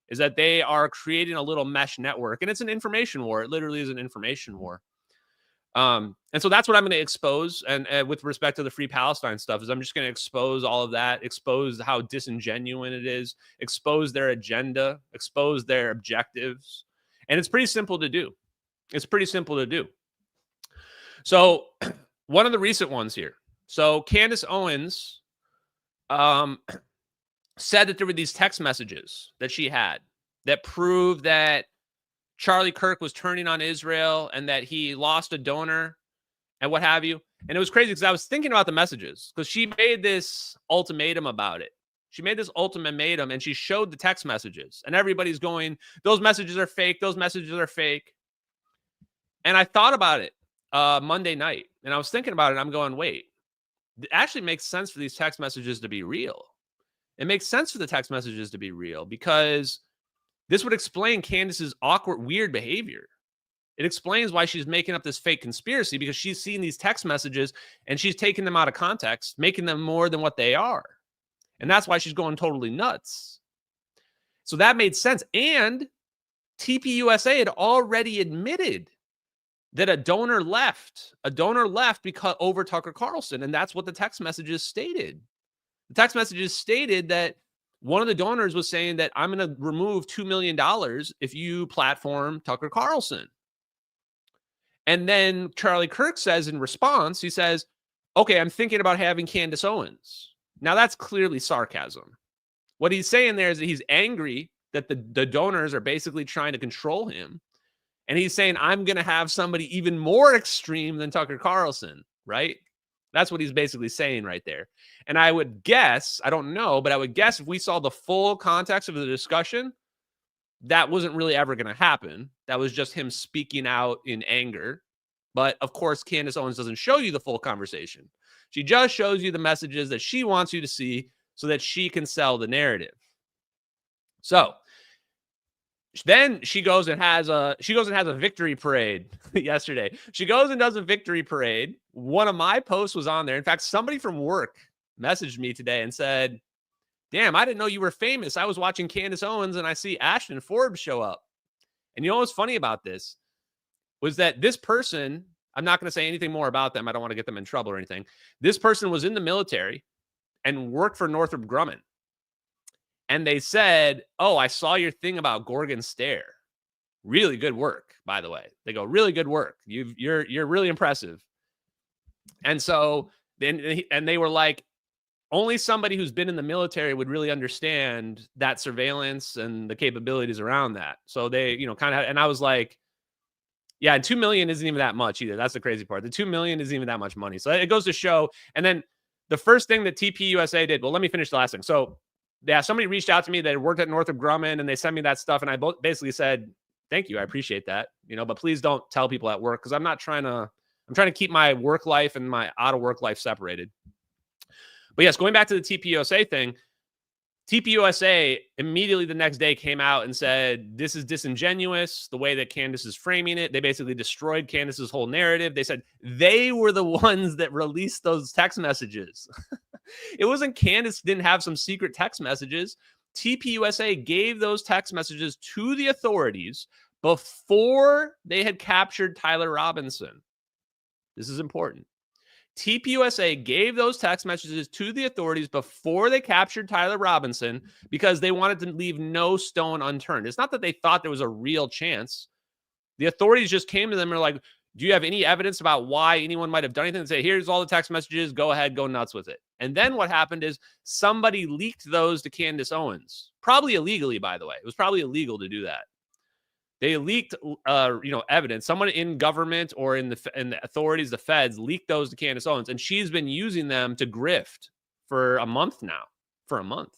is that they are creating a little mesh network. And it's an information war. It literally is an information war. And so that's what I'm going to expose. And with respect to the Free Palestine stuff, is I'm just going to expose all of that, expose how disingenuous it is, expose their agenda, expose their objectives. And it's pretty simple to do. It's pretty simple to do. So one of the recent ones here. So Candace Owens said that there were these text messages that she had that proved that Charlie Kirk was turning on Israel and that he lost a donor and what have you. And it was crazy because I was thinking about the messages, because she made this ultimatum about it. She made this ultimatum and she showed the text messages, and everybody's going, those messages are fake. Those messages are fake. And I thought about it Monday night, and I was thinking about it. And I'm going, wait, it actually makes sense for these text messages to be real. It makes sense for the text messages to be real, because this would explain Candace's awkward, weird behavior. It explains why she's making up this fake conspiracy, because she's seeing these text messages and she's taking them out of context, making them more than what they are. And that's why she's going totally nuts. So that made sense. And TPUSA had already admitted that a donor left because over Tucker Carlson. And that's what the text messages stated. The text messages stated that one of the donors was saying that I'm going to remove $2 million if you platform Tucker Carlson. And then Charlie Kirk says in response, he says, okay, I'm thinking about having Candace Owens. Now that's clearly sarcasm. What he's saying there is that he's angry that the donors are basically trying to control him. And he's saying, I'm going to have somebody even more extreme than Tucker Carlson, right? That's what he's basically saying right there. And I would guess, I don't know, but I would guess if we saw the full context of the discussion, that wasn't really ever going to happen. That was just him speaking out in anger. But of course, Candace Owens doesn't show you the full conversation. She just shows you the messages that she wants you to see so that she can sell the narrative. So then she goes and has a victory parade yesterday. She goes and does a victory parade. One of my posts was on there. In fact, somebody from work messaged me today and said, damn, I didn't know you were famous. I was watching Candace Owens and I see Ashton Forbes show up. And you know what's funny about this was that this person, I'm not going to say anything more about them. I don't want to get them in trouble or anything. This person was in the military and worked for Northrop Grumman. And they said, oh, I saw your thing about Gorgon Stare. Really good work, by the way. They go, really good work. You're really impressive. And so then, and they were like, only somebody who's been in the military would really understand that surveillance and the capabilities around that. So they, kind of, and I was like, yeah, and 2 million isn't even that much either. That's the crazy part. The 2 million isn't even that much money. So it goes to show. And then the first thing that TPUSA did, well, let me finish the last thing. So yeah, somebody reached out to me that worked at Northrop Grumman and they sent me that stuff. And I basically said, thank you. I appreciate that, but please don't tell people at work, because I'm trying to keep my work life and my out of work life separated. But yes, going back to the TPUSA thing, TPUSA immediately the next day came out and said, this is disingenuous, the way that Candace is framing it. They basically destroyed Candace's whole narrative. They said they were the ones that released those text messages. It wasn't Candace didn't have some secret text messages. TPUSA gave those text messages to the authorities before they had captured Tyler Robinson. This is important. TPUSA gave those text messages to the authorities before they captured Tyler Robinson because they wanted to leave no stone unturned. It's not that they thought there was a real chance. The authorities just came to them and were like, do you have any evidence about why anyone might have done anything? And say, here's all the text messages. Go ahead, go nuts with it. And then what happened is somebody leaked those to Candace Owens, probably illegally, by the way. It was probably illegal to do that. They leaked, evidence. Someone in government or in the authorities, the feds, leaked those to Candace Owens, and she's been using them to grift for a month now. For a month.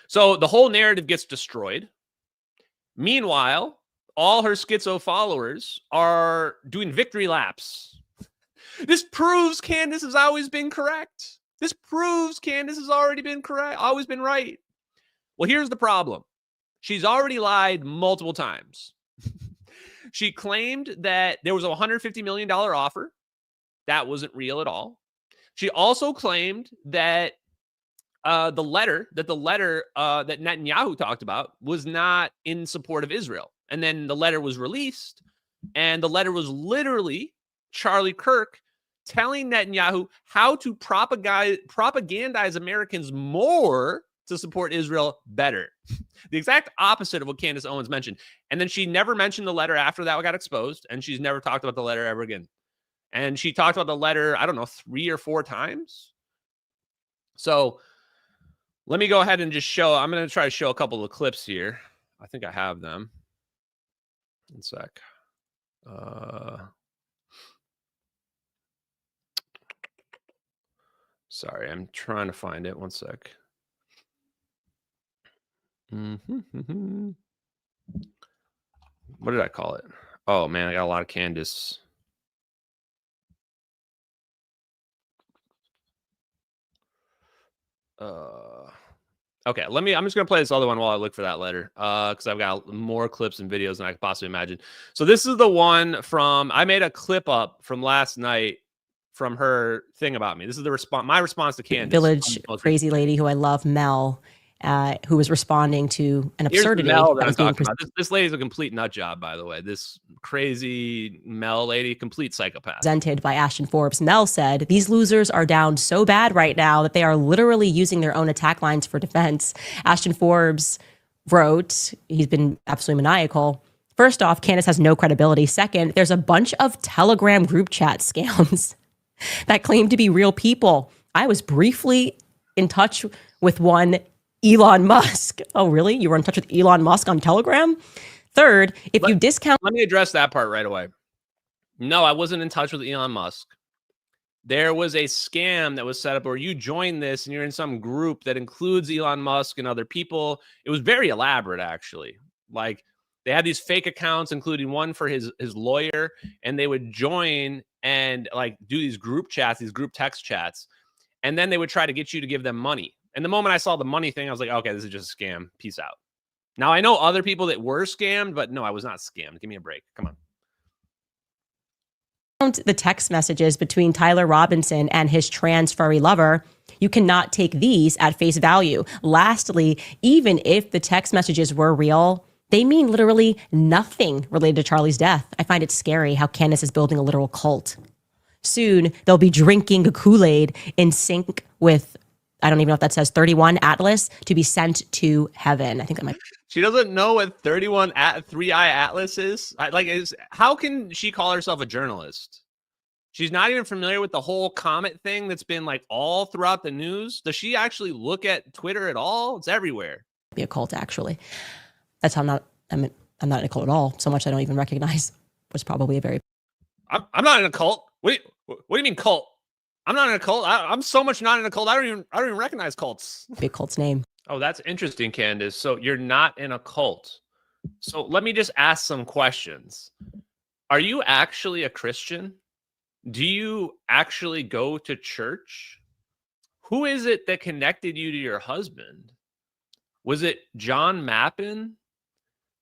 So the whole narrative gets destroyed. Meanwhile, all her schizo followers are doing victory laps. This proves Candace has always been correct. This proves Candace has already been correct, always been right. Well, here's the problem. She's already lied multiple times. She claimed that there was a $150 million offer. That wasn't real at all. She also claimed that the letter that Netanyahu talked about was not in support of Israel. And then the letter was released, and the letter was literally Charlie Kirk telling Netanyahu how to propagandize Americans more to support Israel better. The exact opposite of what Candace Owens mentioned. And then she never mentioned the letter after that got exposed, and she's never talked about the letter ever again. And she talked about the letter, I don't know, 3 or 4 times. So let me go ahead and just show. I'm going to try to show a couple of clips here. I think I have them. One sec. Sorry, I'm trying to find it. One sec. What did I call it? Oh, man, I got a lot of Candace. Okay, I'm just gonna play this other one while I look for that letter, because I've got more clips and videos than I could possibly imagine. So this is the one from, I made a clip up from last night from her thing about me. This is the response, my response to Candace. Village crazy lady who I love, Mel, who was responding to an absurdity that that was being about. This lady's a complete nut job, by the way. This crazy Mel lady, complete psychopath. presented by Ashton Forbes. Mel said, these losers are down so bad right now that they are literally using their own attack lines for defense. Ashton Forbes wrote, he's been absolutely maniacal. First off, Candace has no credibility. Second, there's a bunch of Telegram group chat scams that claim to be real people. I was briefly in touch with one Elon Musk. Oh, really? You were in touch with Elon Musk on Telegram? Third, you discount... Let me address that part right away. No, I wasn't in touch with Elon Musk. There was a scam that was set up where you join this and you're in some group that includes Elon Musk and other people. It was very elaborate, actually. Like, they had these fake accounts, including one for his lawyer, and they would join and like do these group chats, these group text chats, and then they would try to get you to give them money. And the moment I saw the money thing, I was like, okay, this is just a scam. Peace out. Now, I know other people that were scammed, but no, I was not scammed. Give me a break. Come on. The text messages between Tyler Robinson and his trans furry lover, you cannot take these at face value. Lastly, even if the text messages were real, they mean literally nothing related to Charlie's death. I find it scary how Candace is building a literal cult. Soon, they'll be drinking Kool-Aid in sync with, I don't even know if that says 31 Atlas, to be sent to heaven. I think that might. She doesn't know what 31 3i Atlas is. How can she call herself a journalist? She's not even familiar with the whole comet thing that's been like all throughout the news. Does she actually look at Twitter at all? It's everywhere. Be a cult, actually. That's how I'm not in a cult at all. So much I don't even recognize was probably a very. I'm not in a cult. What do you mean cult? I'm not in a cult. I'm so much not in a cult. I don't even recognize cults. Big cult's name. Oh, that's interesting, Candace. So you're not in a cult. So let me just ask some questions. Are you actually a Christian? Do you actually go to church? Who is it that connected you to your husband? Was it John Mappin?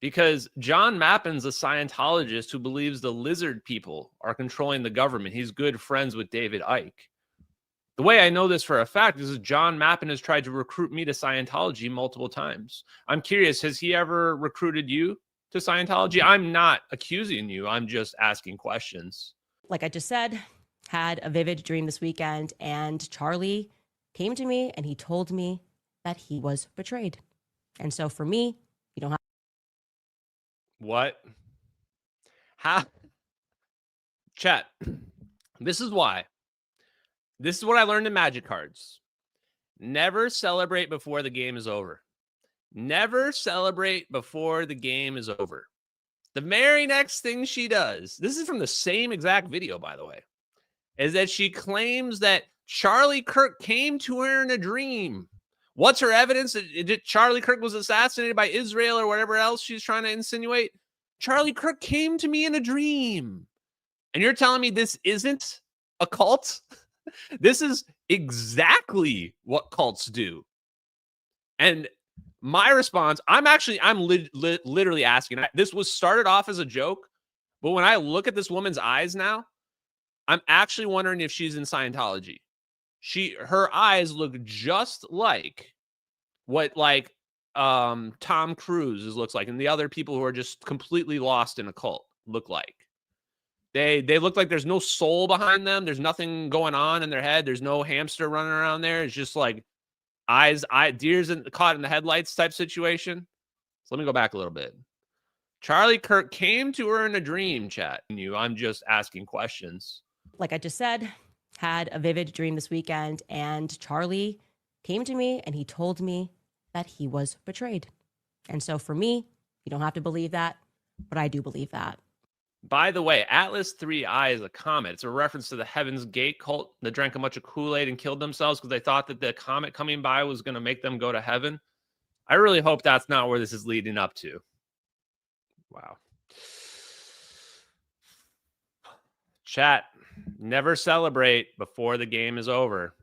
Because John Mappin's a Scientologist who believes the lizard people are controlling the government. He's good friends with David Icke. The way I know this for a fact is John Mappin has tried to recruit me to Scientology multiple times. I'm curious, has he ever recruited you to Scientology? I'm not accusing you. I'm just asking questions. Like I just said, had a vivid dream this weekend, and Charlie came to me and he told me that he was betrayed. And so for me, you don't have. What? How? Chat. This is why. This is what I learned in Magic cards. Never celebrate before the game is over. Never celebrate before the game is over. The very next thing she does, this is from the same exact video, by the way, is that she claims that Charlie Kirk came to her in a dream. What's her evidence that Charlie Kirk was assassinated by Israel or whatever else she's trying to insinuate? Charlie Kirk came to me in a dream. And you're telling me this isn't a cult? This is exactly what cults do. And my response, I'm literally asking. This was started off as a joke, but when I look at this woman's eyes now, I'm actually wondering if she's in Scientology. Her eyes look just like what Tom Cruise looks like, and the other people who are just completely lost in a cult look like. They look like there's no soul behind them. There's nothing going on in their head. There's no hamster running around there. It's just like deers caught in the headlights type situation. So let me go back a little bit. Charlie Kirk came to her in a dream, chat. I'm just asking questions. Like I just said, had a vivid dream this weekend, and Charlie came to me and he told me that he was betrayed. And so for me, you don't have to believe that, but I do believe that. By the way, Atlas 3I is a comet. It's a reference to the Heaven's Gate cult that drank a bunch of Kool-Aid and killed themselves because they thought that the comet coming by was going to make them go to heaven. I really hope that's not where this is leading up to. Wow. Chat, never celebrate before the game is over.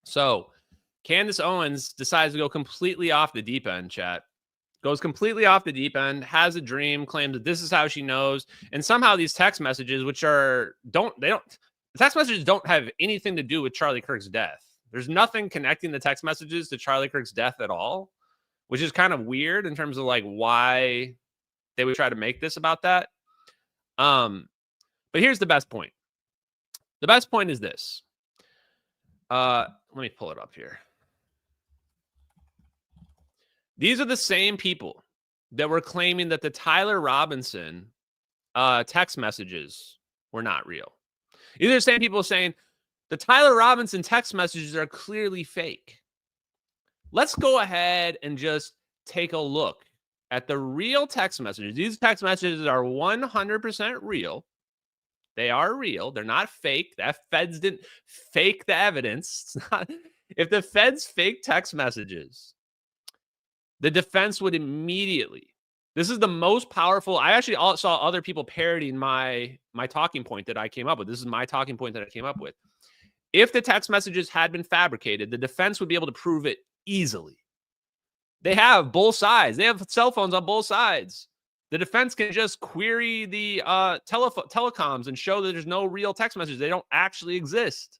So, Candace Owens decides to go completely off the deep end, chat. Goes completely off the deep end, has a dream, claims that this is how she knows, and somehow these text messages, which the text messages don't have anything to do with Charlie Kirk's death. There's nothing connecting the text messages to Charlie Kirk's death at all, which is kind of weird in terms of like why they would try to make this about that. But here's the best point. The best point is this. Let me pull it up here. These are the same people that were claiming that the Tyler Robinson text messages were not real. These are the same people saying the Tyler Robinson text messages are clearly fake. Let's go ahead and just take a look at the real text messages. These text messages are 100% real. They are real. They're not fake. That feds didn't fake the evidence. If the feds fake text messages, the defense would immediately. This is the most powerful. I actually saw other people parodying my talking point that I came up with. This is my talking point that I came up with. If the text messages had been fabricated, the defense would be able to prove it easily. They have both sides. They have cell phones on both sides. The defense can just query the telecoms and show that there's no real text messages. They don't actually exist.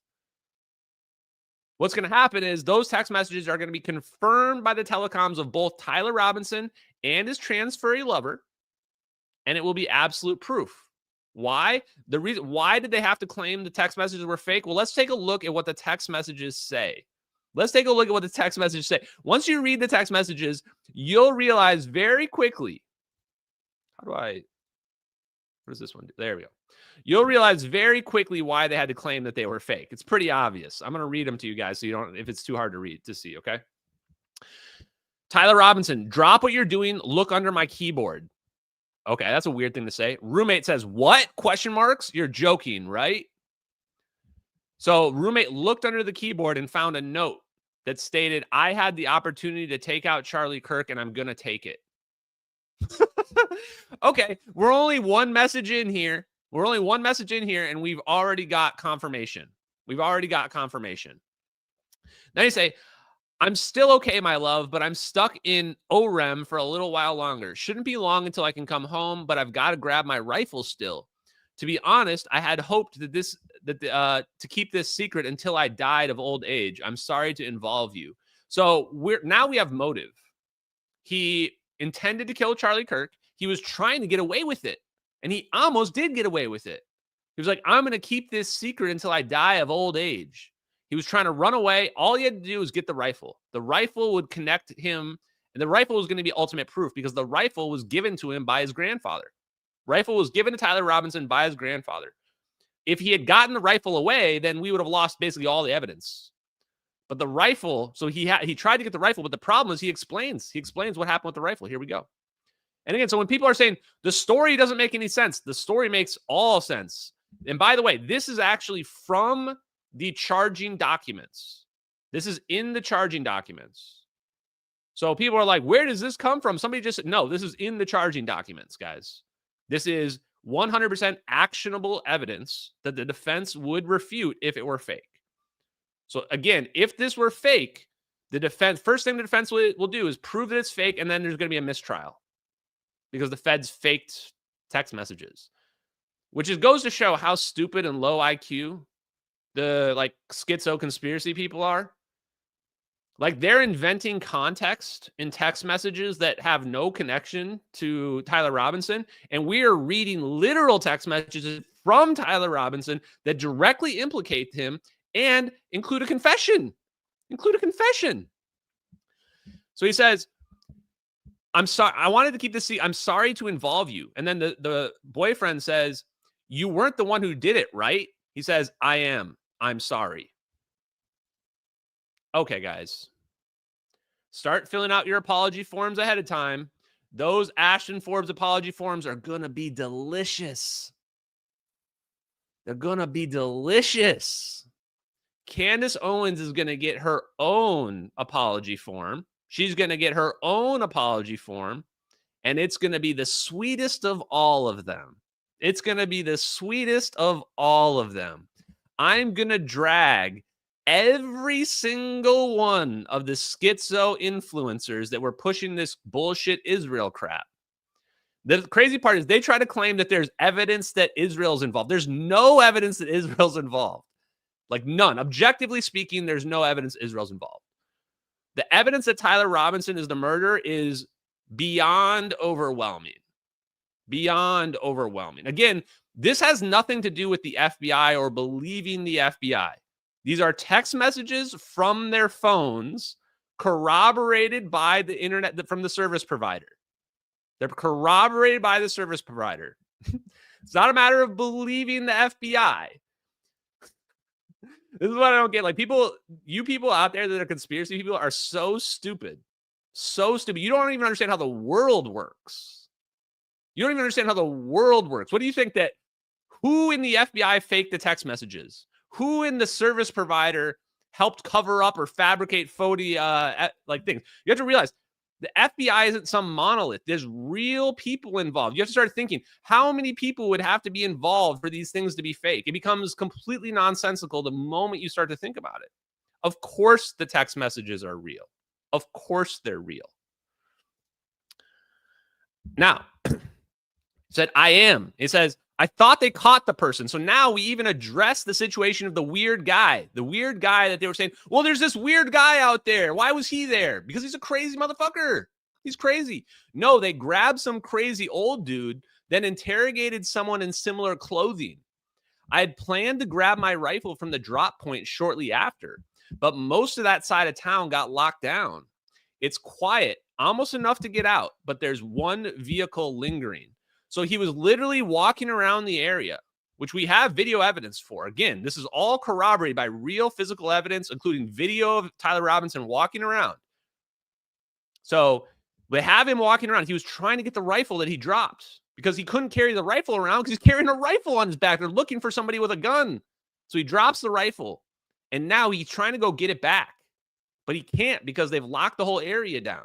What's going to happen is those text messages are going to be confirmed by the telecoms of both Tyler Robinson and his trans furry lover, and it will be absolute proof. Why? Why did they have to claim the text messages were fake? Well, let's take a look at what the text messages say. Let's take a look at what the text messages say. Once you read the text messages, you'll realize very quickly. What does this one do? There we go. You'll realize very quickly why they had to claim that they were fake. It's pretty obvious. I'm going to read them to you guys so you don't, if it's too hard to read, to see, okay? Tyler Robinson, drop what you're doing. Look under my keyboard. Okay, that's a weird thing to say. Roommate says, what? Question marks? You're joking, right? So roommate looked under the keyboard and found a note that stated, I had the opportunity to take out Charlie Kirk and I'm going to take it. Okay, we're only one message in here. And we've already got confirmation. Now you say, I'm still okay, my love, but I'm stuck in OREM for a little while longer. Shouldn't be long until I can come home, but I've got to grab my rifle still. To be honest, I had hoped that to keep this secret until I died of old age. I'm sorry to involve you. So we have motive. He intended to kill Charlie Kirk. He was trying to get away with it. And he almost did get away with it. He was like, I'm going to keep this secret until I die of old age. He was trying to run away. All he had to do was get the rifle. The rifle would connect him. And the rifle was going to be ultimate proof because the rifle was given to him by his grandfather. Rifle was given to Tyler Robinson by his grandfather. If he had gotten the rifle away, then we would have lost basically all the evidence. But the rifle, so he tried to get the rifle, but the problem is he explains what happened with the rifle. Here we go. And again, so when people are saying the story doesn't make any sense, the story makes all sense. And by the way, this is actually from the charging documents. This is in the charging documents. So people are like, where does this come from? Somebody just said, no, this is in the charging documents, guys. This is 100% actionable evidence that the defense would refute if it were fake. So again, if this were fake, the defense, first thing the defense will do is prove that it's fake, and then there's going to be a mistrial because the feds faked text messages, which goes to show how stupid and low IQ the like schizo conspiracy people are. Like, they're inventing context in text messages that have no connection to Tyler Robinson. And we are reading literal text messages from Tyler Robinson that directly implicate him and include a confession. So he says, I'm sorry. I wanted to keep this secret. I'm sorry to involve you. And then the boyfriend says, you weren't the one who did it, right? He says, I am. I'm sorry. Okay, guys. Start filling out your apology forms ahead of time. Those Ashton Forbes apology forms are going to be delicious. They're going to be delicious. Candace Owens is going to get her own apology form. She's going to get her own apology form, and it's going to be the sweetest of all of them. It's going to be the sweetest of all of them. I'm going to drag every single one of the schizo influencers that were pushing this bullshit Israel crap. The crazy part is they try to claim that there's evidence that Israel's involved. There's no evidence that Israel's involved. Like, none. Objectively speaking, there's no evidence Israel's involved. The evidence that Tyler Robinson is the murderer is beyond overwhelming. Beyond overwhelming. Again, this has nothing to do with the FBI or believing the FBI. These are text messages from their phones corroborated by the internet from the service provider. They're corroborated by the service provider. It's not a matter of believing the FBI. This is what I don't get. Like, you people out there that are conspiracy people are so stupid. So stupid. You don't even understand how the world works. You don't even understand how the world works. What do you think that who in the FBI faked the text messages? Who in the service provider helped cover up or fabricate phony like things? You have to realize the FBI isn't some monolith. There's real people involved. You have to start thinking, how many people would have to be involved for these things to be fake? It becomes completely nonsensical the moment you start to think about it. Of course the text messages are real. Of course they're real. Now, it said, I am. It says, I thought they caught the person. So now we even address the situation of the weird guy. The weird guy that they were saying, well, there's this weird guy out there. Why was he there? Because he's a crazy motherfucker. He's crazy. No, they grabbed some crazy old dude, then interrogated someone in similar clothing. I had planned to grab my rifle from the drop point shortly after, but most of that side of town got locked down. It's quiet, almost enough to get out, but there's one vehicle lingering. So he was literally walking around the area, which we have video evidence for. Again, this is all corroborated by real physical evidence, including video of Tyler Robinson walking around. So they have him walking around. He was trying to get the rifle that he dropped because he couldn't carry the rifle around because he's carrying a rifle on his back. They're looking for somebody with a gun. So he drops the rifle, and now he's trying to go get it back, but he can't because they've locked the whole area down.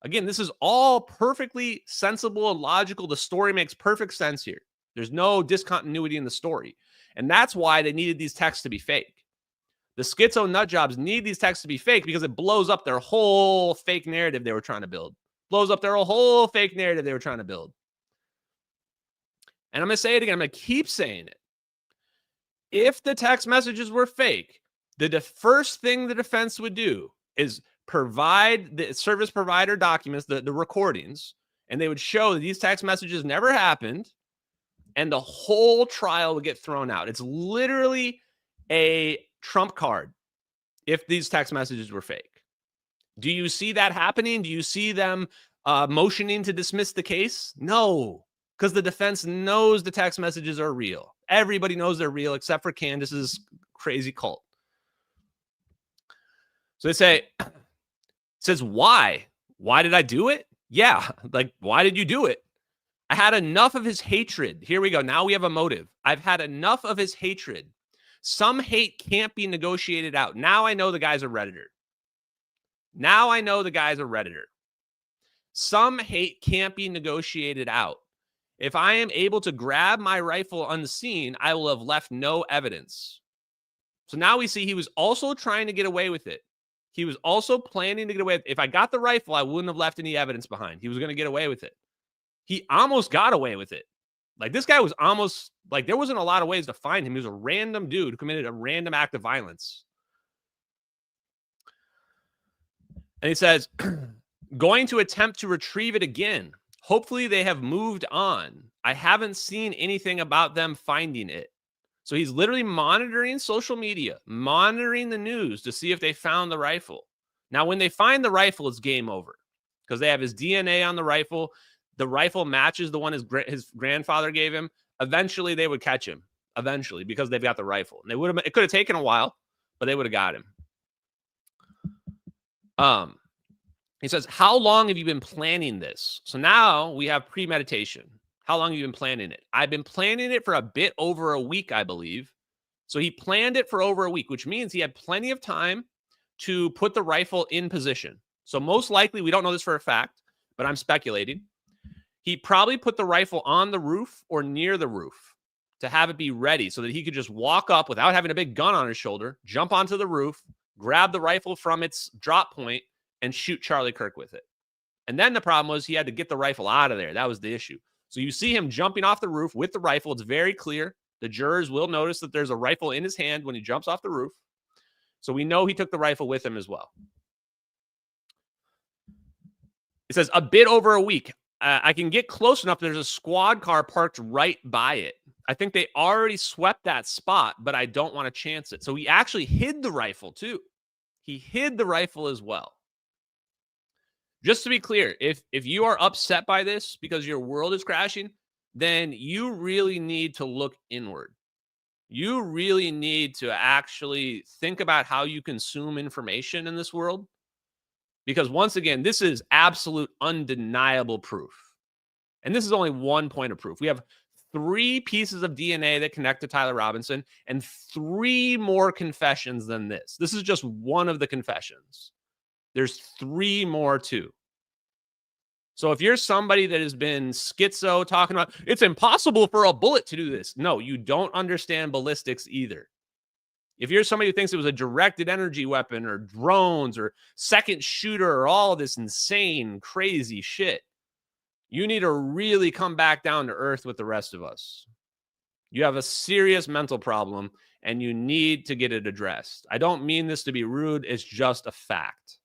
Again, this is all perfectly sensible and logical. The story makes perfect sense here. There's no discontinuity in the story. And that's why they needed these texts to be fake. The schizo nut jobs need these texts to be fake because it blows up their whole fake narrative they were trying to build. Blows up their whole fake narrative they were trying to build. And I'm going to say it again. I'm going to keep saying it. If the text messages were fake, the first thing the defense would do is provide the service provider documents, the recordings, and they would show that these text messages never happened, and the whole trial would get thrown out. It's literally a trump card if these text messages were fake. Do you see that happening? Do you see them motioning to dismiss the case? No, because the defense knows the text messages are real. Everybody knows they're real except for Candace's crazy cult. So they say, says, why? Why did I do it? Yeah, like, why did you do it? I had enough of his hatred. Here we go. Now we have a motive. I've had enough of his hatred. Some hate can't be negotiated out. Now I know the guy's a Redditor. Now I know the guy's a Redditor. Some hate can't be negotiated out. If I am able to grab my rifle unseen, I will have left no evidence. So now we see he was also trying to get away with it. He was also planning to get away. If I got the rifle, I wouldn't have left any evidence behind. He was going to get away with it. He almost got away with it. Like, this guy was almost, like, there wasn't a lot of ways to find him. He was a random dude who committed a random act of violence. And he says, going to attempt to retrieve it again. Hopefully they have moved on. I haven't seen anything about them finding it. So he's literally monitoring social media, monitoring the news to see if they found the rifle. Now, when they find the rifle, it's game over because they have his DNA on the rifle. The rifle matches the one his grandfather gave him. Eventually, they would catch him. Eventually, because they've got the rifle. And they would have. It could have taken a while, but they would have got him. He says, how long have you been planning this? So now we have premeditation. How long have you been planning it? I've been planning it for a bit over a week, I believe. So he planned it for over a week, which means he had plenty of time to put the rifle in position. So most likely, we don't know this for a fact, but I'm speculating. He probably put the rifle on the roof or near the roof to have it be ready so that he could just walk up without having a big gun on his shoulder, jump onto the roof, grab the rifle from its drop point, and shoot Charlie Kirk with it. And then the problem was he had to get the rifle out of there. That was the issue. So you see him jumping off the roof with the rifle. It's very clear. The jurors will notice that there's a rifle in his hand when he jumps off the roof. So we know he took the rifle with him as well. It says a bit over a week. I can get close enough. There's a squad car parked right by it. I think they already swept that spot, but I don't want to chance it. So he actually hid the rifle too. He hid the rifle as well. Just to be clear, if you are upset by this because your world is crashing, then you really need to look inward. You really need to actually think about how you consume information in this world. Because once again, this is absolute undeniable proof. And this is only one point of proof. We have 3 pieces of DNA that connect to Tyler Robinson and 3 more confessions than this. This is just one of the confessions. There's 3 more too. So if you're somebody that has been schizo talking about, it's impossible for a bullet to do this. No, you don't understand ballistics either. If you're somebody who thinks it was a directed energy weapon or drones or second shooter or all this insane, crazy shit, you need to really come back down to earth with the rest of us. You have a serious mental problem and you need to get it addressed. I don't mean this to be rude. It's just a fact.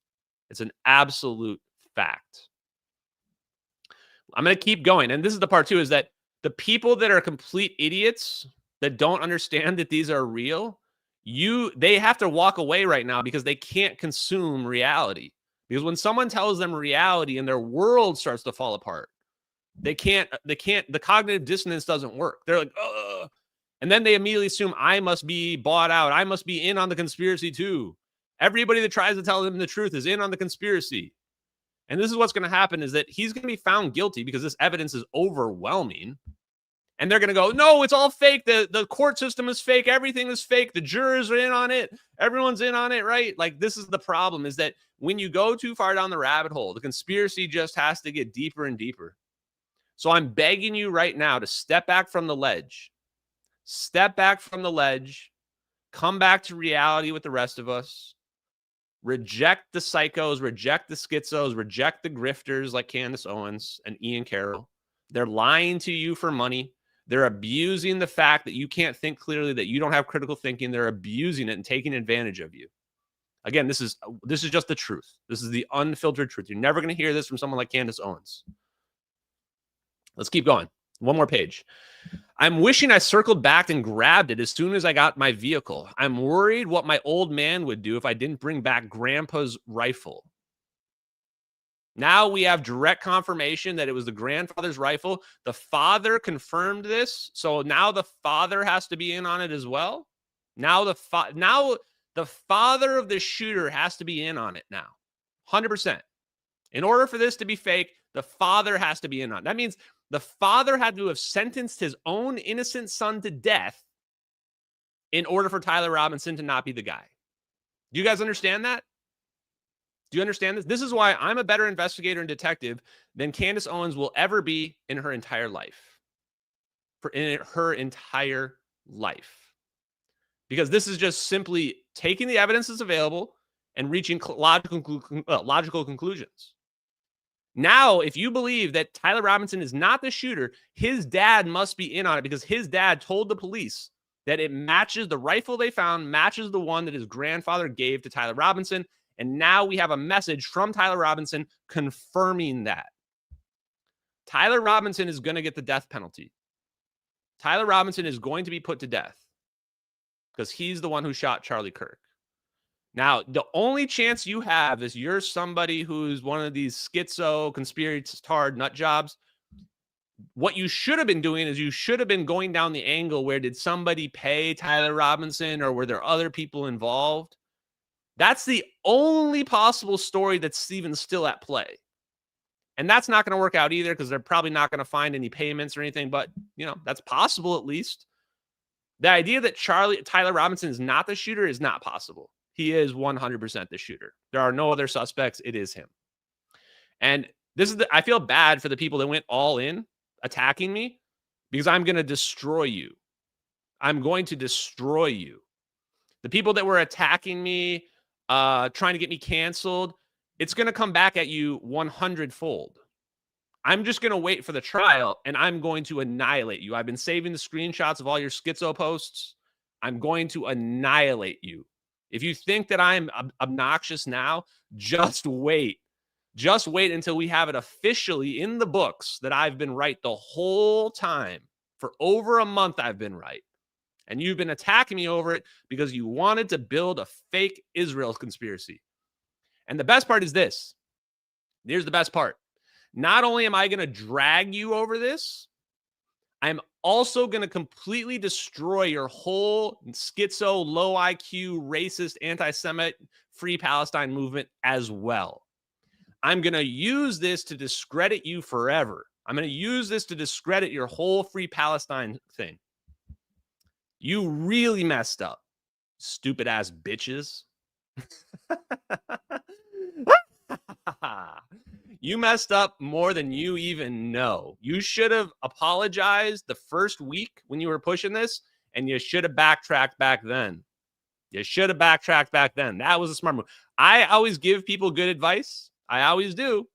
It's an absolute fact. I'm going to keep going. And this is the part too, is that the people that are complete idiots that don't understand that these are real, they have to walk away right now because they can't consume reality. Because when someone tells them reality and their world starts to fall apart, the cognitive dissonance doesn't work. They're like, ugh. And then they immediately assume I must be bought out. I must be in on the conspiracy too. Everybody that tries to tell them the truth is in on the conspiracy. And this is what's going to happen, is that he's going to be found guilty because this evidence is overwhelming. And they're going to go, no, it's all fake. The court system is fake. Everything is fake. The jurors are in on it. Everyone's in on it, right? Like, this is the problem, is that when you go too far down the rabbit hole, the conspiracy just has to get deeper and deeper. So I'm begging you right now to step back from the ledge. Step back from the ledge. Come back to reality with the rest of us. Reject the psychos, reject the schizos, reject the grifters like Candace Owens and Ian Carroll. They're lying to you for money. They're abusing the fact that you can't think clearly, that you don't have critical thinking. They're abusing it and taking advantage of you. Again, this is just the truth. This is the unfiltered truth. You're never going to hear this from someone like Candace Owens. Let's keep going. One more page. I'm wishing I circled back and grabbed it as soon as I got my vehicle. I'm worried what my old man would do if I didn't bring back Grandpa's rifle. Now we have direct confirmation that it was the grandfather's rifle. The father confirmed this, so now the father has to be in on it as well. Now the father of the shooter has to be in on it now, 100%. In order for this to be fake, the father has to be in on it. That means the father had to have sentenced his own innocent son to death in order for Tyler Robinson to not be the guy. Do you guys understand that? Do you understand this? This is why I'm a better investigator and detective than Candace Owens will ever be in her entire life. in her entire life. Because this is just simply taking the evidence that's available and reaching logical conclusions. Now, if you believe that Tyler Robinson is not the shooter, his dad must be in on it because his dad told the police that it matches the rifle they found, matches the one that his grandfather gave to Tyler Robinson. And now we have a message from Tyler Robinson confirming that. Tyler Robinson is going to get the death penalty. Tyler Robinson is going to be put to death because he's the one who shot Charlie Kirk. Now, the only chance you have is you're somebody who's one of these schizo, conspiratard nut jobs. What you should have been doing is you should have been going down the angle where did somebody pay Tyler Robinson or were there other people involved? That's the only possible story that's even still at play. And that's not going to work out either because they're probably not going to find any payments or anything. But, you know, that's possible at least. The idea that Tyler Robinson is not the shooter is not possible. He is 100% the shooter. There are no other suspects. It is him. And this is I feel bad for the people that went all in attacking me because I'm going to destroy you. I'm going to destroy you. The people that were attacking me, trying to get me canceled, it's going to come back at you 100-fold. I'm just going to wait for the trial, and I'm going to annihilate you. I've been saving the screenshots of all your schizo posts. I'm going to annihilate you. If you think that I'm obnoxious now, just wait. Just wait until we have it officially in the books that I've been right the whole time. For over a month, I've been right. And you've been attacking me over it because you wanted to build a fake Israel conspiracy. And the best part is this. Here's the best part. Not only am I going to drag you over this, I'm also going to completely destroy your whole schizo, low IQ, racist, anti-Semite, free Palestine movement as well. I'm going to use this to discredit you forever. I'm going to use this to discredit your whole free Palestine thing. You really messed up, stupid ass bitches. You messed up more than you even know. You should have apologized the first week when you were pushing this, and you should have backtracked back then. You should have backtracked back then. That was a smart move. I always give people good advice. I always do.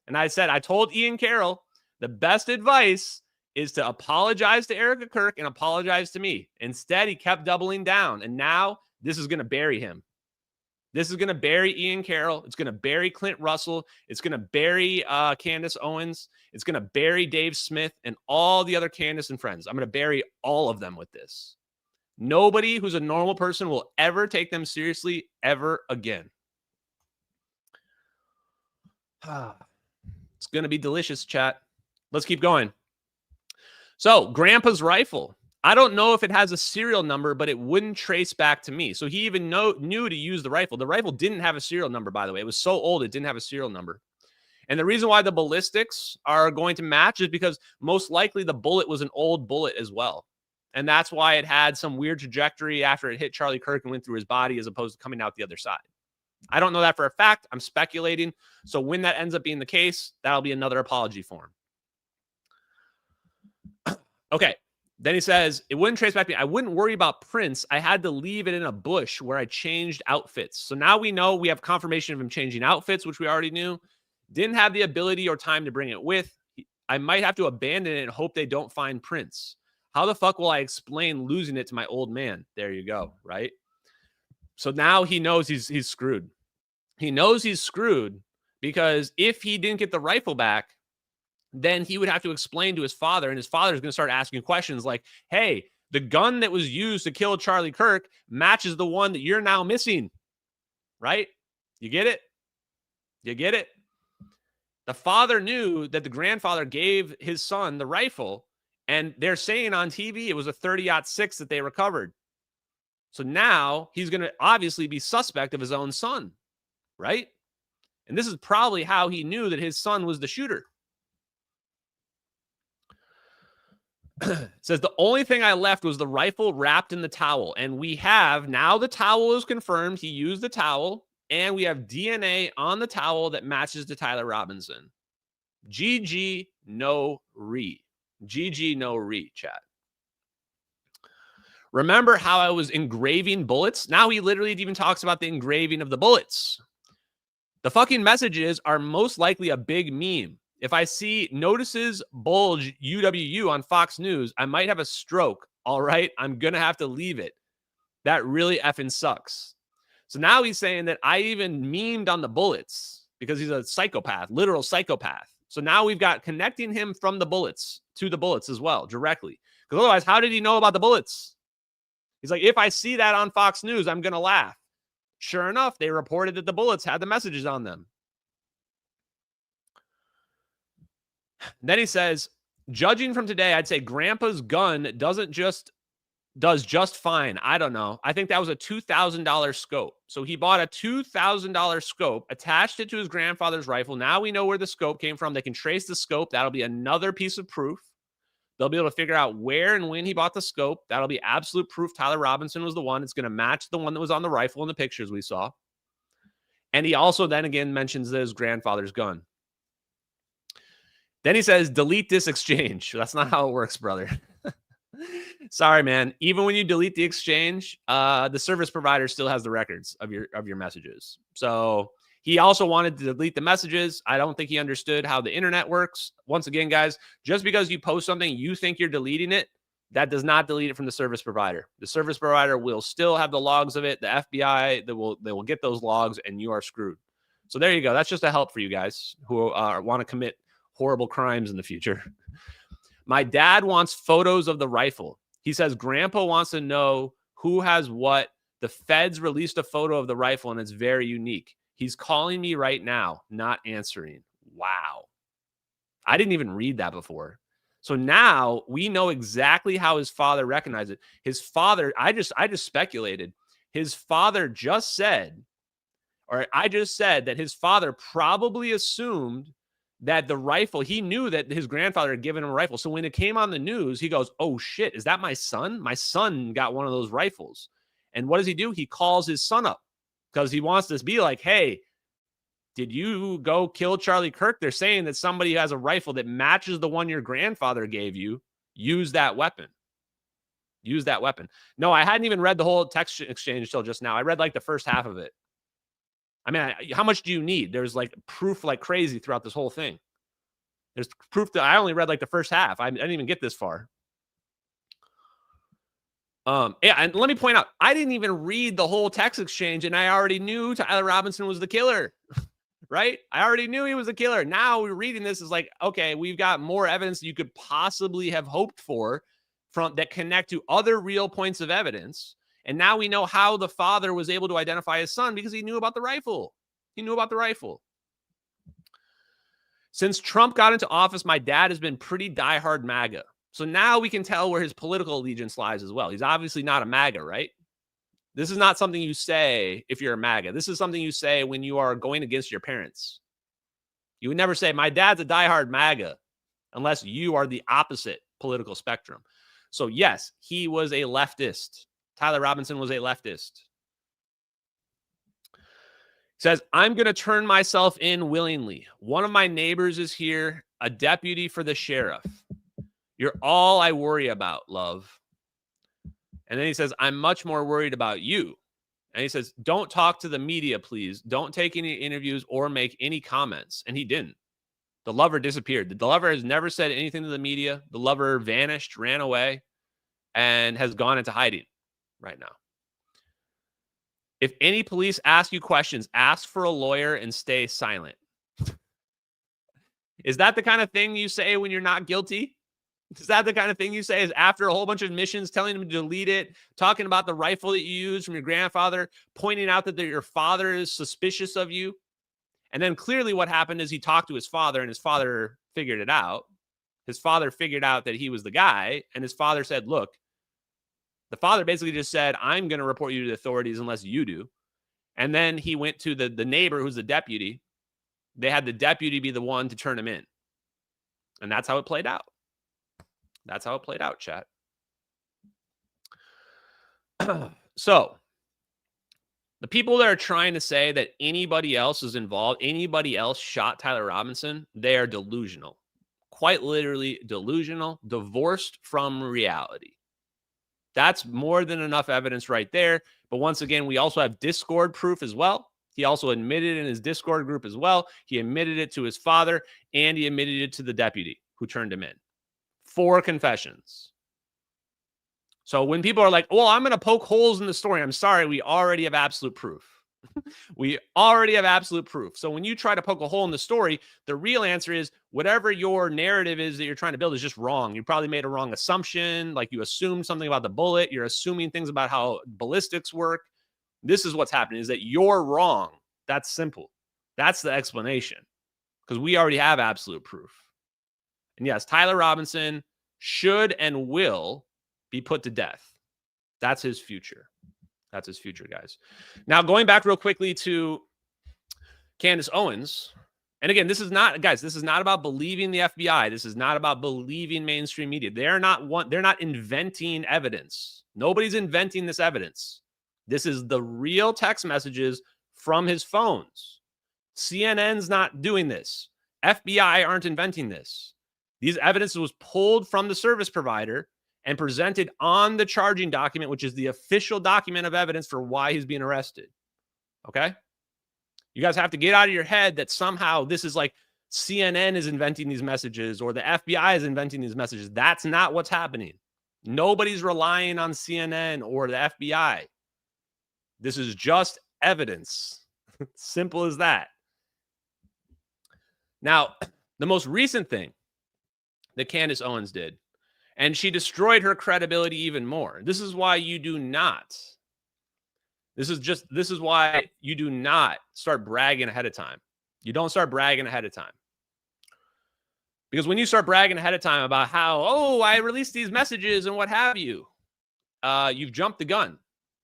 And I told Ian Carroll, the best advice is to apologize to Erica Kirk and apologize to me. Instead, he kept doubling down, and now this is going to bury him. This is going to bury Ian Carroll. It's going to bury Clint Russell. It's going to bury Candace Owens. It's going to bury Dave Smith and all the other Candace and friends. I'm going to bury all of them with this. Nobody who's a normal person will ever take them seriously ever again. It's going to be delicious, chat. Let's keep going. So, Grandpa's rifle. I don't know if it has a serial number, but it wouldn't trace back to me. So he even knew to use the rifle. The rifle didn't have a serial number, by the way. It was so old, it didn't have a serial number. And the reason why the ballistics are going to match is because most likely the bullet was an old bullet as well. And that's why it had some weird trajectory after it hit Charlie Kirk and went through his body as opposed to coming out the other side. I don't know that for a fact. I'm speculating. So when that ends up being the case, that'll be another apology form. Okay. Then he says, it wouldn't trace back to me. I wouldn't worry about prints. I had to leave it in a bush where I changed outfits. So now we know we have confirmation of him changing outfits, which we already knew. Didn't have the ability or time to bring it with. I might have to abandon it and hope they don't find prints. How the fuck will I explain losing it to my old man? There you go, right? So now he knows he's screwed. He knows he's screwed because if he didn't get the rifle back, then he would have to explain to his father, and his father is going to start asking questions like, hey, the gun that was used to kill Charlie Kirk matches the one that you're now missing, right? You get it? You get it? The father knew that the grandfather gave his son the rifle, and they're saying on TV it was a 30-06 that they recovered. So now he's going to obviously be suspect of his own son, right? And this is probably how he knew that his son was the shooter. It says the only thing I left was the rifle wrapped in the towel. And we have now the towel is confirmed. He used the towel, and we have DNA on the towel that matches to Tyler Robinson. GG, no re. GG no re, chat. Remember how I was engraving bullets? Now he literally even talks about the engraving of the bullets. The fucking messages are most likely a big meme. If I see notices bulge UWU on Fox News, I might have a stroke. All right, I'm going to have to leave it. That really effing sucks. So now he's saying that I even memed on the bullets because he's a psychopath, literal psychopath. So now we've got connecting him from the bullets to the bullets as well, directly. Because otherwise, how did he know about the bullets? He's like, if I see that on Fox News, I'm going to laugh. Sure enough, they reported that the bullets had the messages on them. Then he says, judging from today, I'd say Grandpa's gun does just fine. I don't know. I think that was a $2,000 scope. So he bought a $2,000 scope, attached it to his grandfather's rifle. Now we know where the scope came from. They can trace the scope. That'll be another piece of proof. They'll be able to figure out where and when he bought the scope. That'll be absolute proof Tyler Robinson was the one. It's going to match the one that was on the rifle in the pictures we saw. And he also then again mentions his grandfather's gun. Then he says, delete this exchange. That's not how it works, brother. Sorry, man. Even when you delete the exchange, the service provider still has the records of your messages. So he also wanted to delete the messages. I don't think he understood how the internet works. Once again, guys, just because you post something, you think you're deleting it, that does not delete it from the service provider. The service provider will still have the logs of it. The FBI, they will get those logs, and you are screwed. So there you go. That's just a help for you guys who want to commit horrible crimes in the future. My dad wants photos of the rifle. He says Grandpa wants to know who has what. The feds released a photo of the rifle, and it's very unique. He's calling me right now, not answering. Wow. I didn't even read that before. So now we know exactly how his father recognized it. His father, I just speculated. His father just said, or I just said that his father probably assumed that the rifle, he knew that his grandfather had given him a rifle. So when it came on the news, he goes, oh shit, is that my son? My son got one of those rifles. And what does he do? He calls his son up because he wants to be like, hey, did you go kill Charlie Kirk? They're saying that somebody who has a rifle that matches the one your grandfather gave you, use that weapon. Use that weapon. No, I hadn't even read the whole text exchange till just now. I read like the first half of it. I mean, how much do you need? There's like proof like crazy throughout this whole thing. There's proof that I only read like the first half. I didn't even get this far. Yeah, and let me point out, I didn't even read the whole text exchange, and I already knew Tyler Robinson was the killer, right? I already knew he was the killer. Now we're reading this is like, okay, we've got more evidence you could possibly have hoped for from that connect to other real points of evidence. And now we know how the father was able to identify his son because he knew about the rifle. He knew about the rifle. Since Trump got into office, my dad has been pretty diehard MAGA. So now we can tell where his political allegiance lies as well. He's obviously not a MAGA, right? This is not something you say if you're a MAGA. This is something you say when you are going against your parents. You would never say, my dad's a diehard MAGA, unless you are the opposite political spectrum. So yes, he was a leftist. Tyler Robinson was a leftist. Says, I'm going to turn myself in willingly. One of my neighbors is here, a deputy for the sheriff. You're all I worry about, love. And then he says, I'm much more worried about you. And he says, don't talk to the media, please. Don't take any interviews or make any comments. And he didn't. The lover disappeared. The lover has never said anything to the media. The lover vanished, ran away, and has gone into hiding right now. If any police ask you questions, ask for a lawyer and stay silent. Is that the kind of thing you say when you're not guilty? Is that the kind of thing you say is after a whole bunch of admissions, telling him to delete it, talking about the rifle that you used from your grandfather, pointing out that your father is suspicious of you? And then clearly what happened is he talked to his father and his father figured it out. His father figured out that he was the guy. And his father said, look, the father basically just said, I'm going to report you to the authorities unless you do. And then he went to the neighbor who's the deputy. They had the deputy be the one to turn him in. And that's how it played out. That's how it played out, chat. So the people that are trying to say that anybody else is involved, anybody else shot Tyler Robinson, they are delusional. quite literally delusional, divorced from reality. That's more than enough evidence right there. But once again, we also have Discord proof as well. He also admitted in his Discord group as well. He admitted it to his father, and he admitted it to the deputy who turned him in. 4 confessions. So when people are like, well, I'm going to poke holes in the story, I'm sorry, we already have absolute proof. We already have absolute proof. So when you try to poke a hole in the story, the real answer is whatever your narrative is that you're trying to build is just wrong. You probably made a wrong assumption. Like you assumed something about the bullet. You're assuming things about how ballistics work. This is what's happening, is that you're wrong. That's simple. That's the explanation, because we already have absolute proof. And yes, Tyler Robinson should and will be put to death. That's his future. That's his future, guys. Now, going back real quickly to Candace Owens. And again, this is not, guys, this is not about believing the FBI. This is not about believing mainstream media. They're not inventing evidence. Nobody's inventing this evidence. This is the real text messages from his phones. CNN's not doing this. FBI aren't inventing this. These evidence was pulled from the service provider and presented on the charging document, which is the official document of evidence for why he's being arrested. Okay? You guys have to get out of your head that somehow this is like CNN is inventing these messages or the FBI is inventing these messages. That's not what's happening. Nobody's relying on CNN or the FBI. This is just evidence. Simple as that. Now, the most recent thing that Candace Owens did, and she destroyed her credibility even more. This is why you do not. This is why you do not start bragging ahead of time. You don't start bragging ahead of time. Because when you start bragging ahead of time about how, oh, I released these messages and what have you, you've jumped the gun.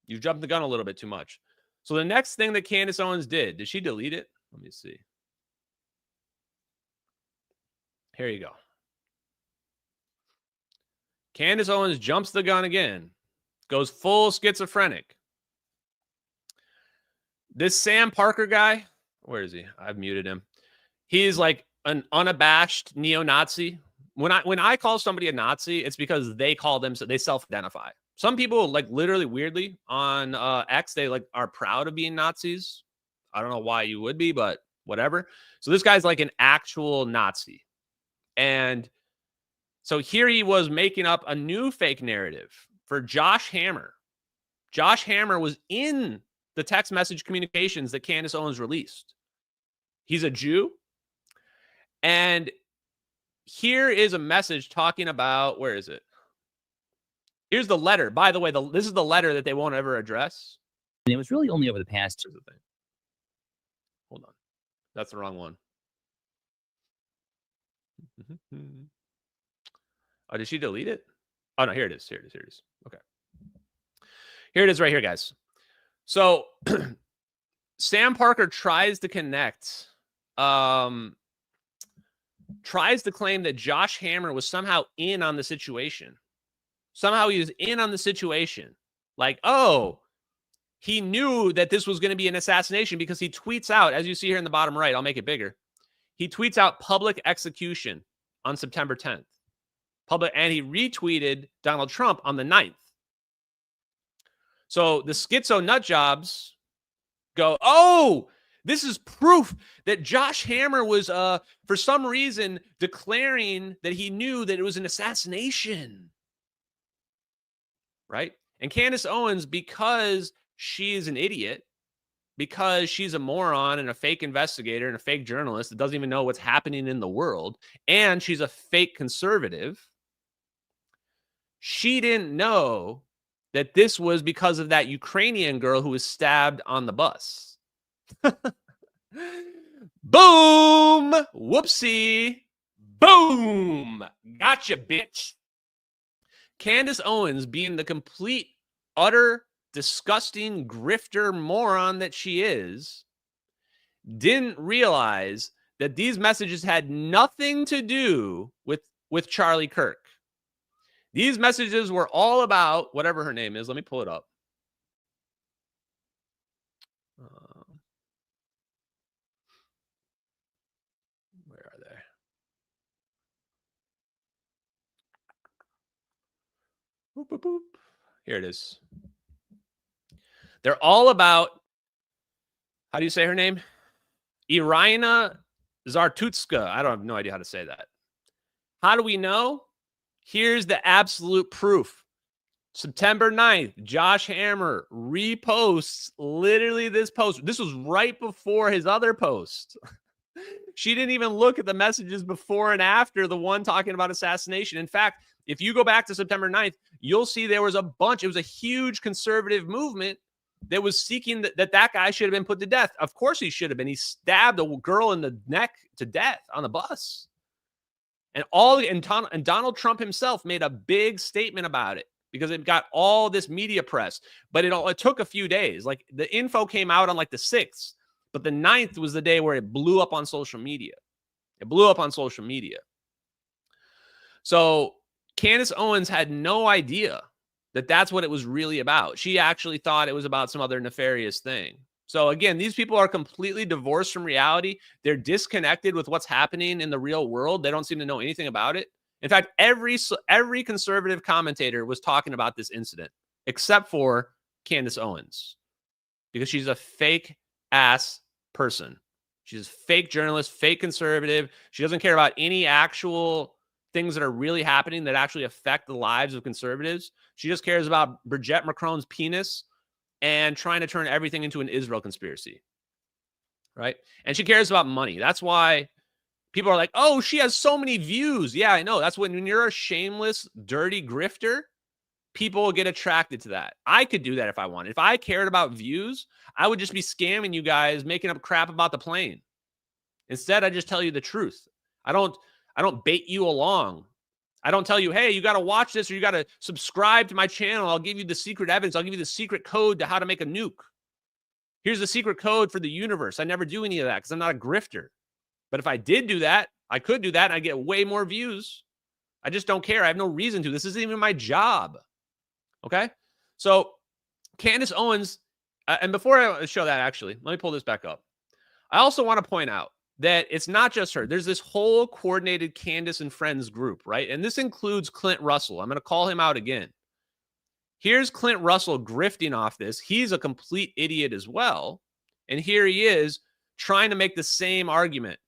You've jumped the gun a little bit too much. So the next thing that Candace Owens did she delete it? Let me see. Here you go. Candace Owens jumps the gun again, goes full schizophrenic. This Sam Parker guy, where is he? I've muted him. He's like an unabashed neo-Nazi. When I call somebody a Nazi, it's because they self-identify. Some people, like literally weirdly on X, they like are proud of being Nazis. I don't know why you would be, but whatever. So this guy's like an actual Nazi. And so here he was making up a new fake narrative for Josh Hammer. Josh Hammer was in the text message communications that Candace Owens released. He's a Jew. And here is a message talking about, where is it? Here's the letter. By the way, this is the letter that they won't ever address. And it was really only over the past. Here's the thing. Hold on. That's the wrong one. Oh, did she delete it? Oh, no, here it is. Here it is. Okay. Here it is right here, guys. So Sam Parker tries to connect, tries to claim that Josh Hammer was somehow in on the situation. Somehow he was in on the situation. Like, oh, he knew that this was going to be an assassination because he tweets out, as you see here in the bottom right, I'll make it bigger. He tweets out public execution on September 10th. And he retweeted Donald Trump on the 9th. So the schizo nut jobs go, oh, this is proof that Josh Hammer was, for some reason, declaring that he knew that it was an assassination. Right? And Candace Owens, because she's an idiot, because she's a moron and a fake investigator and a fake journalist that doesn't even know what's happening in the world, and she's a fake conservative, she didn't know that this was because of that Ukrainian girl who was stabbed on the bus. Boom! Whoopsie! Boom! Gotcha, bitch! Candace Owens, being the complete, utter, disgusting grifter moron that she is, didn't realize that these messages had nothing to do with Charlie Kirk. These messages were all about whatever her name is. Let me pull it up. Where are they? Boop, boop, boop. Here it is. They're all about, how do you say her name? Irina Zartutska. I don't have no idea how to say that. How do we know? Here's the absolute proof. September 9th, Josh Hammer reposts literally this post. This was right before his other post. She didn't even look at the messages before and after the one talking about assassination. In fact, if you go back to September 9th, you'll see there was a bunch. It was a huge conservative movement that was seeking that guy should have been put to death. Of course he should have been. He stabbed a girl in the neck to death on the bus. And Donald Trump himself made a big statement about it because it got all this media press. But it took a few days. Like the info came out on like the 6th, but the 9th was the day where it blew up on social media. It blew up on social media. So Candace Owens had no idea that that's what it was really about. She actually thought it was about some other nefarious thing. So again, these people are completely divorced from reality. They're disconnected with what's happening in the real world. They don't seem to know anything about it. In fact, every conservative commentator was talking about this incident, except for Candace Owens, because she's a fake ass person. She's a fake journalist, fake conservative. She doesn't care about any actual things that are really happening that actually affect the lives of conservatives. She just cares about Brigitte Macron's penis and trying to turn everything into an Israel conspiracy, right? And she cares about money. That's why people are like, oh, she has so many views. Yeah, I know. That's when you're a shameless, dirty grifter, people will get attracted to that. I could do that if I wanted. If I cared about views, I would just be scamming you guys, making up crap about the plane. Instead, I just tell you the truth. I don't bait you along. I don't tell you, hey, you got to watch this or you got to subscribe to my channel. I'll give you the secret evidence. I'll give you the secret code to how to make a nuke. Here's the secret code for the universe. I never do any of that because I'm not a grifter. But if I did do that, I could do that and I get way more views. I just don't care. I have no reason to. This isn't even my job. Okay? So Candace Owens, and before I show that, actually, let me pull this back up. I also want to point out that it's not just her. There's this whole coordinated Candace and Friends group, right? And this includes Clint Russell. I'm going to call him out again. Here's Clint Russell grifting off this. He's a complete idiot as well. And here he is trying to make the same argument.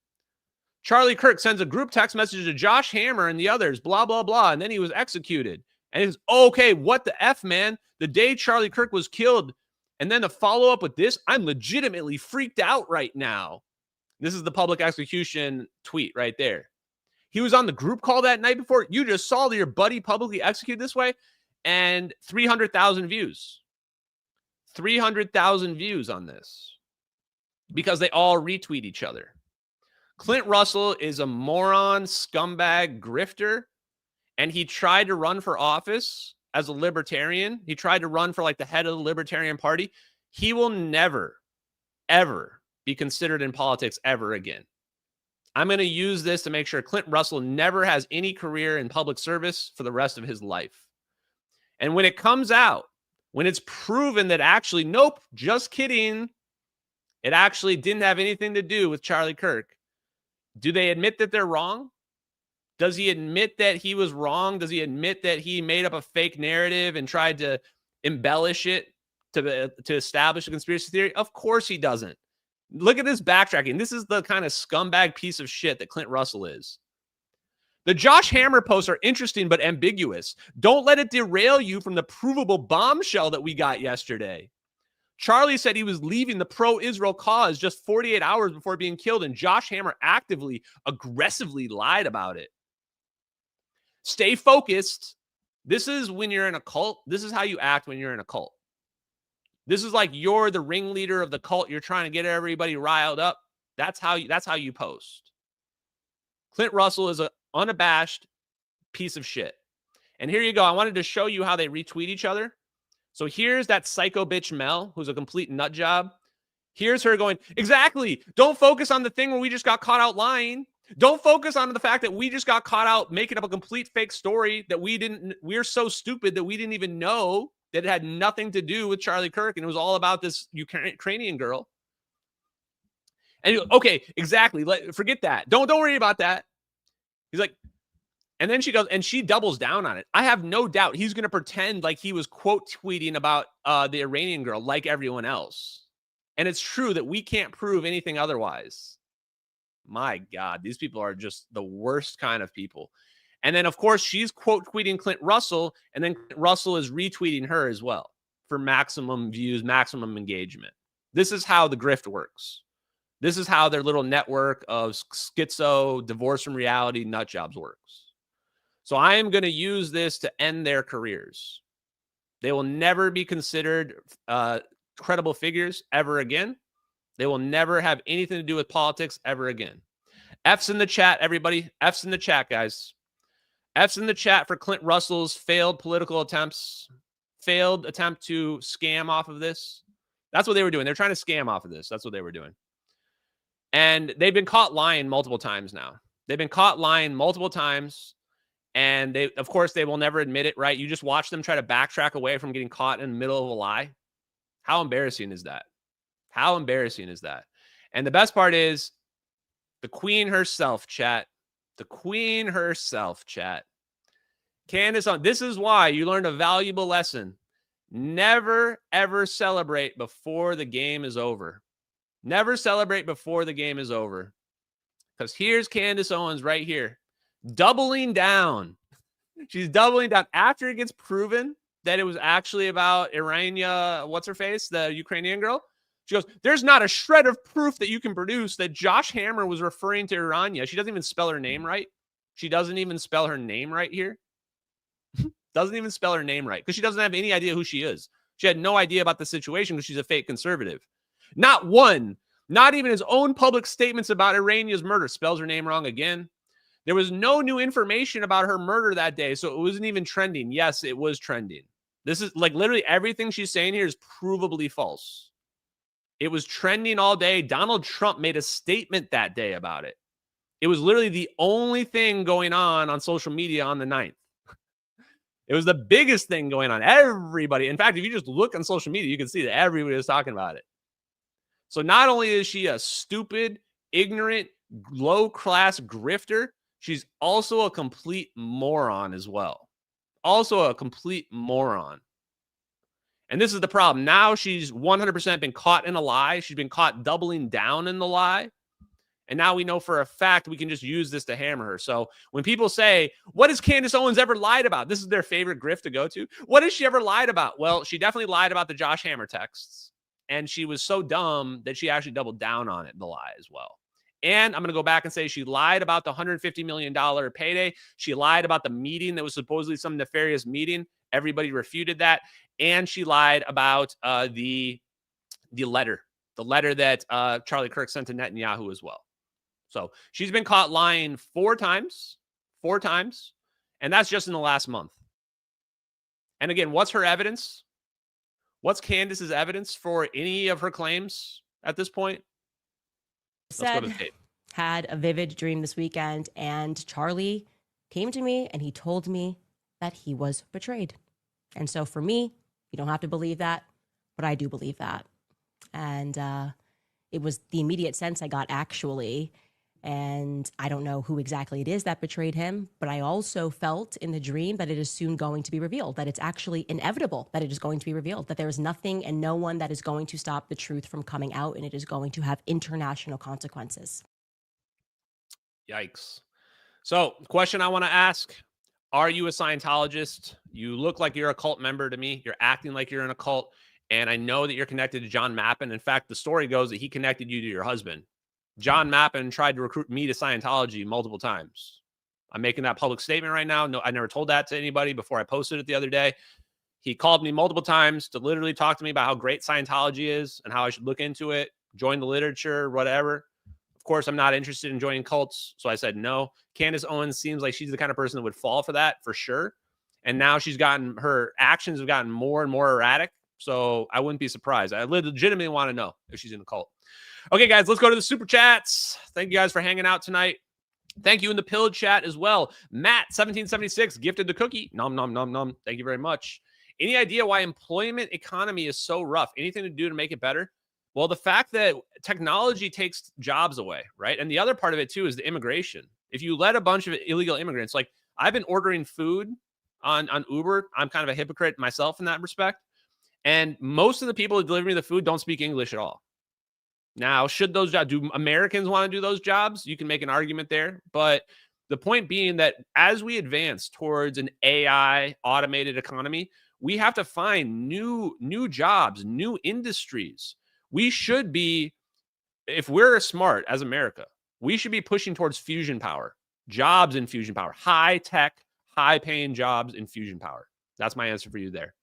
Charlie Kirk sends a group text message to Josh Hammer and the others, blah, blah, blah. And then he was executed. And he's okay, what the F, man? The day Charlie Kirk was killed. And then to follow up with this, I'm legitimately freaked out right now. This is the public execution tweet right there. He was on the group call that night before. You just saw your buddy publicly executed this way, and 300,000 views. 300,000 views on this because they all retweet each other. Clint Russell is a moron, scumbag, grifter, and he tried to run for office as a libertarian. He tried to run for like the head of the Libertarian Party. He will never, ever be considered in politics ever again. I'm going to use this to make sure Clint Russell never has any career in public service for the rest of his life. And when it comes out, when it's proven that actually, nope, just kidding, it actually didn't have anything to do with Charlie Kirk, do they admit that they're wrong? Does he admit that he was wrong? Does he admit that he made up a fake narrative and tried to embellish it to establish a conspiracy theory? Of course he doesn't. Look at this backtracking. This is the kind of scumbag piece of shit that Clint Russell is. The Josh Hammer posts are interesting but ambiguous. Don't let it derail you from the provable bombshell that we got yesterday. Charlie said he was leaving the pro-Israel cause just 48 hours before being killed, and Josh Hammer actively, aggressively lied about it. Stay focused. This is when you're in a cult. This is how you act when you're in a cult. This is like you're the ringleader of the cult. You're trying to get everybody riled up. That's how you post. Clint Russell is an unabashed piece of shit. And here you go. I wanted to show you how they retweet each other. So here's that psycho bitch Mel, who's a complete nut job. Here's her going, exactly. Don't focus on the thing where we just got caught out lying. Don't focus on the fact that we just got caught out making up a complete fake story that we're so stupid that we didn't even know that it had nothing to do with Charlie Kirk, and it was all about this Ukrainian girl. And he goes, okay, exactly. Forget that. Don't worry about that. He's like, And then she goes, and she doubles down on it. I have no doubt he's going to pretend like he was quote tweeting about the Iranian girl like everyone else. And it's true that we can't prove anything otherwise. My God, these people are just the worst kind of people. And then, of course, she's quote tweeting Clint Russell, and then Clint Russell is retweeting her as well for maximum views, maximum engagement. This is how the grift works. This is how their little network of schizo, divorce from reality, nut jobs works. So I am going to use this to end their careers. They will never be considered credible figures ever again. They will never have anything to do with politics ever again. F's in the chat, everybody. F's in the chat, guys. F's in the chat for Clint Russell's failed political attempts, failed attempt to scam off of this. That's what they were doing. They're trying to scam off of this. That's what they were doing. And they've been caught lying multiple times now. They've been caught lying multiple times. And they, of course, they will never admit it, right? You just watch them try to backtrack away from getting caught in the middle of a lie. How embarrassing is that? How embarrassing is that? And the best part is the queen herself, chat. The queen herself, chat. Candace Owens. This is why you learned a valuable lesson. Never, ever celebrate before the game is over. Never celebrate before the game is over. Because here's Candace Owens right here. Doubling down. She's doubling down after it gets proven that it was actually about Irania, what's her face, the Ukrainian girl. She goes, there's not a shred of proof that you can produce that Josh Hammer was referring to Irania. She doesn't even spell her name right. She doesn't even spell her name right here. Doesn't even spell her name right because she doesn't have any idea who she is. She had no idea about the situation because she's a fake conservative. Not one, not even his own public statements about Irania's murder spells her name wrong again. There was no new information about her murder that day, so it wasn't even trending. Yes, it was trending. This is like literally everything she's saying here is provably false. It was trending all day. Donald Trump made a statement that day about it. It was literally the only thing going on social media on the 9th. It was the biggest thing going on. Everybody, in fact, if you just look on social media, you can see that everybody was talking about it. So not only is she a stupid, ignorant, low-class grifter, she's also a complete moron as well. Also a complete moron. And this is the problem. Now she's 100% been caught in a lie. She's been caught doubling down in the lie. And now we know for a fact we can just use this to hammer her. So when people say, what has Candace Owens ever lied about? This is their favorite grift to go to. What has she ever lied about? Well, she definitely lied about the Josh Hammer texts. And she was so dumb that she actually doubled down on it, the lie as well. And I'm going to go back and say she lied about the $150 million payday. She lied about the meeting that was supposedly some nefarious meeting. Everybody refuted that. And she lied about the letter that Charlie Kirk sent to Netanyahu as well. So she's been caught lying four times, and that's just in the last month. And again, what's her evidence? What's Candace's evidence for any of her claims at this point? Let's go to the tape. Had a vivid dream this weekend, and Charlie came to me and he told me that he was betrayed. And so for me, you don't have to believe that, but I do believe that. And it was the immediate sense I got, actually. And I don't know who exactly it is that betrayed him, but I also felt in the dream that it is soon going to be revealed, that it's actually inevitable that it is going to be revealed, that there is nothing and no one that is going to stop the truth from coming out, and it is going to have international consequences. Yikes. So, question I want to ask, are you a Scientologist? You look like you're a cult member to me. You're acting like you're in a cult, and I know that you're connected to John Mappin. In fact, the story goes that he connected you to your husband. John Mappin tried to recruit me to Scientology multiple times. I'm making that public statement right now. No, I never told that to anybody before I posted it the other day. He called me multiple times to literally talk to me about how great Scientology is and how I should look into it, join the literature, whatever. Of course, I'm not interested in joining cults, so I said no. Candace Owens seems like she's the kind of person that would fall for that for sure. And now her actions have gotten more and more erratic, so I wouldn't be surprised. I legitimately want to know if she's in a cult. Okay, guys, let's go to the super chats. Thank you guys for hanging out tonight. Thank you in the pill chat as well. Matt1776 gifted the cookie. Nom, nom, nom, nom. Thank you very much. Any idea why employment economy is so rough? Anything to do to make it better? Well, the fact that technology takes jobs away, right? And the other part of it, too, is the immigration. If you let a bunch of illegal immigrants, like I've been ordering food on Uber. I'm kind of a hypocrite myself in that respect. And most of the people who deliver me the food don't speak English at all. Now, should those jobs, do Americans want to do those jobs? You can make an argument there. But the point being that as we advance towards an AI automated economy, we have to find new jobs, new industries. We should be, if we're smart as America, we should be pushing towards fusion power, jobs in fusion power, high tech, high paying jobs in fusion power. That's my answer for you there.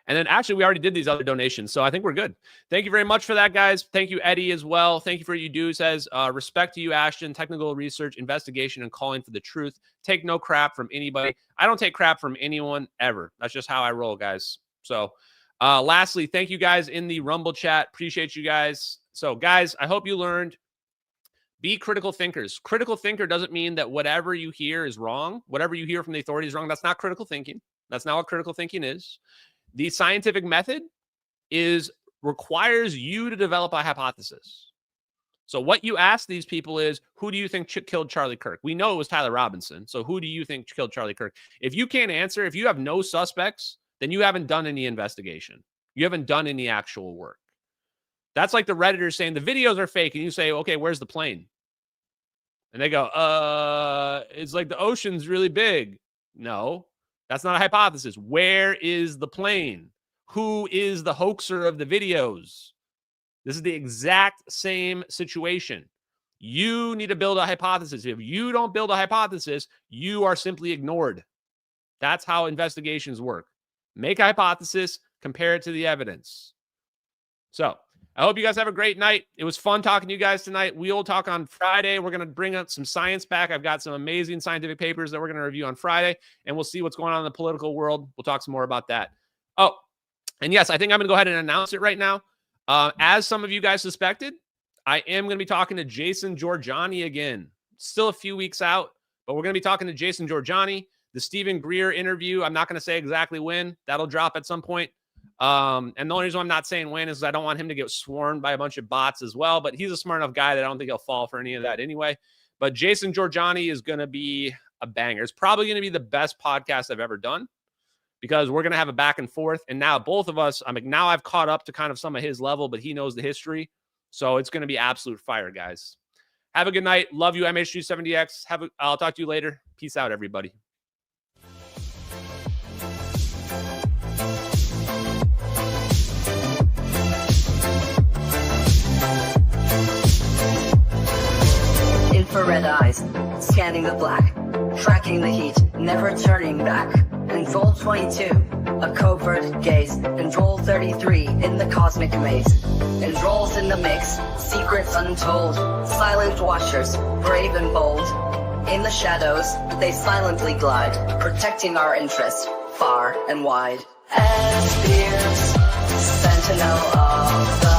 And then actually, we already did these other donations, so I think we're good. Thank you very much for that, guys. Thank you, Eddie, as well. Thank you for what you do. It says, respect to you, Ashton, technical research, investigation, and calling for the truth. Take no crap from anybody. I don't take crap from anyone ever. That's just how I roll, guys. So lastly, thank you guys in the Rumble chat. Appreciate you guys. So guys, I hope you learned. Be critical thinkers. Critical thinker doesn't mean that whatever you hear is wrong. Whatever you hear from the authorities is wrong. That's not critical thinking. That's not what critical thinking is. The scientific method requires you to develop a hypothesis. So what you ask these people is, who do you think killed Charlie Kirk? We know it was Tyler Robinson. So who do you think killed Charlie Kirk? If you can't answer, if you have no suspects, then you haven't done any investigation. You haven't done any actual work. That's like the Redditors saying the videos are fake. And you say, okay, where's the plane? And they go, it's like the ocean's really big. No. That's not a hypothesis. Where is the plane? Who is the hoaxer of the videos? This is the exact same situation. You need to build a hypothesis. If you don't build a hypothesis, you are simply ignored. That's how investigations work. Make a hypothesis, compare it to the evidence. So I hope you guys have a great night. It was fun talking to you guys tonight. We'll talk on Friday. We're going to bring up some science back. I've got some amazing scientific papers that we're going to review on Friday, and we'll see what's going on in the political world. We'll talk some more about that. Oh, and yes, I think I'm going to go ahead and announce it right now. As some of you guys suspected, I am going to be talking to Jason Giorgiani again. Still a few weeks out, but we're going to be talking to Jason Giorgiani. The Stephen Greer interview, I'm not going to say exactly when. That'll drop at some point. And the only reason I'm not saying when is I don't want him to get swarmed by a bunch of bots as well, but he's a smart enough guy that I don't think he'll fall for any of that anyway. But Jason Giorgiani is going to be a banger. It's probably going to be the best podcast I've ever done because we're going to have a back and forth. And now both of us, now I've caught up to kind of some of his level, but he knows the history. So it's going to be absolute fire, guys. Have a good night. Love you, MH270X. I'll talk to you later. Peace out, everybody. Infrared eyes, scanning the black, tracking the heat, never turning back. Control 22, a covert gaze. Control 33, in the cosmic maze. Controls in the mix, secrets untold. Silent watchers, brave and bold. In the shadows, they silently glide, protecting our interests, far and wide. As Pierce, sentinel of the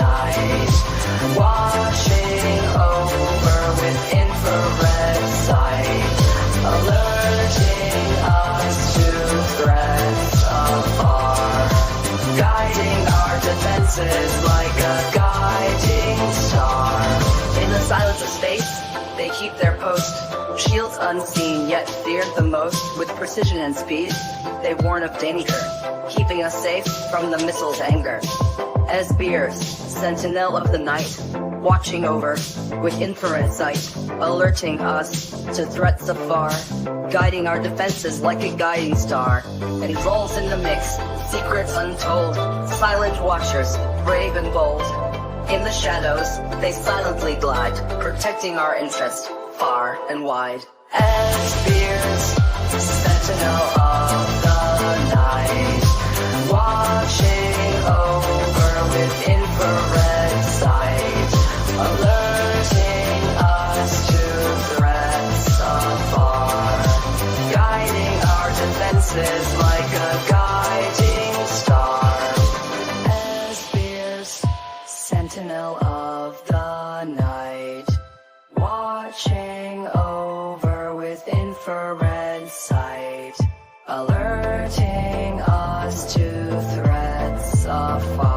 night, watching over with infrared sight, alerting us to threats afar, guiding our defenses like a guiding star. In the silence of space, they keep their post, shields unseen yet feared the most. With precision and speed, they warn of danger, keeping us safe from the missile's anger. As Beers, sentinel of the night, watching over with infrared sight, alerting us to threats afar, guiding our defenses like a guiding star. Controls in the mix, secrets untold, silent watchers, brave and bold. In the shadows, they silently glide, protecting our interests, far and wide. As Beers, sentinel of the night, watching over with infrared sight, alerting us to threats afar, guiding our defenses like a guiding star. As Beers, sentinel of the night, watching over with infrared sight, alerting us to threats afar.